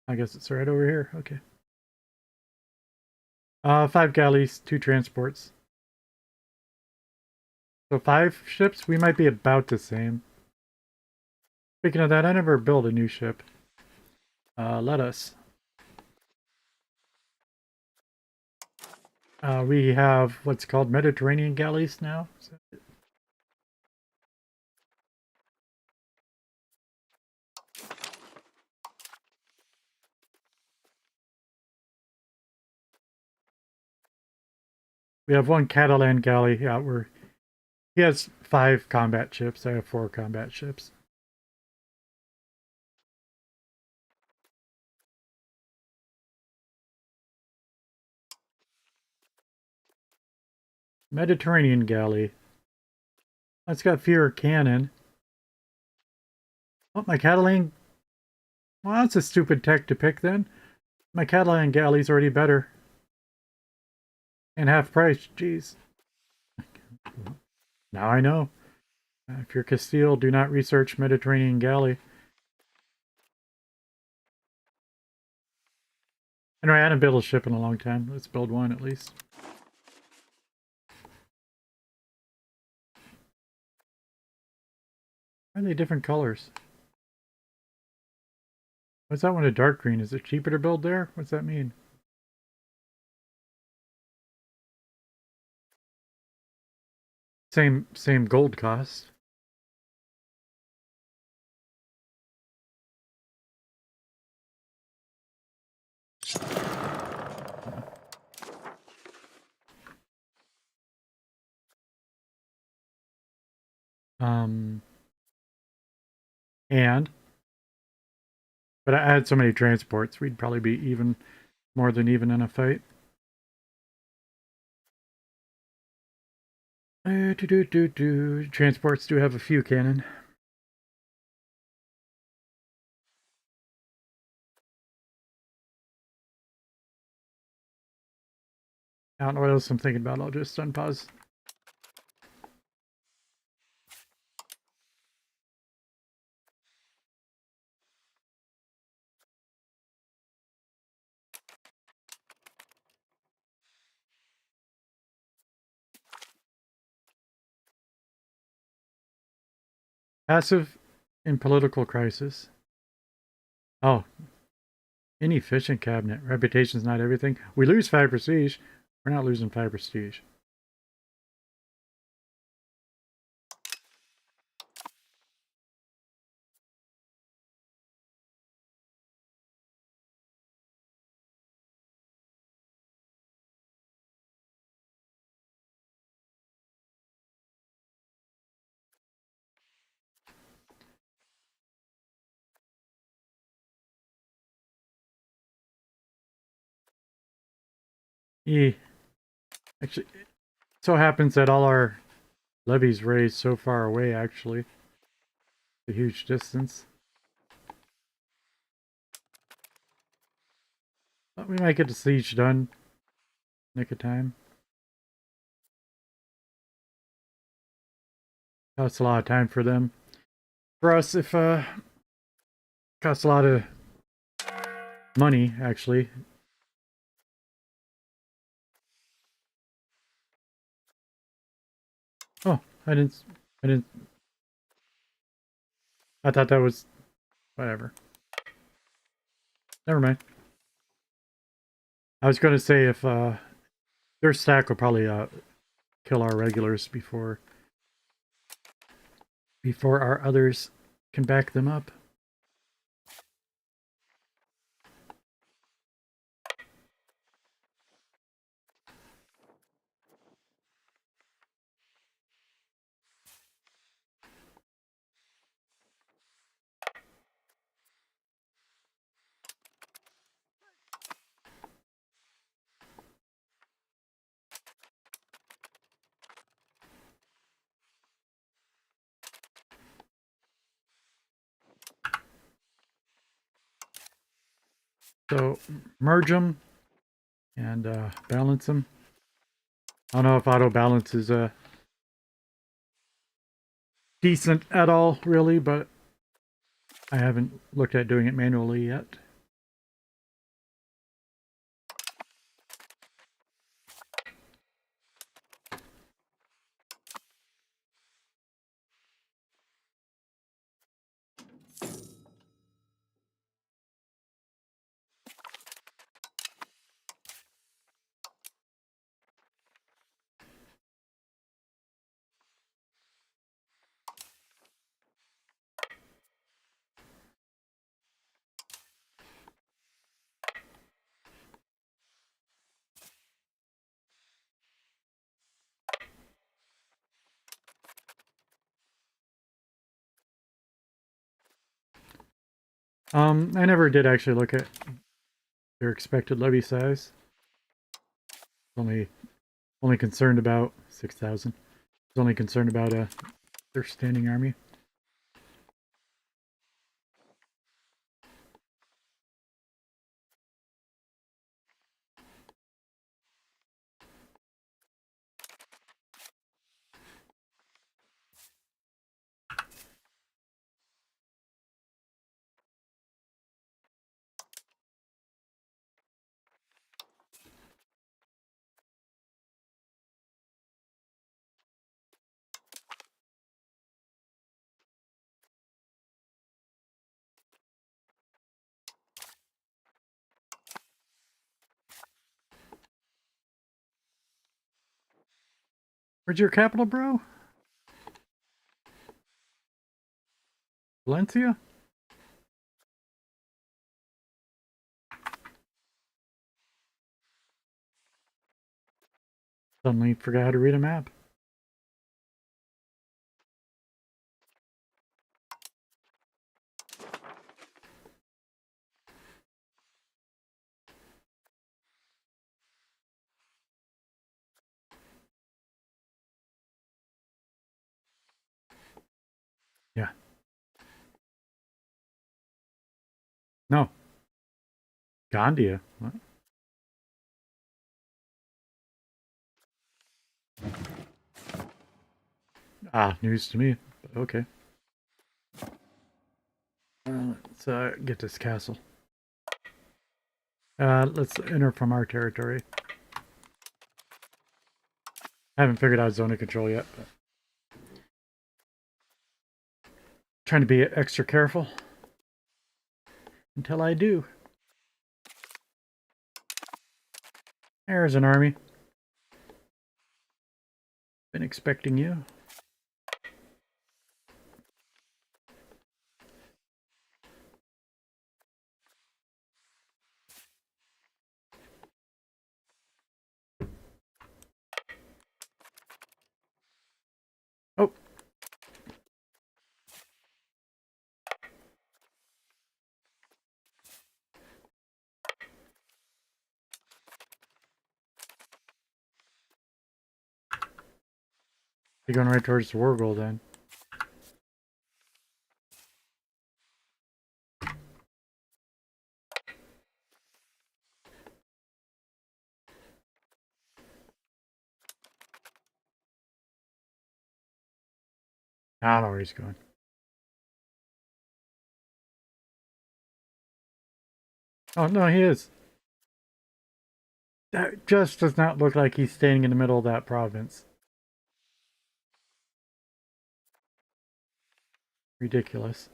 I guess it's right over here. Okay. 5 galleys, 2 transports. So 5 ships? We might be about the same. Speaking of that, I never built a new ship. Let us. We have what's called Mediterranean galleys now. We have 1 Catalan galley. Yeah, he has 5 combat ships. I have 4 combat ships. Mediterranean galley. It's got fewer cannon. Oh, my Catalan... Well, that's a stupid tech to pick then. My Catalan galley's already better. And half price, jeez. Now I know. If you're Castile, do not research Mediterranean galley. Anyway, I hadn't built a ship in a long time. Let's build one at least. Why are they different colors? What's that one a dark green? Is it cheaper to build there? What's that mean? Same gold cost. Um, and but I had so many transports, we'd probably be even more than even in a fight. Transports do have a few cannon. I don't know what else I'm thinking about. I'll just unpause. Passive in political crisis. Oh, inefficient cabinet. Reputation's not everything. We lose 5 prestige. We're not losing 5 prestige. E. Actually, it so happens that all our levies raised so far away, actually. A huge distance. But we might get the siege done. Nick of time. That's a lot of time for them. For us, if costs a lot of money, actually. Oh, I didn't, I thought that was, whatever. Never mind. I was going to say if, their stack will probably, kill our regulars before our others can back them up. So, merge them and, balance them. I don't know if auto balance is, decent at all, really, but I haven't looked at doing it manually yet. I never did actually look at their expected levy size. Only concerned about 6,000. Only concerned about their standing army. Where's your capital, bro? Valencia? Suddenly forgot how to read a map. Yeah. No. Gandia. What? Ah, news to me. Okay. Let's get this castle. Let's enter from our territory. I haven't figured out zone of control yet, but trying to be extra careful until I do. There's an army. Been expecting you. Oh. You're going right towards the war goal then. I don't know where he's going. Oh, no, he is. That just does not look like he's standing in the middle of that province. Ridiculous.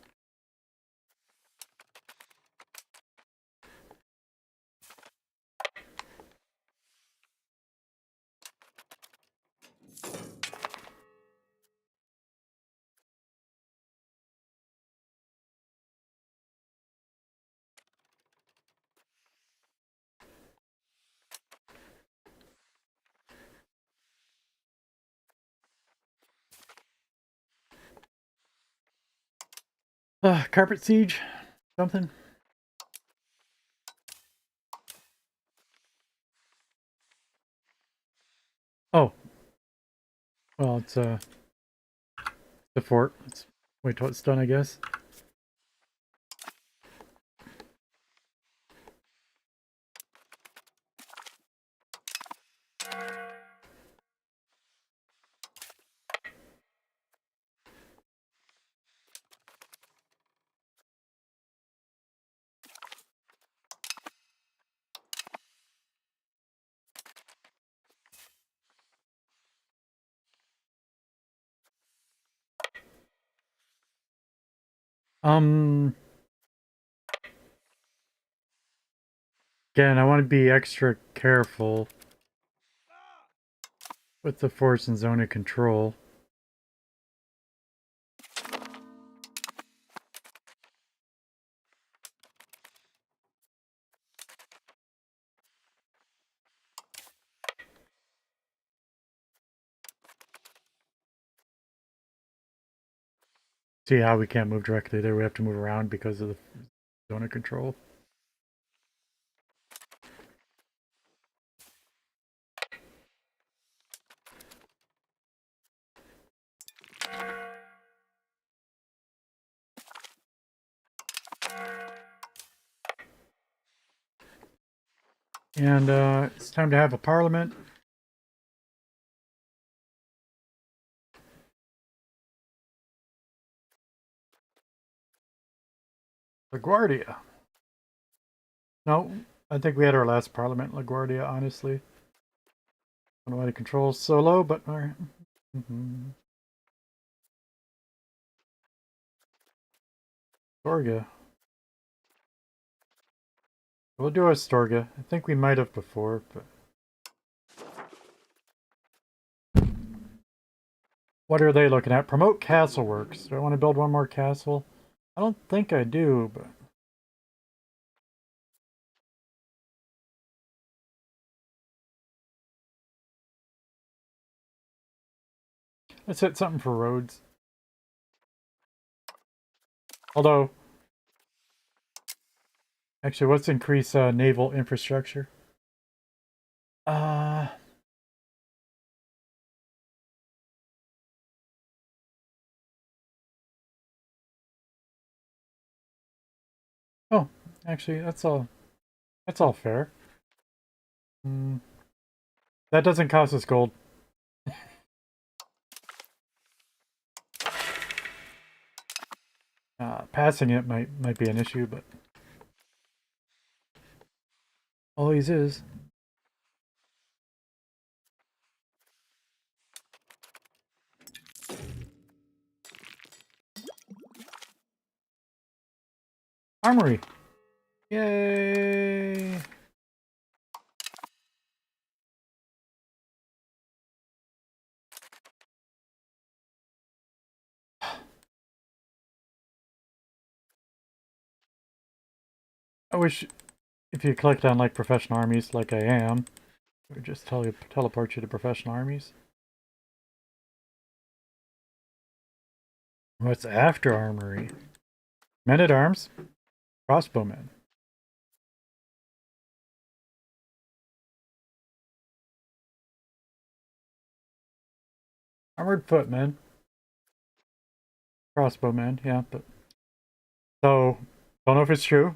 Carpet siege? Something? Oh. Well, it's the fort. Let's wait till it's done, I guess. Again, I want to be extra careful with the force and zone of control. See how we can't move directly there. We have to move around because of the zone of control. And it's time to have a parliament. LaGuardia. No, I think we had our last parliament in LaGuardia, honestly. I don't know why the control's so low, but alright. Storga. We'll do a Storga. I think we might have before, but... What are they looking at? Promote castle works. Do I want to build one more castle? I don't think I do, but... Let's hit something for roads. Although... Actually, let's increase naval infrastructure. Uh... Oh, actually, that's all fair. That doesn't cost us gold. Passing it might be an issue, but always is. Armory. Yay! I wish if you clicked on like professional armies like I am, it would just teleport you to professional armies. What's after armory? Men at arms, crossbowmen. Armored footmen, crossbowmen. Yeah, but so don't know if it's true,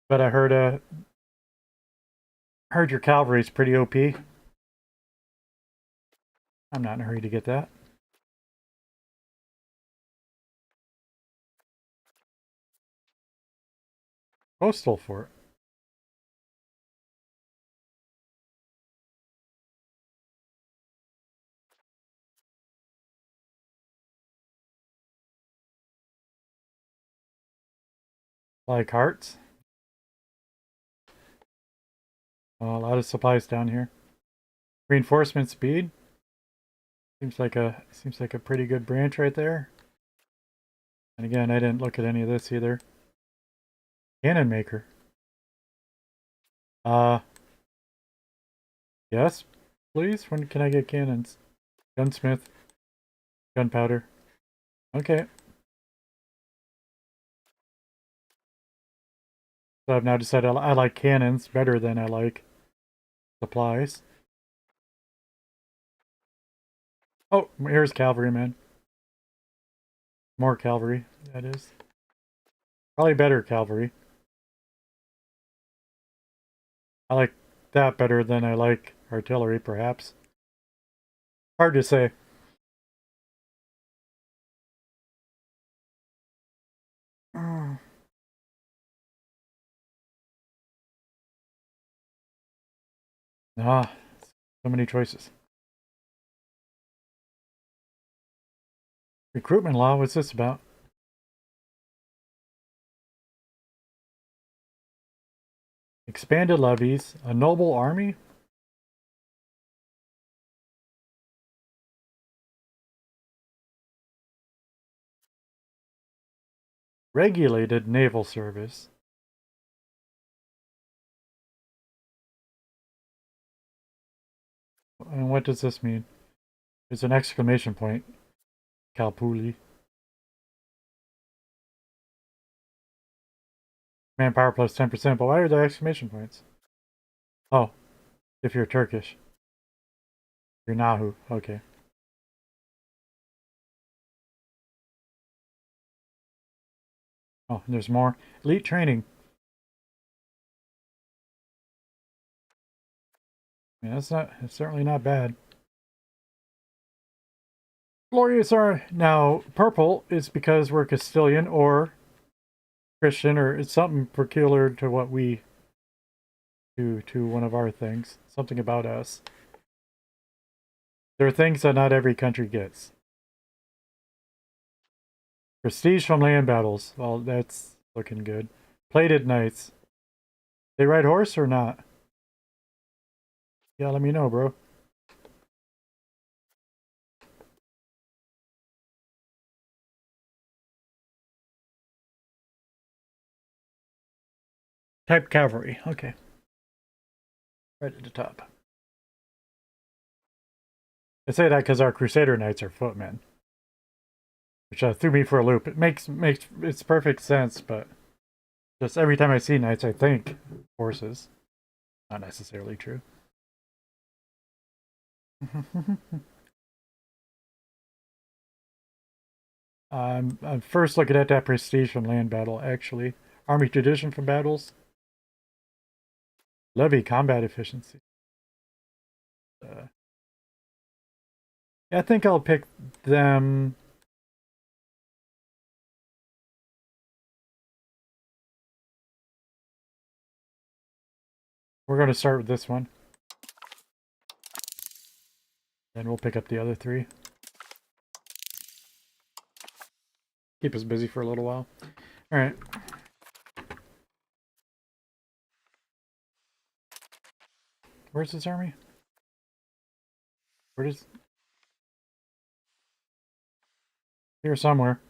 but I heard your cavalry's pretty OP. I'm not in a hurry to get that. Coastal fort. Like hearts. A lot of supplies down here. Reinforcement speed. Seems like a pretty good branch right there. And again, I didn't look at any of this either. Cannon maker. Yes, please. When can I get cannons? Gunsmith. Gunpowder. Okay. So I've now decided I like cannons better than I like supplies. Oh, here's cavalry, man. More cavalry, that is. Probably better cavalry. I like that better than I like artillery, perhaps. Hard to say. Ah, so many choices. Recruitment law, what's this about? Expanded levies, a noble army? Regulated naval service. And what does this mean? It's an exclamation point. Calpuli. Manpower plus 10%, but why are there exclamation points? Oh, if you're Turkish. You're Nahu. Okay. Oh, and there's more. Elite training. Yeah, it's certainly not bad. Glorious are now purple is because we're Castilian or Christian, or it's something peculiar to what we do to one of our things. Something about us. There are things that not every country gets. Prestige from land battles. Well, that's looking good. Plated knights. They ride horse or not? Yeah, let me know, bro. Type cavalry. Okay. Right at the top. I say that because our Crusader Knights are footmen, which threw me for a loop. It makes it's perfect sense, but just every time I see knights, I think horses. Not necessarily true. I'm first looking at that prestige from land battle, actually. Army tradition from battles. Levy combat efficiency. Yeah, I think I'll pick them We're going to start with this one. Then we'll pick up the other 3. Keep us busy for a little while. Alright. Where's this army? Where does... Here somewhere.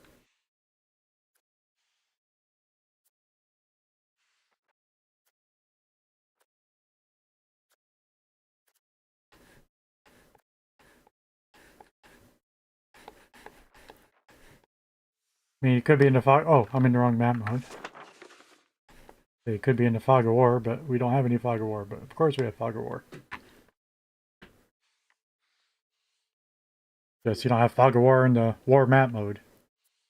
I mean, it could be in the fog... Oh, I'm in the wrong map mode. It could be in the fog of war, but we don't have any fog of war. But of course we have fog of war. Just you don't have fog of war in the war map mode.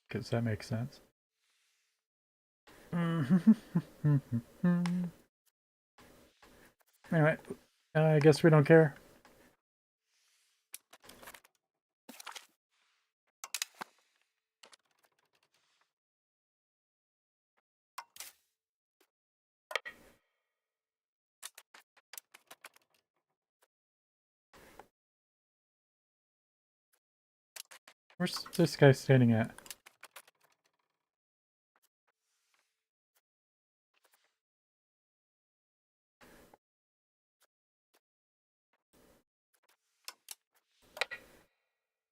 Because that makes sense. Anyway, I guess we don't care. Where's this guy standing at?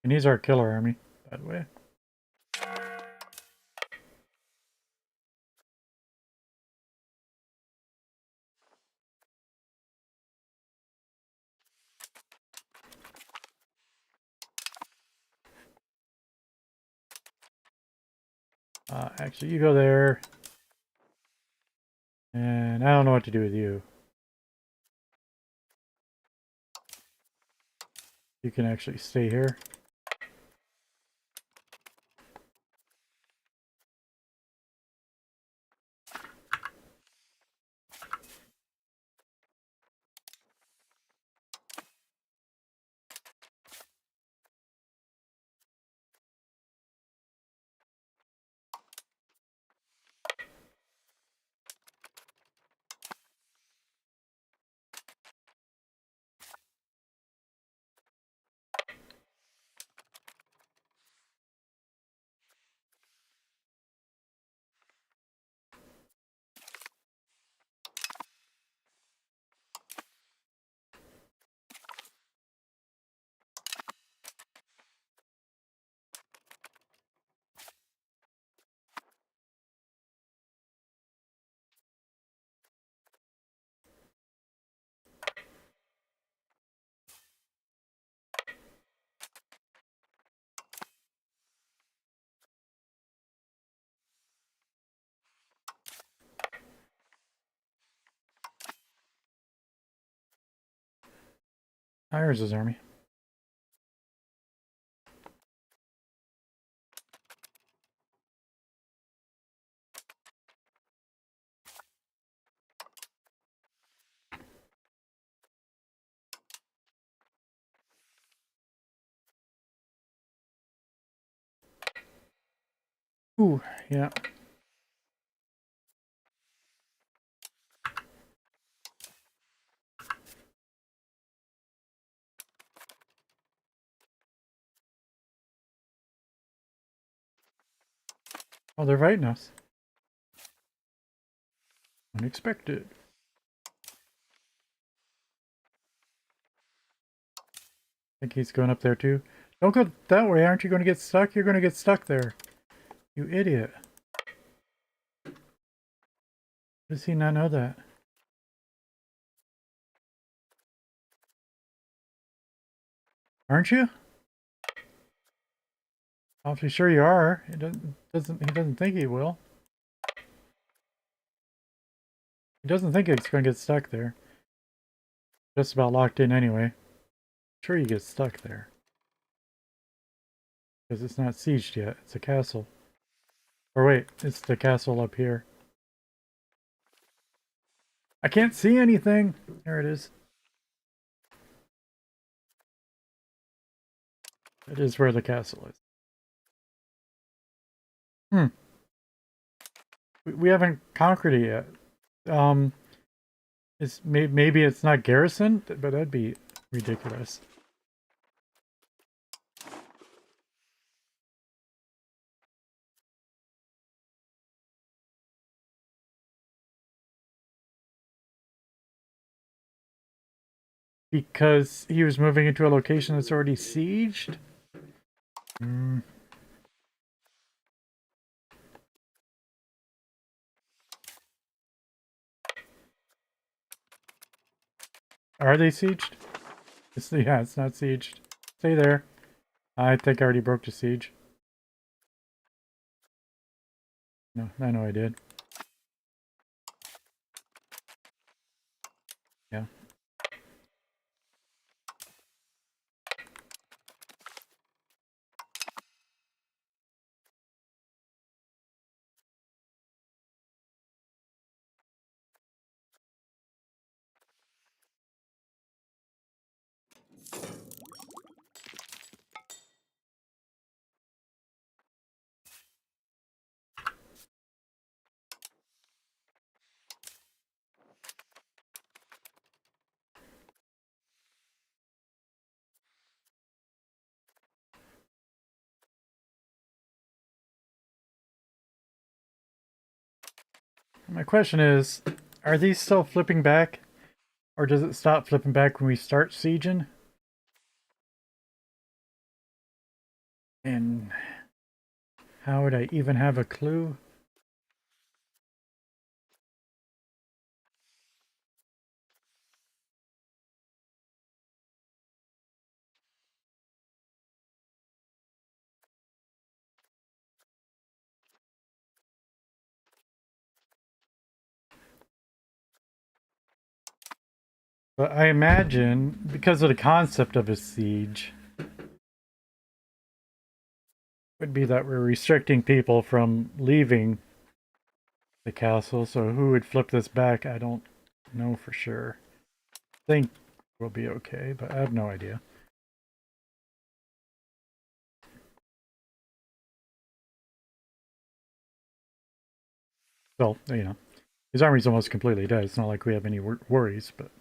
And he's our killer army, by the way. Actually, you go there. And I don't know what to do with you. You can actually stay here. Here's his army. Ooh, yeah. Oh, they're fighting us. Unexpected. I think he's going up there too. Don't go that way, aren't you going to get stuck? You're going to get stuck there. You idiot. Does he not know that? Aren't you? Awfully sure you are. He doesn't think he will. He doesn't think it's going to get stuck there. Just about locked in anyway. Sure you get stuck there. Because it's not sieged yet. It's a castle. Or wait, it's the castle up here. I can't see anything! There it is. It is where the castle is. We haven't conquered it yet. Maybe it's not garrisoned, but that'd be ridiculous. Because he was moving into a location that's already sieged? Mm. Are they sieged? Yeah, it's not sieged. Stay there. I think I already broke the siege. No, I know I did. Yeah. My question is, are these still flipping back? Or does it stop flipping back when we start sieging? And how would I even have a clue? But I imagine, because of the concept of a siege, would be that we're restricting people from leaving the castle. So who would flip this back? I don't know for sure. I think we'll be okay, but I have no idea. Well, you know, his army's almost completely dead. It's not like we have any worries, but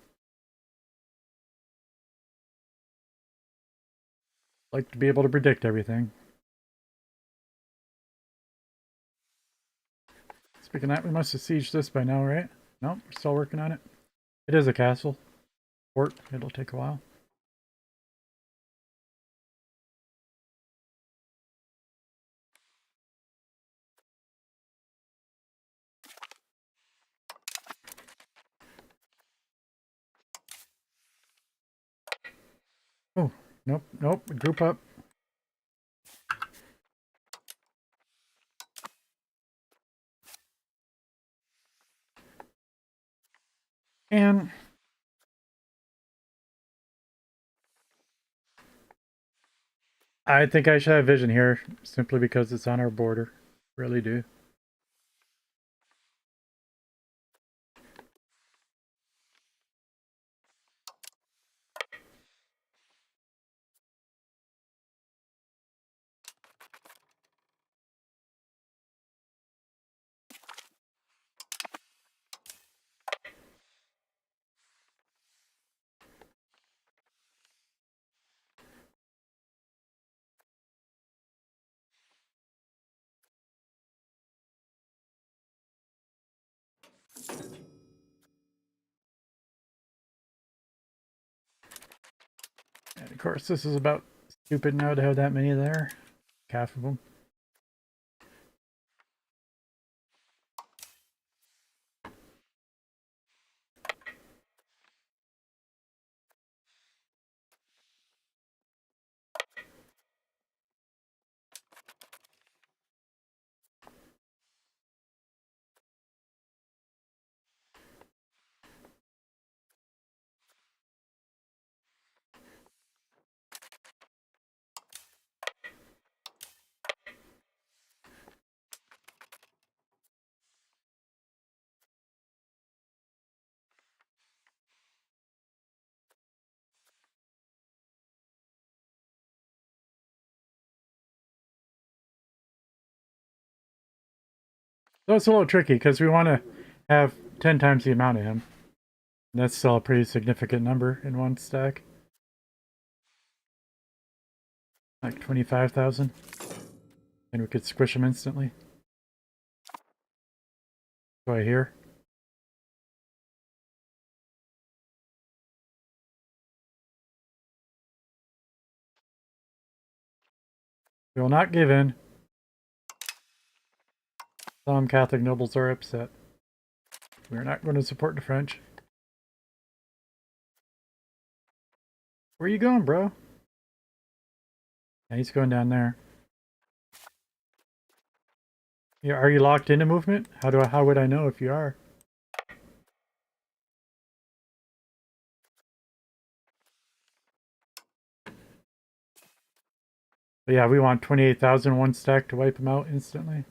like to be able to predict everything. Speaking of that, we must have sieged this by now, right? No, we're still working on it. It is a castle. Fort. It'll take a while. Oh, nope, nope. Group up. And I think I should have vision here simply because it's on our border. Really do. And of course, this is about stupid now to have that many there. Half of them. So it's a little tricky because we want to have 10 times the amount of him. And that's still a pretty significant number in one stack. Like 25,000. And we could squish them instantly. Right here. We will not give in. Some Catholic nobles are upset. We are not going to support the French. Where are you going, bro? Yeah, he's going down there. Yeah, are you locked into movement? How would I know if you are? But yeah, we want 28,000 one stack to wipe them out instantly.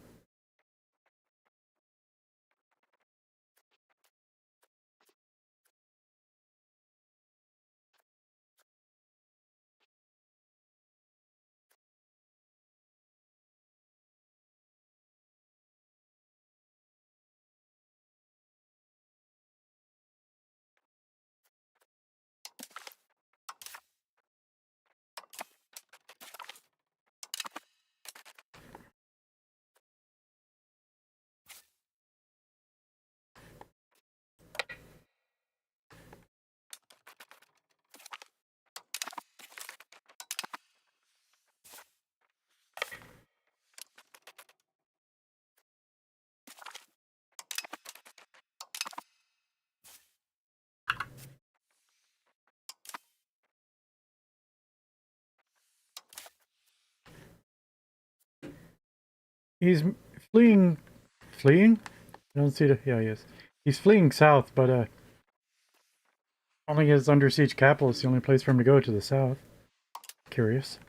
He's fleeing. Fleeing? I don't see the. Yeah, he is. He's fleeing south, but only his under siege capital is the only place for him to go to the south. Curious.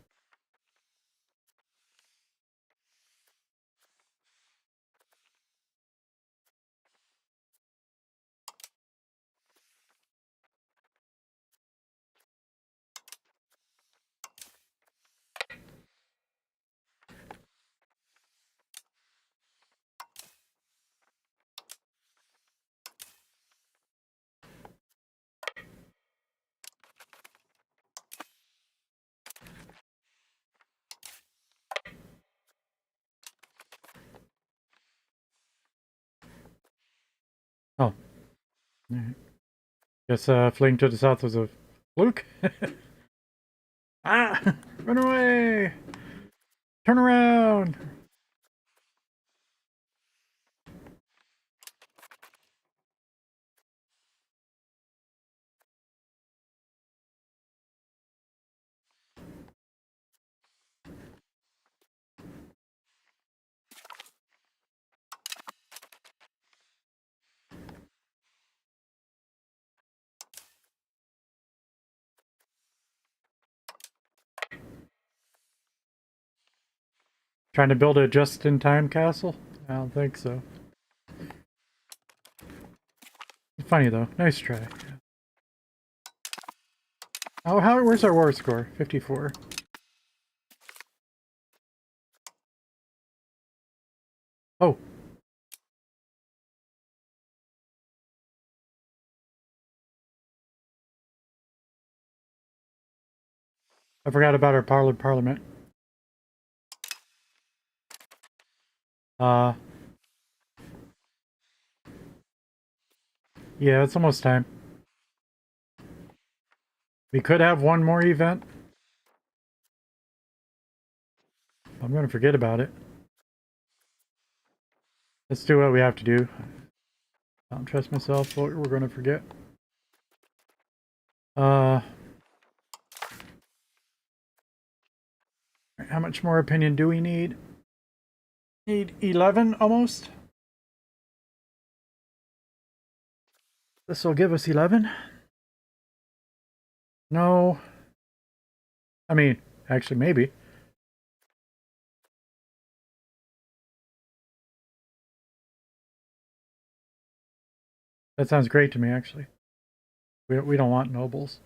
Oh. Alright. Guess fleeing to the south was a fluke. Ah! Run away! Turn around! Trying to build a just-in-time castle? I don't think so. Funny though. Nice try. Oh, where's our war score? 54. Oh. I forgot about our parliament. Uh, yeah, it's almost time. We could have one more event. I'm gonna forget about it. Let's do what we have to do. I don't trust myself, but we're gonna forget. How much more opinion do we need? Need 11 almost? This will give us 11? No. I mean, actually, maybe. That sounds great to me, actually. We don't want nobles.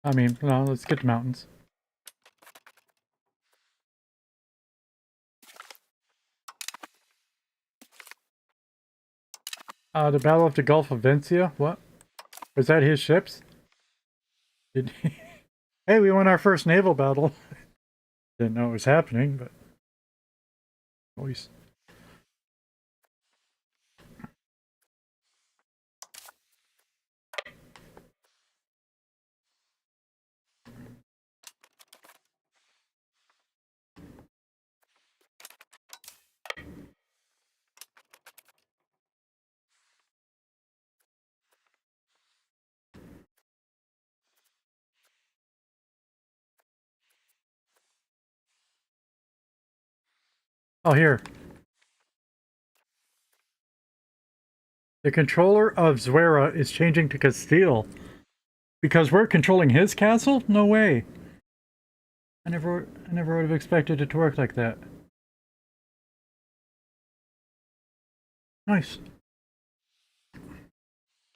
I mean, no, let's get to mountains. The Battle of the Gulf of Vencia? What? Was that his ships? Did he... Hey, we won our first naval battle. Didn't know it was happening, but... Always... Oh, here. The controller of Zuera is changing to Castile. Because we're controlling his castle? No way. I never would have expected it to work like that. Nice.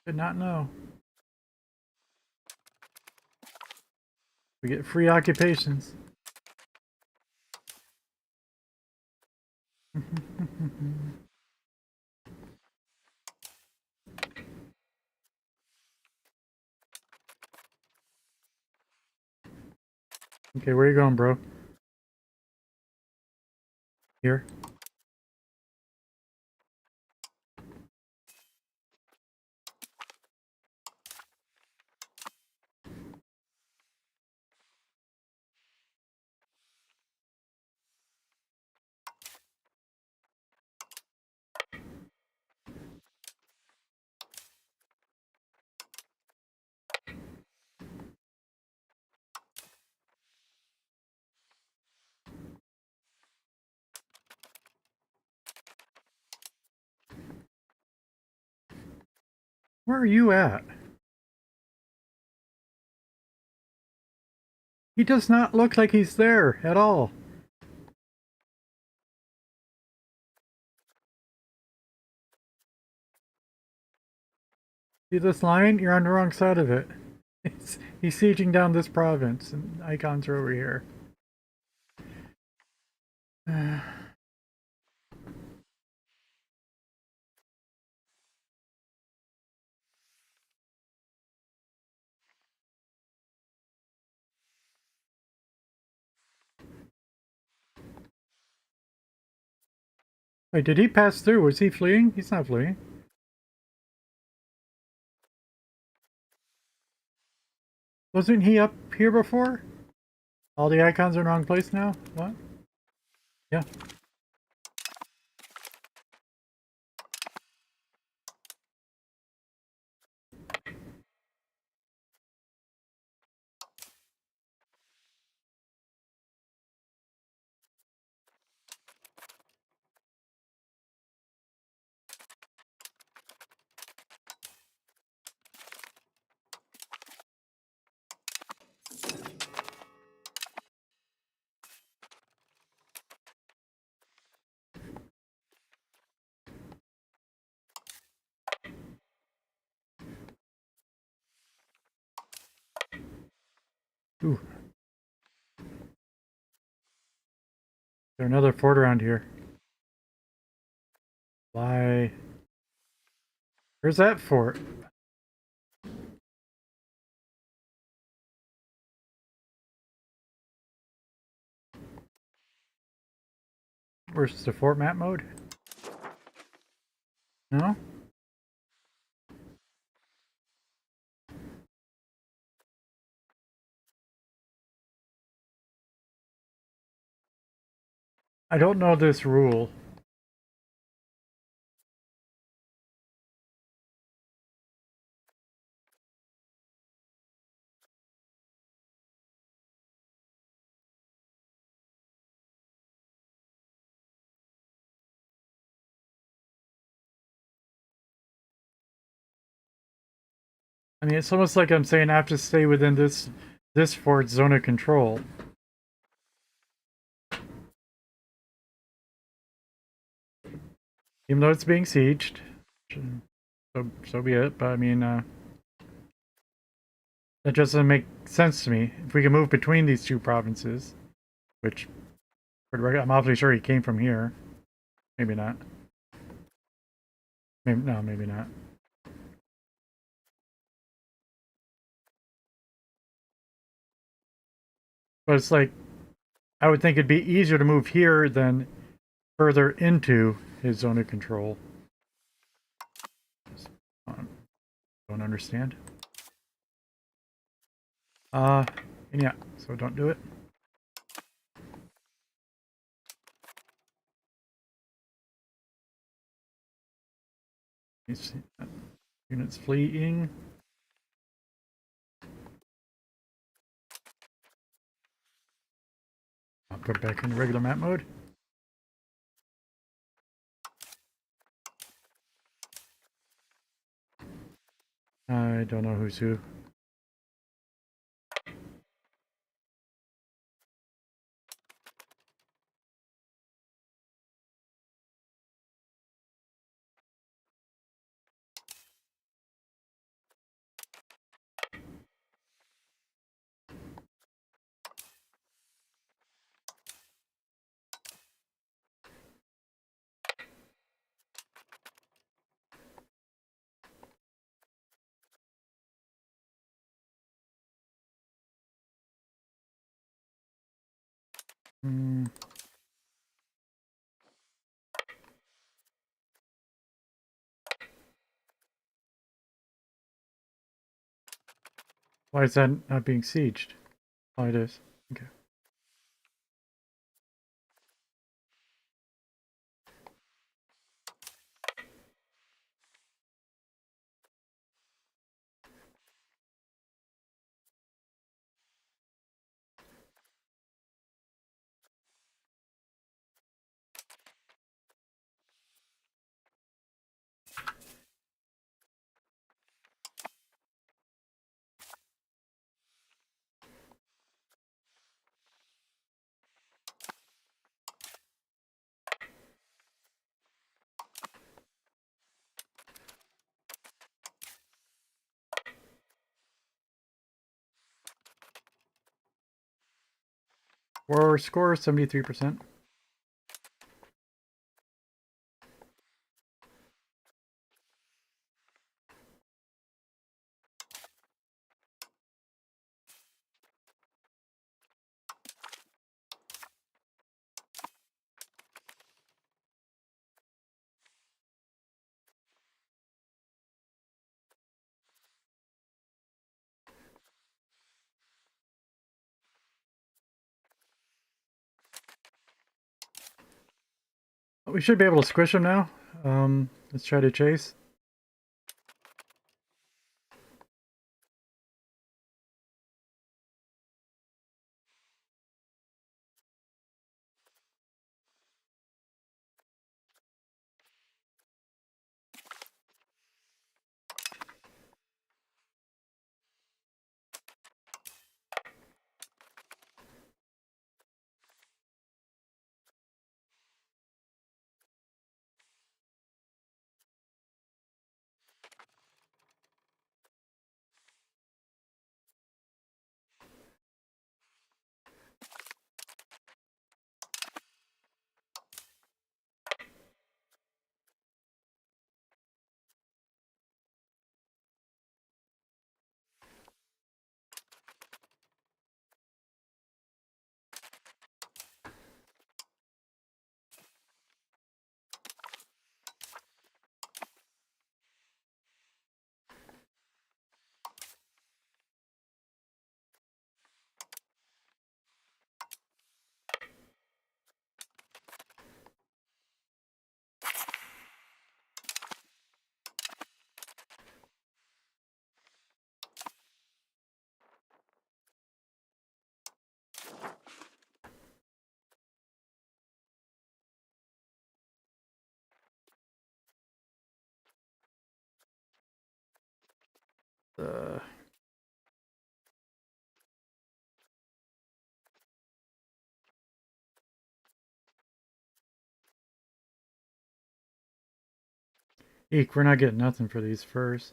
Did not know. We get free occupations. Okay, where you going, bro? Here. Where are you at? He does not look like he's there at all. See this line? You're on the wrong side of it. He's sieging down this province, and icons are over here. Wait, did he pass through? Was he fleeing? He's not fleeing. Wasn't he up here before? All the icons are in the wrong place now? What? Yeah. Ooh. There's another fort around here. Why? Where's that fort? Where's the fort map mode? No? I don't know this rule. I mean, it's almost like I'm saying I have to stay within this fort's zone of control. Even though it's being sieged. So be it, but I mean, That just doesn't make sense to me. If we can move between these two provinces, which I'm awfully sure he came from here. Maybe not. Maybe, no, maybe not. But it's like, I would think it'd be easier to move here than further into his zone of control. Don't understand. And yeah, so don't do it. Units fleeing. I'll put it back in regular map mode. I don't know who's who. Hmm. Why is that not being sieged? Oh, it is. Okay. War score 73%. We should be able to squish him now. Let's try to chase. Uh, Eek, we're not getting nothing for these furs.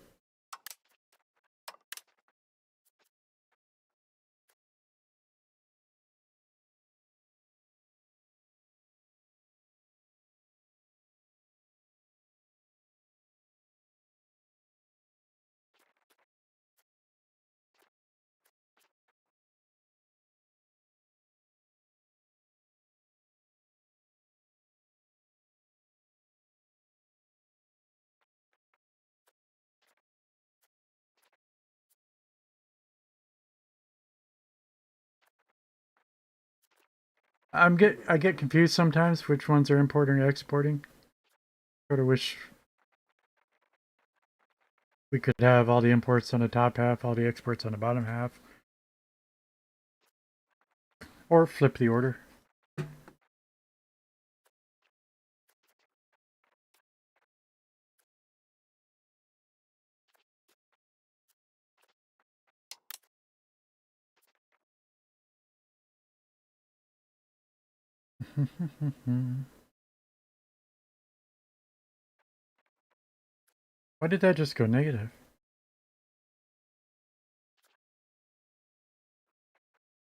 I get confused sometimes which ones are importing or exporting. Sort of wish we could have all the imports on the top half, all the exports on the bottom half. Or flip the order. Why did that just go negative?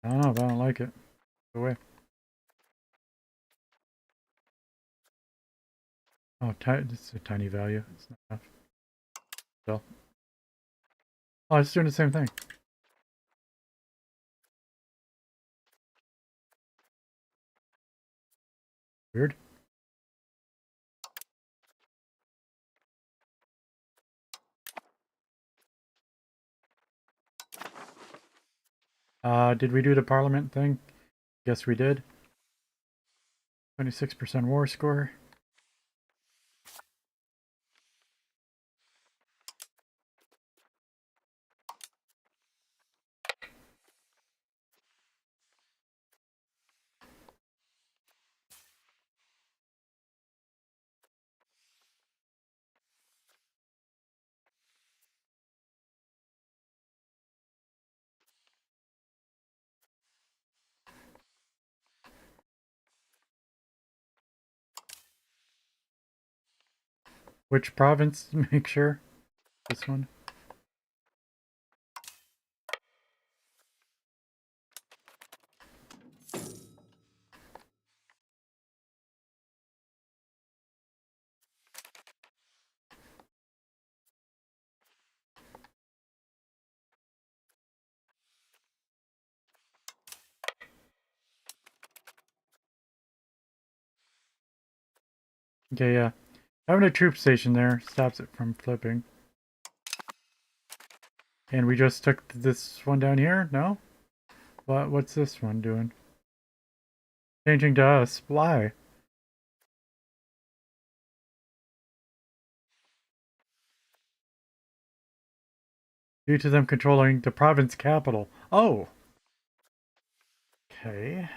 I don't know, but I don't like it. Go away. Oh, it's a tiny value. It's not enough. Still. Oh, it's doing the same thing. Weird. Did we do the parliament thing? Guess we did. 26% war score. Which province? Make sure. This one. Okay, yeah. Having a troop station there stops it from flipping. And we just took this one down here? No? What's this one doing? Changing to us. Why? Due to them controlling the province capital. Oh! Okay.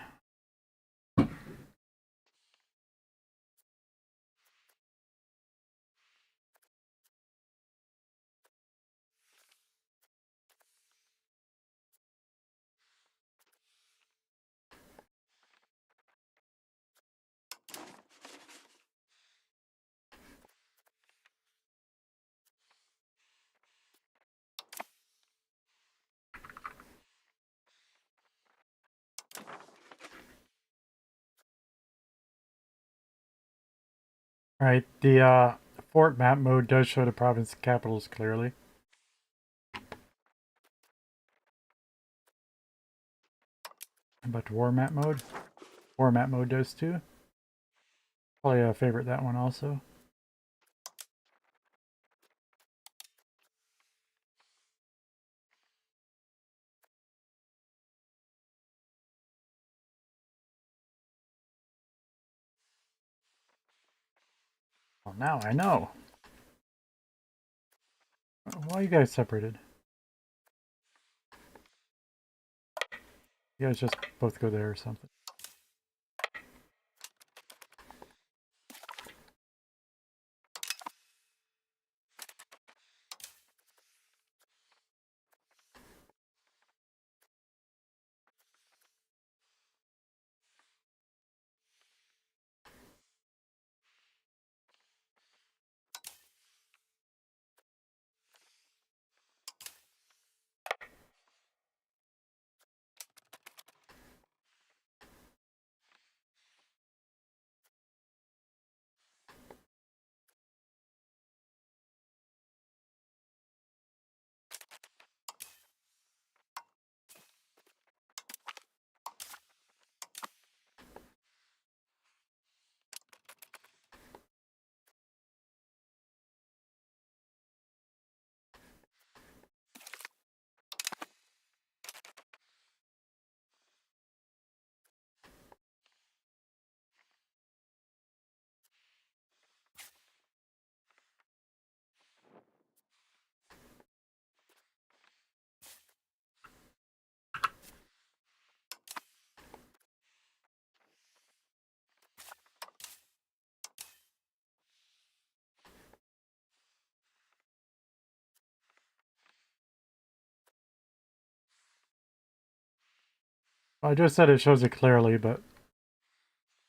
Alright, the fort map mode does show the province capitals clearly. But war map mode? War map mode does too. Probably favorite that one also. Well, now I know. Why are you guys separated? You guys just both go there or something. I just said it shows it clearly, but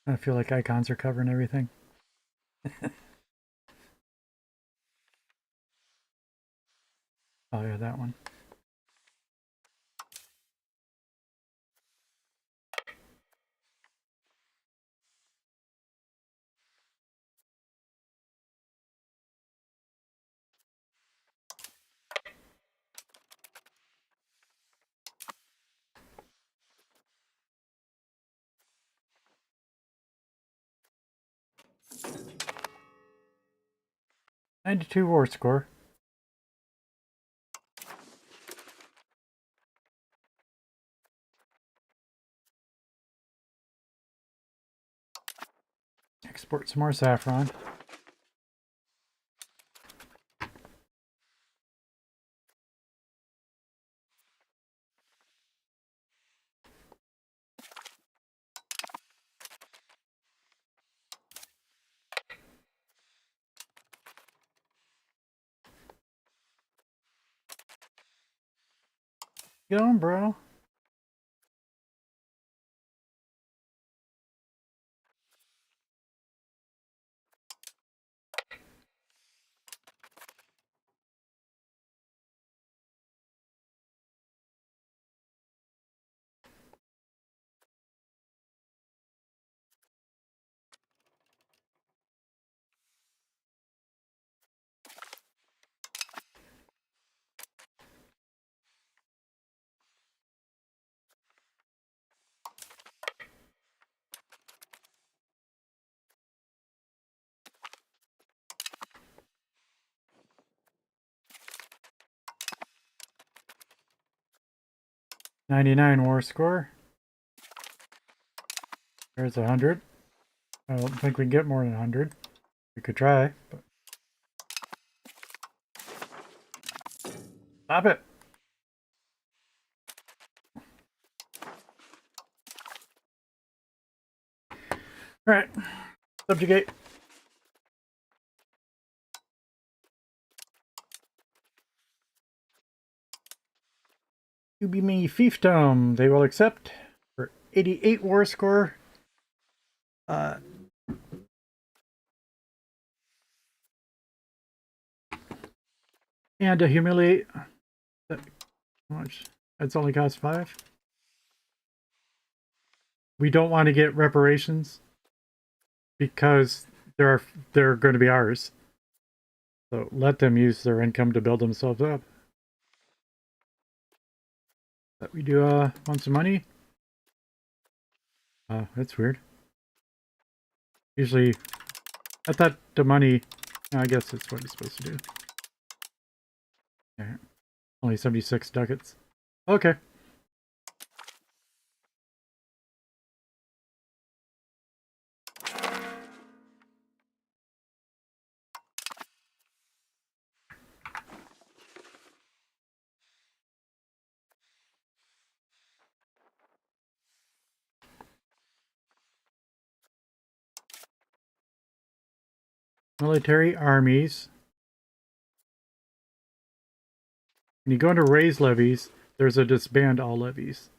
I feel like icons are covering everything. Oh yeah, that one. '92 war score. Export some more saffron. Get on, bro. '99 war score. There's 100. I don't think we can get more than 100. We could try, but stop it. All right, subjugate. You be me fiefdom. They will accept for 88 war score. And to humiliate. How much? That's only cost 5. We don't want to get reparations because they're going to be ours. So let them use their income to build themselves up. But we do want some money. That's weird. Usually, I thought the money. I guess that's what it's supposed to do. Yeah, only 76 ducats. Okay. Military armies. When you go into raise levies, there's a disband all levies.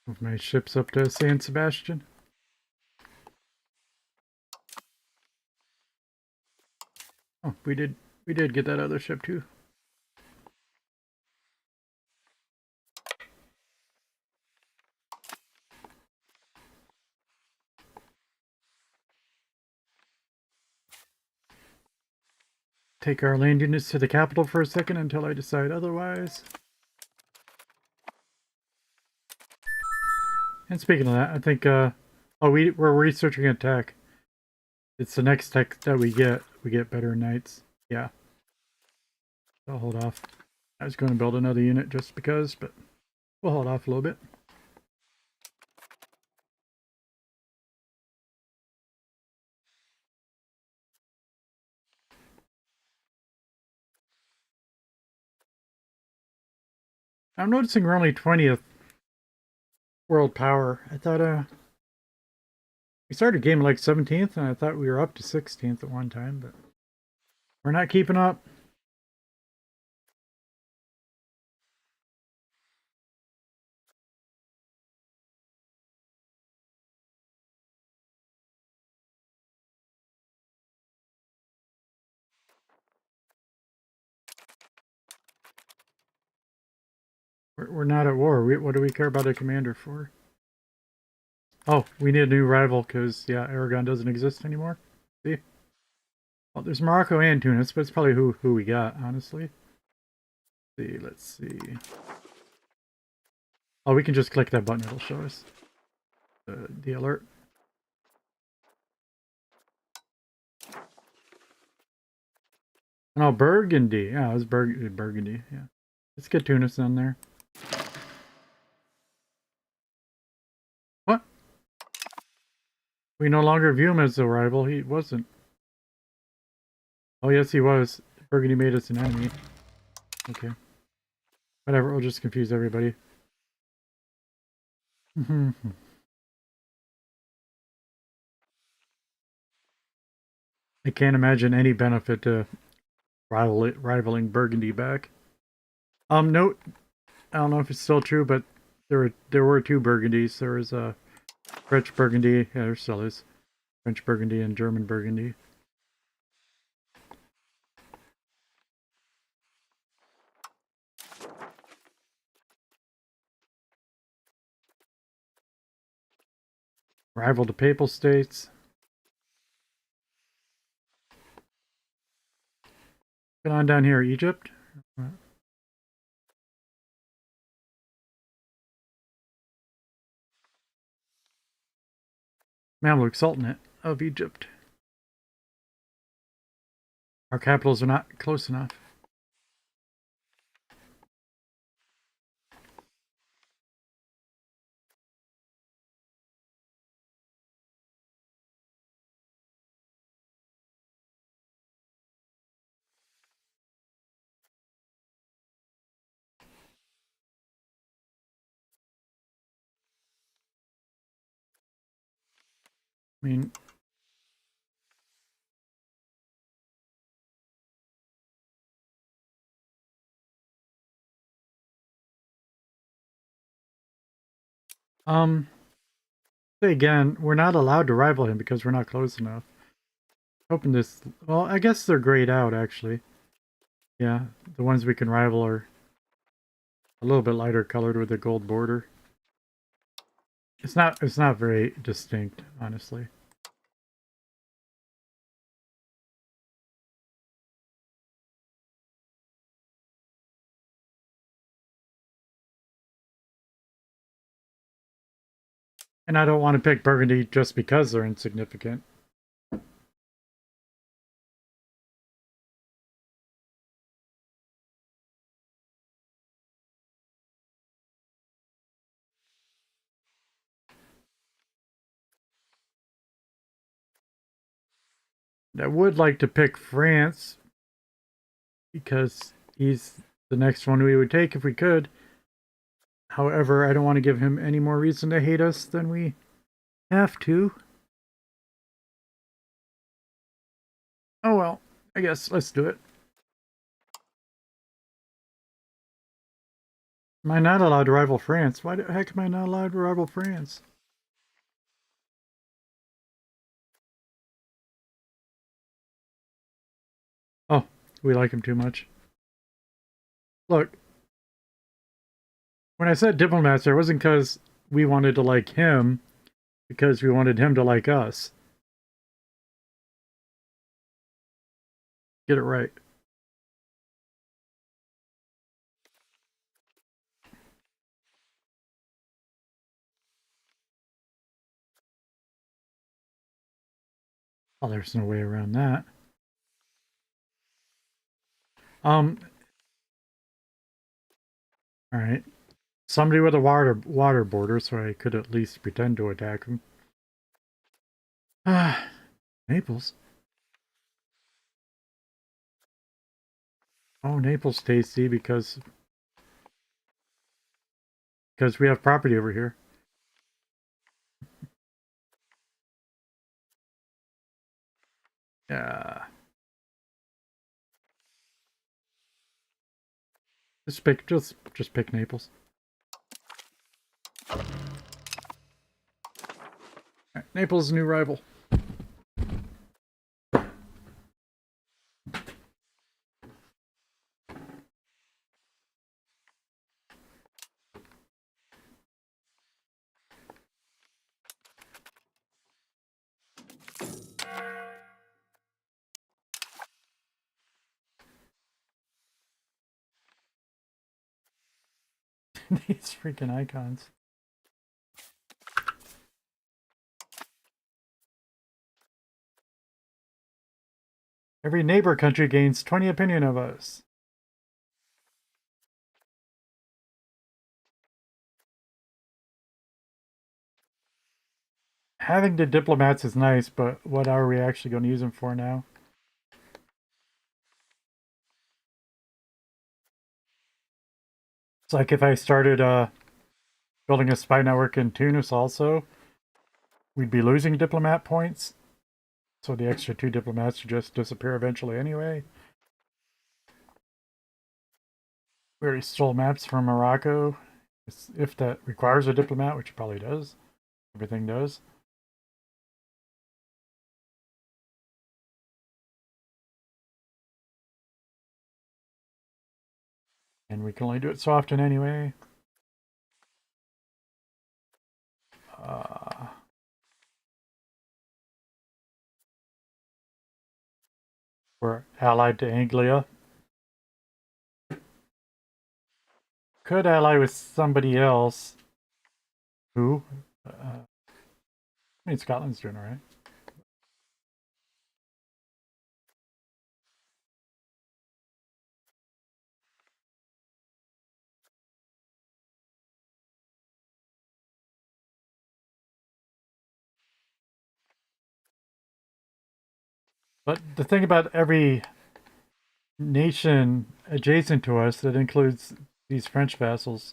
Move my ships up to San Sebastian. Oh, we did get that other ship too. Take our land units to the capital for a second until I decide otherwise. And speaking of that, I think we're researching a tech. It's the next tech that we get. We get better knights. Yeah. I'll hold off. I was going to build another unit just because, but we'll hold off a little bit. I'm noticing we're only 20th world power. I thought we started game like 17th, and I thought we were up to 16th at one time, but we're not keeping up. We're not at war. What do we care about a commander for? Oh, we need a new rival because, yeah, Aragon doesn't exist anymore. See? Well, there's Morocco and Tunis, but it's probably who we got, honestly. Let's see. Oh, we can just click that button. It'll show us the alert. Oh, Burgundy. Yeah, it was Burgundy. Yeah. Let's get Tunis on there. What? We no longer view him as a rival. He wasn't. Oh, yes, he was. Burgundy made us an enemy. Okay. Whatever, we'll just confuse everybody. I can't imagine any benefit to rivaling Burgundy back. Note, I don't know if it's still true, but there were two Burgundies. There was a French Burgundy. Yeah, there still is. French Burgundy and German Burgundy. Rival to Papal States. Get on down here, Egypt. Mamluk Sultanate of Egypt. Our capitals are not close enough. I mean, say again, we're not allowed to rival him because we're not close enough. Hoping this, well, I guess they're grayed out actually. Yeah, the ones we can rival are a little bit lighter colored with a gold border. It's not very distinct, honestly. And I don't want to pick Burgundy just because they're insignificant. I would like to pick France because he's the next one we would take if we could. However, I don't want to give him any more reason to hate us than we have to. Oh well, I guess let's do it. Am I not allowed to rival France? Why the heck am I not allowed to rival France? Oh, we like him too much. Look, when I said diplomats, it wasn't because we wanted to like him, because we wanted him to like us. Get it right. Oh, there's no way around that. Um, all right. Somebody with a water border, so I could at least pretend to attack him. Ah, Naples. Oh, Naples tasty because because we have property over here. Yeah. Just pick Naples. Right, Naples is a new rival. These freaking icons. Every neighbor country gains 20 opinion of us. Having the diplomats is nice, but what are we actually going to use them for now? It's like if I started building a spy network in Tunis also, we'd be losing diplomat points. So the extra 2 diplomats would just disappear eventually anyway. We already stole maps from Morocco. If that requires a diplomat, which it probably does. Everything does. And we can only do it so often anyway. We're allied to Anglia. Could ally with somebody else. Who? I mean, Scotland's doing alright. But the thing about every nation adjacent to us, that includes these French vassals.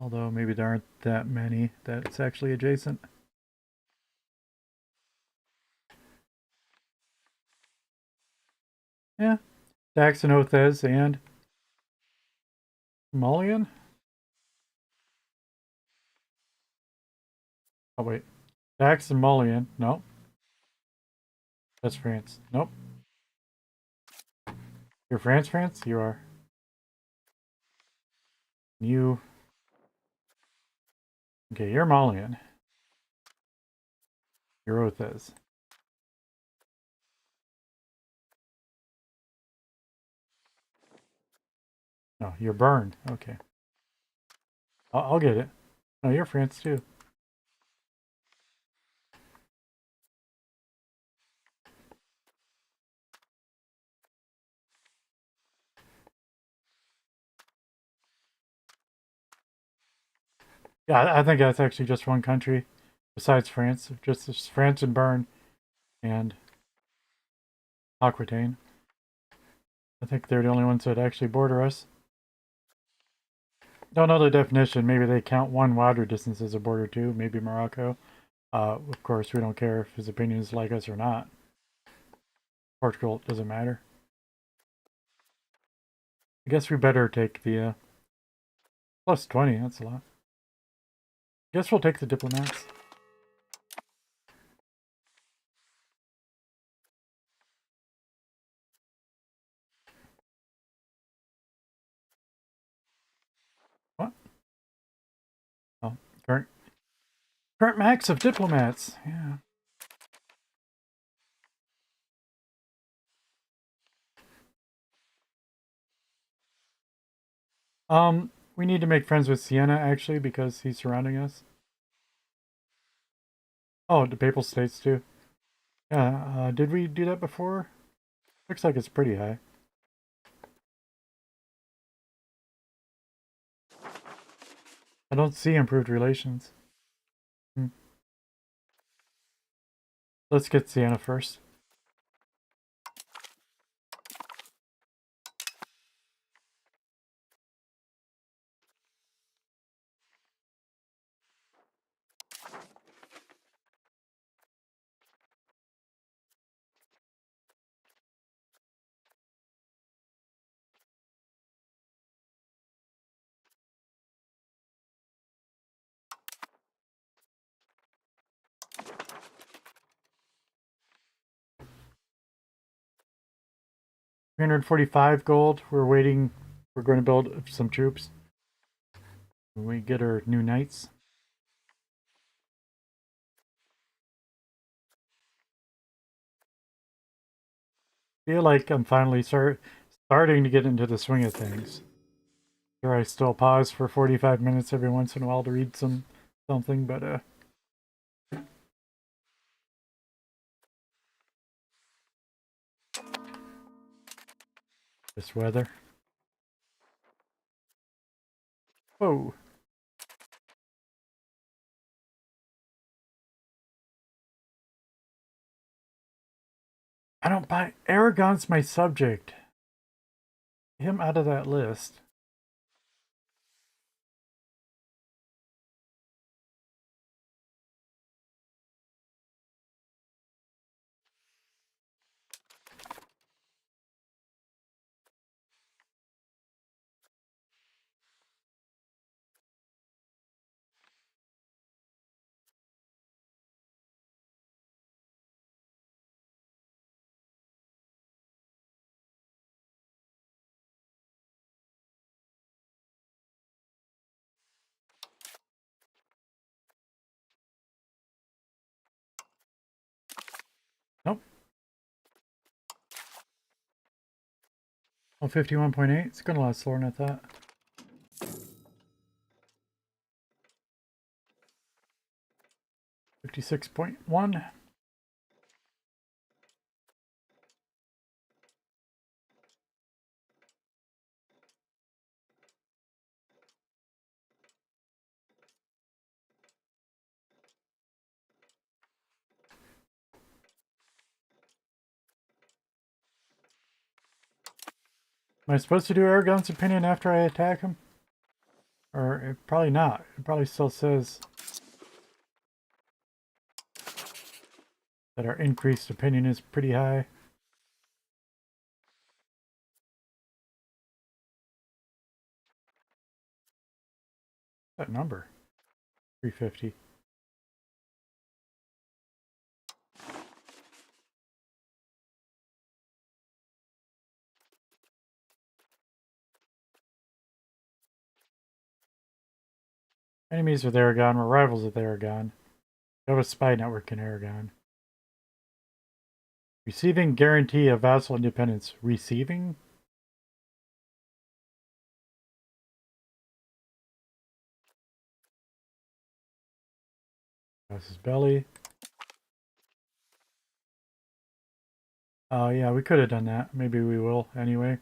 Although maybe there aren't that many that's actually adjacent. Yeah. Dax and Othez and Mulligan? Oh, wait. Dax and Mulligan. Nope. That's France. Nope. You're France, France? You are. You. Okay, you're Mulligan. You're Othez. No, you're burned. Okay. I'll get it. No, you're France too. Yeah, I think that's actually just one country besides France. Just France and Bern and Aquitaine. I think they're the only ones that actually border us. Don't know the definition. Maybe they count one water distance as a border too. Maybe Morocco. Of course, we don't care if his opinion is like us or not. Portugal doesn't matter. I guess we better take the plus 20. That's a lot. Guess we'll take the diplomats. What? Oh, current max of diplomats. Yeah. We need to make friends with Siena actually because he's surrounding us. Oh, the Papal States too. Yeah. Did we do that before? Looks like it's pretty high. I don't see improved relations. Let's get Siena first. 345 gold. We're waiting. We're going to build some troops when we get our new knights. Feel like I'm finally starting to get into the swing of things. Sure, I still pause for 45 minutes every once in a while to read something, but this weather. Whoa. I don't buy Aragon's my subject. Get him out of that list. Nope. Oh, 51.8. It's going a lot slower than I thought. $56.1. Am I supposed to do Aragon's opinion after I attack him? Or probably not. It probably still says that our increased opinion is pretty high. That number. 350. Enemies with Aragon. We're rivals with Aragon. We have a spy network in Aragon. Receiving guarantee of vassal independence. Receiving? That's his belly. Oh, yeah, we could have done that. Maybe we will anyway.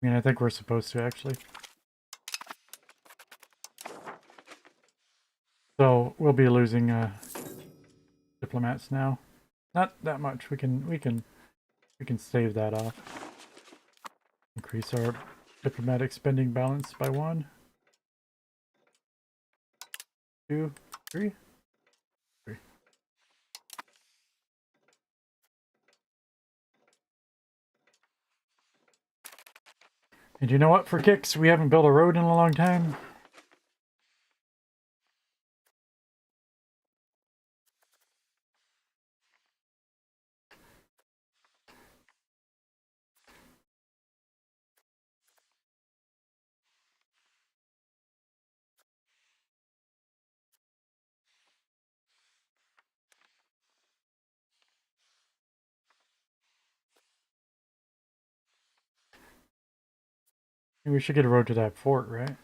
I mean, I think we're supposed to, actually. So, we'll be losing diplomats now. Not that much. We can stave that off. Increase our diplomatic spending balance by 1, 2, 3. And you know what? For kicks, we haven't built a road in a long time. Maybe we should get a road to that fort, right?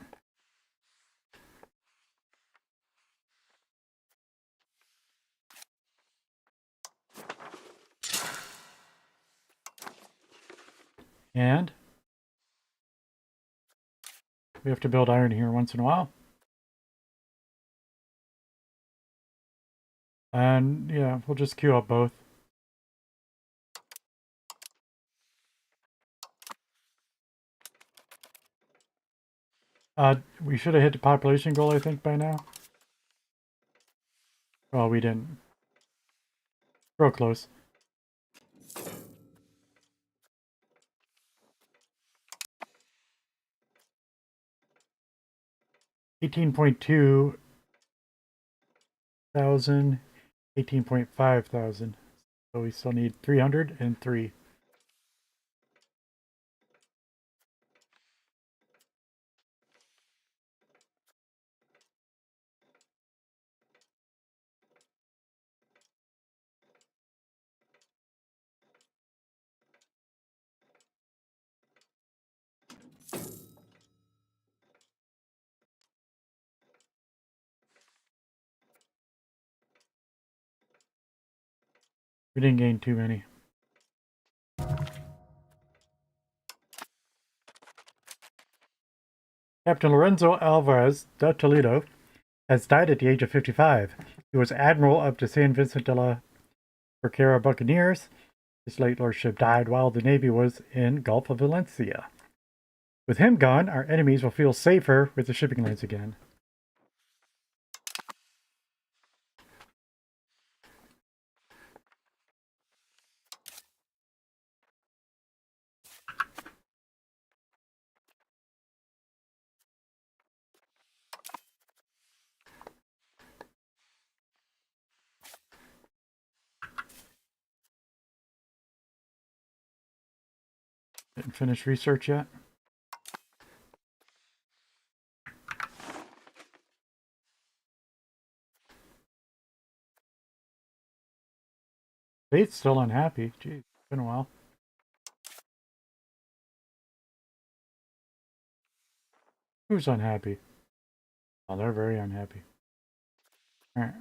And we have to build iron here once in a while. And yeah, we'll just queue up both. We should have hit the population goal, I think, by now. Well, we didn't. Real close. 18.2 thousand, 18.5 thousand. So we still need 303. We didn't gain too many. Captain Lorenzo Alvarez de Toledo has died at the age of 55. He was admiral of the San Vicente de la Percara Buccaneers. His late lordship died while the Navy was in Gulf of Valencia. With him gone, our enemies will feel safer with the shipping lanes again. Didn't finish research yet. Fate's still unhappy. Geez, it's been a while. Who's unhappy? Oh, they're very unhappy. Alright.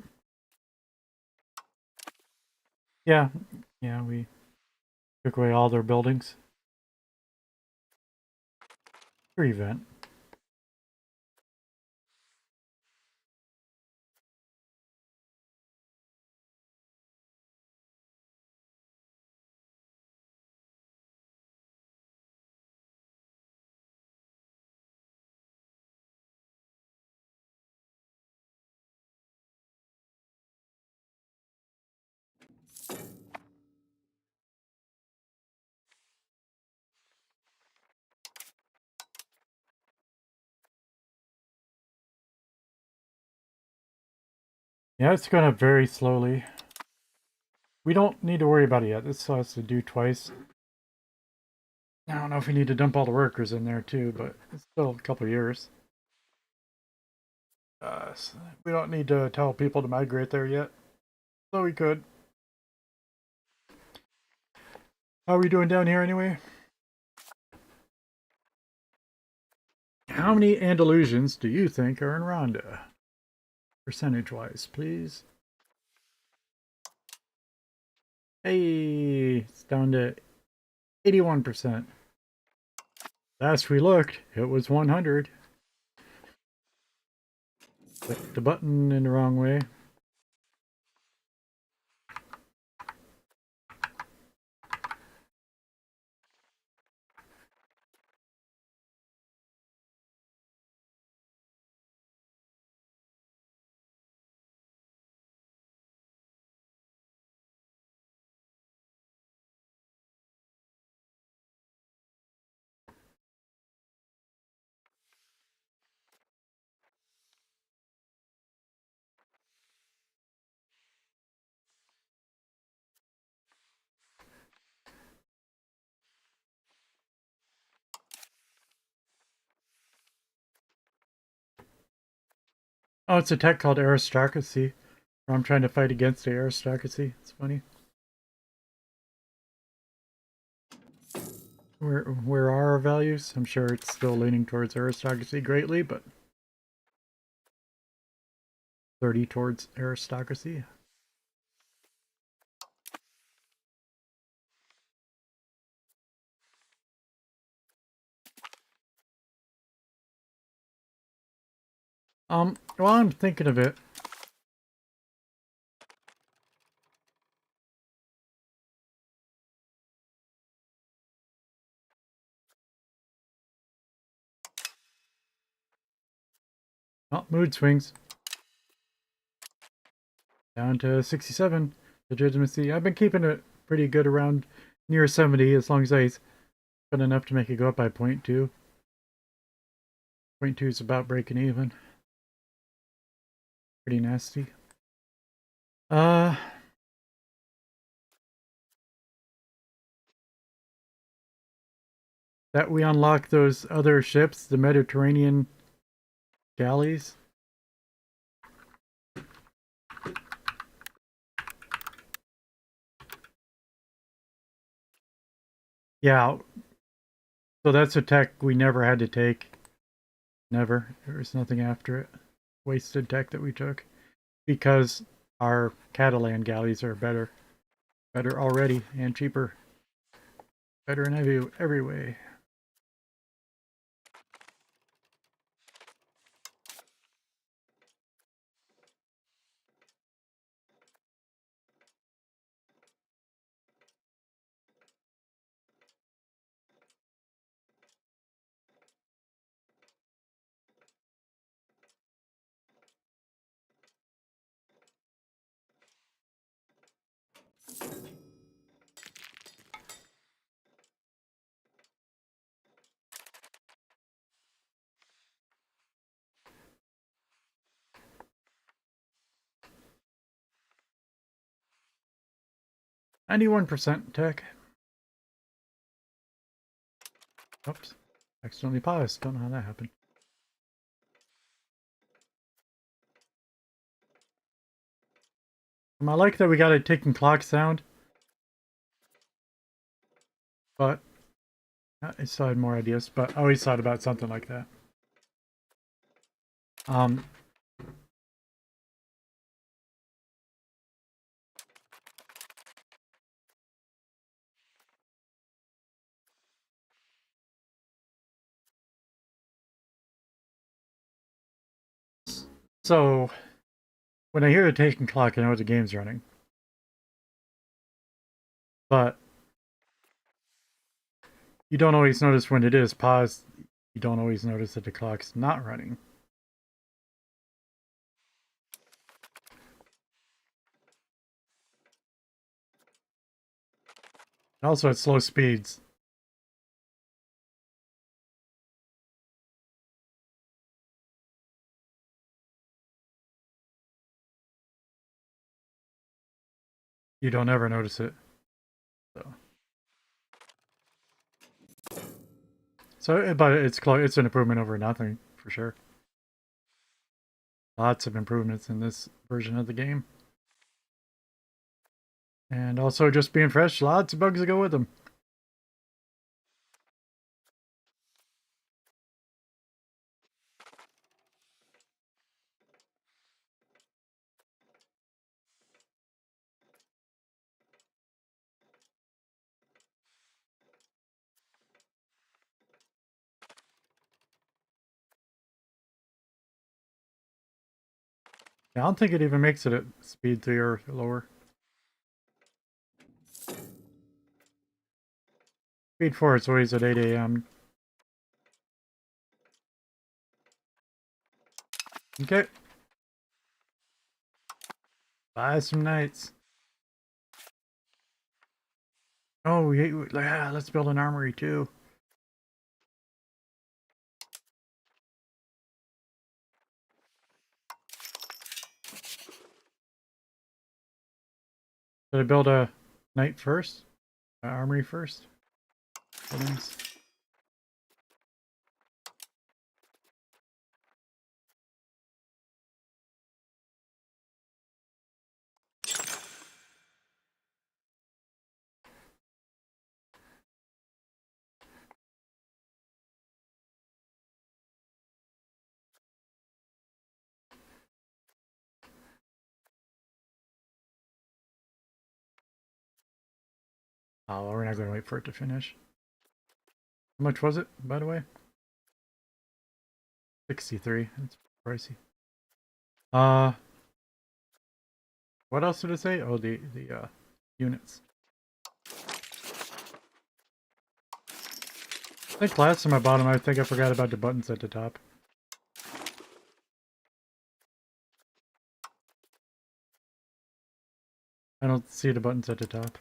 Yeah, we took away all their buildings. For event. Yeah, it's going up very slowly. We don't need to worry about it yet. This still has to do twice. I don't know if we need to dump all the workers in there too, but it's still a couple years. So we don't need to tell people to migrate there yet. So we could. How are we doing down here anyway? How many Andalusians do you think are in Rwanda? Percentage-wise, please. Hey, it's down to 81%. Last we looked, it was 100. Click the button in the wrong way. Oh, it's a tech called aristocracy. I'm trying to fight against the aristocracy. It's funny. Where are our values? I'm sure it's still leaning towards aristocracy greatly, but 30 towards aristocracy. Well, I'm thinking of it. Oh, mood swings. Down to 67. Legitimacy. I've been keeping it pretty good around near 70 as long as I got enough to make it go up by 0.2. 0.2 is about breaking even. Pretty nasty. That we unlock those other ships, the Mediterranean galleys. Yeah, so that's a tech we never had to take. Never. There was nothing after it. Wasted tech that we took. Because our Catalan galleys are better. Better already and cheaper. Better in every way. %, tech. Oops. Accidentally paused. Don't know how that happened. I like that we got a ticking clock sound. But I still had more ideas, but I always thought about something like that. Um, so when I hear the ticking clock, I know the game's running. But you don't always notice when it is paused. You don't always notice that the clock's not running. Also at slow speeds. You don't ever notice it. But it's close. It's an improvement over nothing for sure. Lots of improvements in this version of the game. And also just being fresh, lots of bugs to go with them. I don't think it even makes it at speed 3 or lower. Speed 4 is always at 8 a.m. Okay. Buy some knights. Oh, yeah, let's build an armory too. Should I build a knight first? An armory first? Settings. Oh, well, we're not going to wait for it to finish. How much was it, by the way? 63. That's pricey. What else did it say? Oh, the units. I think last time I bought them, I think I forgot about the buttons at the top. I don't see the buttons at the top.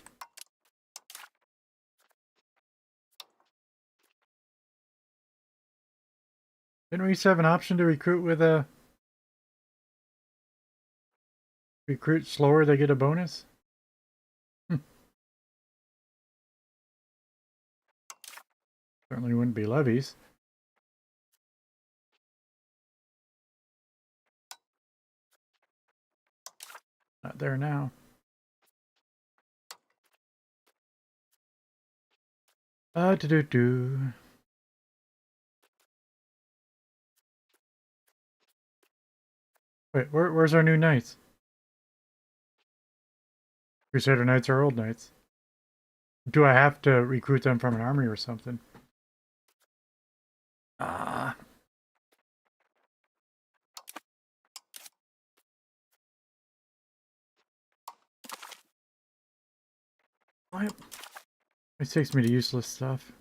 Didn't we used to have an option to recruit with a Recruit slower, they get a bonus? Certainly wouldn't be levies. Not there now. Do-do-do. Wait, where's our new knights? Crusader knights are old knights. Do I have to recruit them from an army or something? Ah. What? It takes me to useless stuff.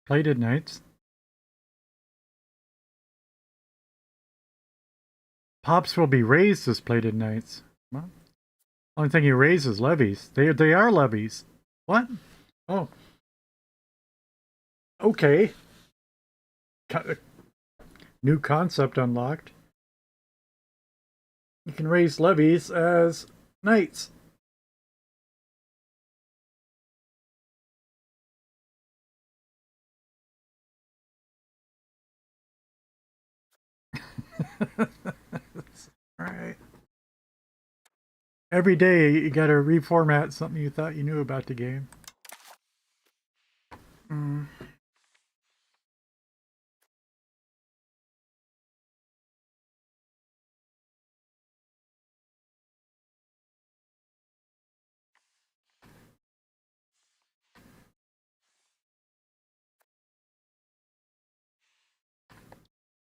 Plated knights. Pops will be raised as plated knights. Well, only thing he raises is levies. They are levies. What? Oh. Okay. New concept unlocked. You can raise levies as knights. Alright. Every day you gotta reformat something you thought you knew about the game. Mm.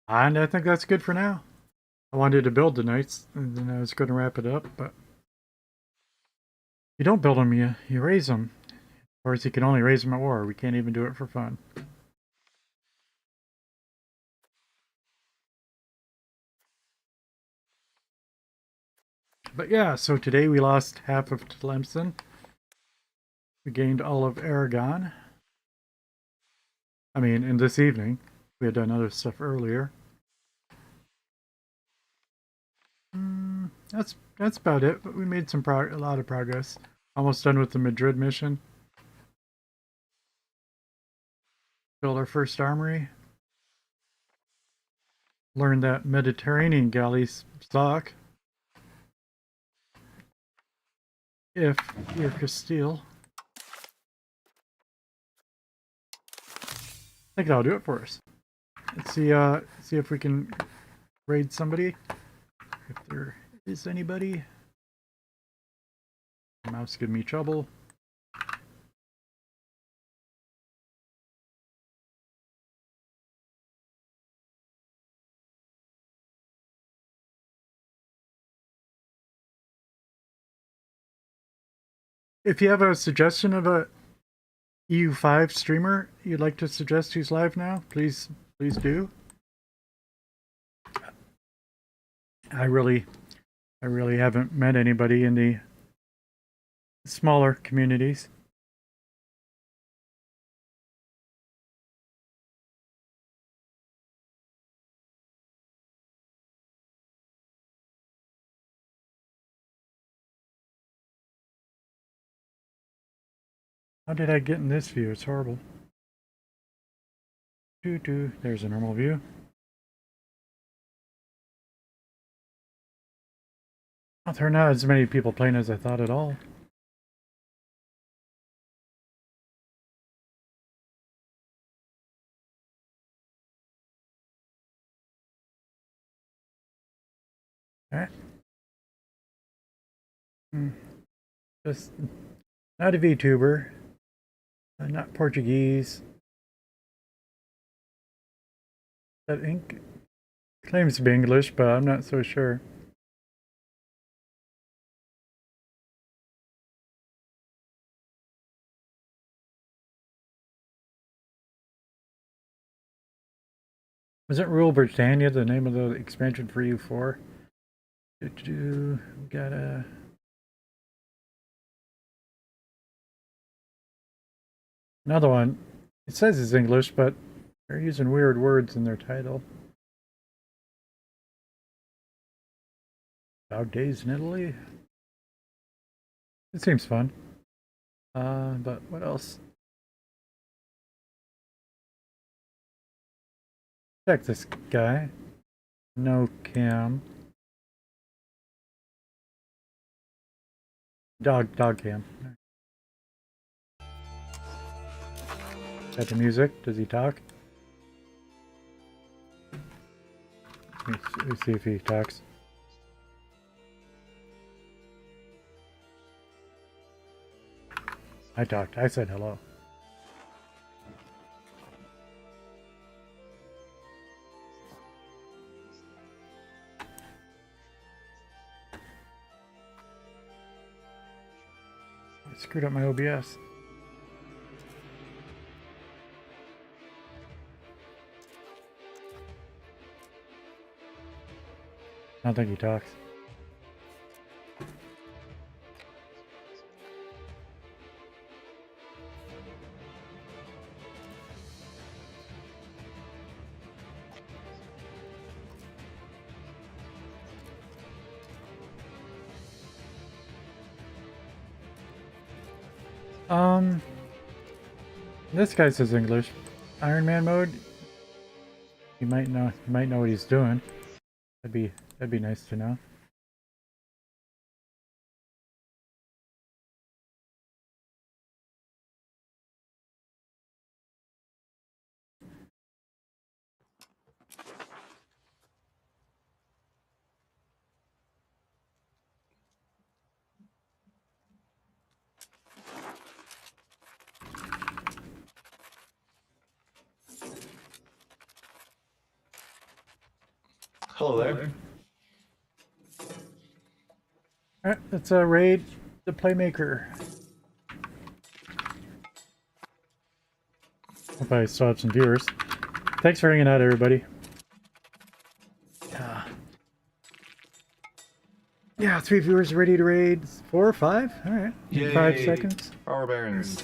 And I think that's good for now. I wanted to build the knights, and then I was going to wrap it up, but you don't build them, you raise them. Of course, you can only raise them at war. We can't even do it for fun. But yeah, so today we lost half of Tlemcen. We gained all of Aragon. I mean, in this evening. We had done other stuff earlier. That's about it, but we made a lot of progress. Almost done with the Madrid mission. Build our first armory. Learned that Mediterranean galleys suck. If you're Castile. I think that'll do it for us. Let's see if we can raid somebody. If there is anybody. Mouse give me trouble. If you have a suggestion of a EU5 streamer you'd like to suggest who's live now, please do. I really haven't met anybody in the smaller communities. How did I get in this view? It's horrible. There's a normal view. Well, there are not as many people playing as I thought at all. Alright. Just not a VTuber. Not Portuguese. That ink claims to be English, but I'm not so sure. Wasn't Rule Britannia the name of the expansion for U4? We got a... Another one. It says it's English, but they're using weird words in their title. Dog Days in Italy. It seems fun. But what else? Check this guy. No cam. Dog cam. Got the music. Does he talk? Let me see if he talks. I talked. I said hello. I screwed up my OBS. I don't think he talks. This guy says English. Iron Man mode. He might know what he's doing. That'd be nice to know. Hello there. Alright, let's raid the Playmaker. Hope I still have some viewers. Thanks for hanging out, everybody. Yeah, 3 viewers ready to raid. 4 or 5? Alright. In 5 seconds. Power Barons.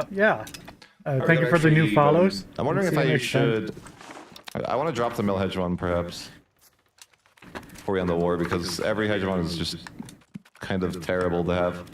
Yeah. Thank you for the new follows. I'm wondering if I should... I want to drop the mill hedge one, perhaps. Before we end the war, because every hedge one is just kind of terrible to have.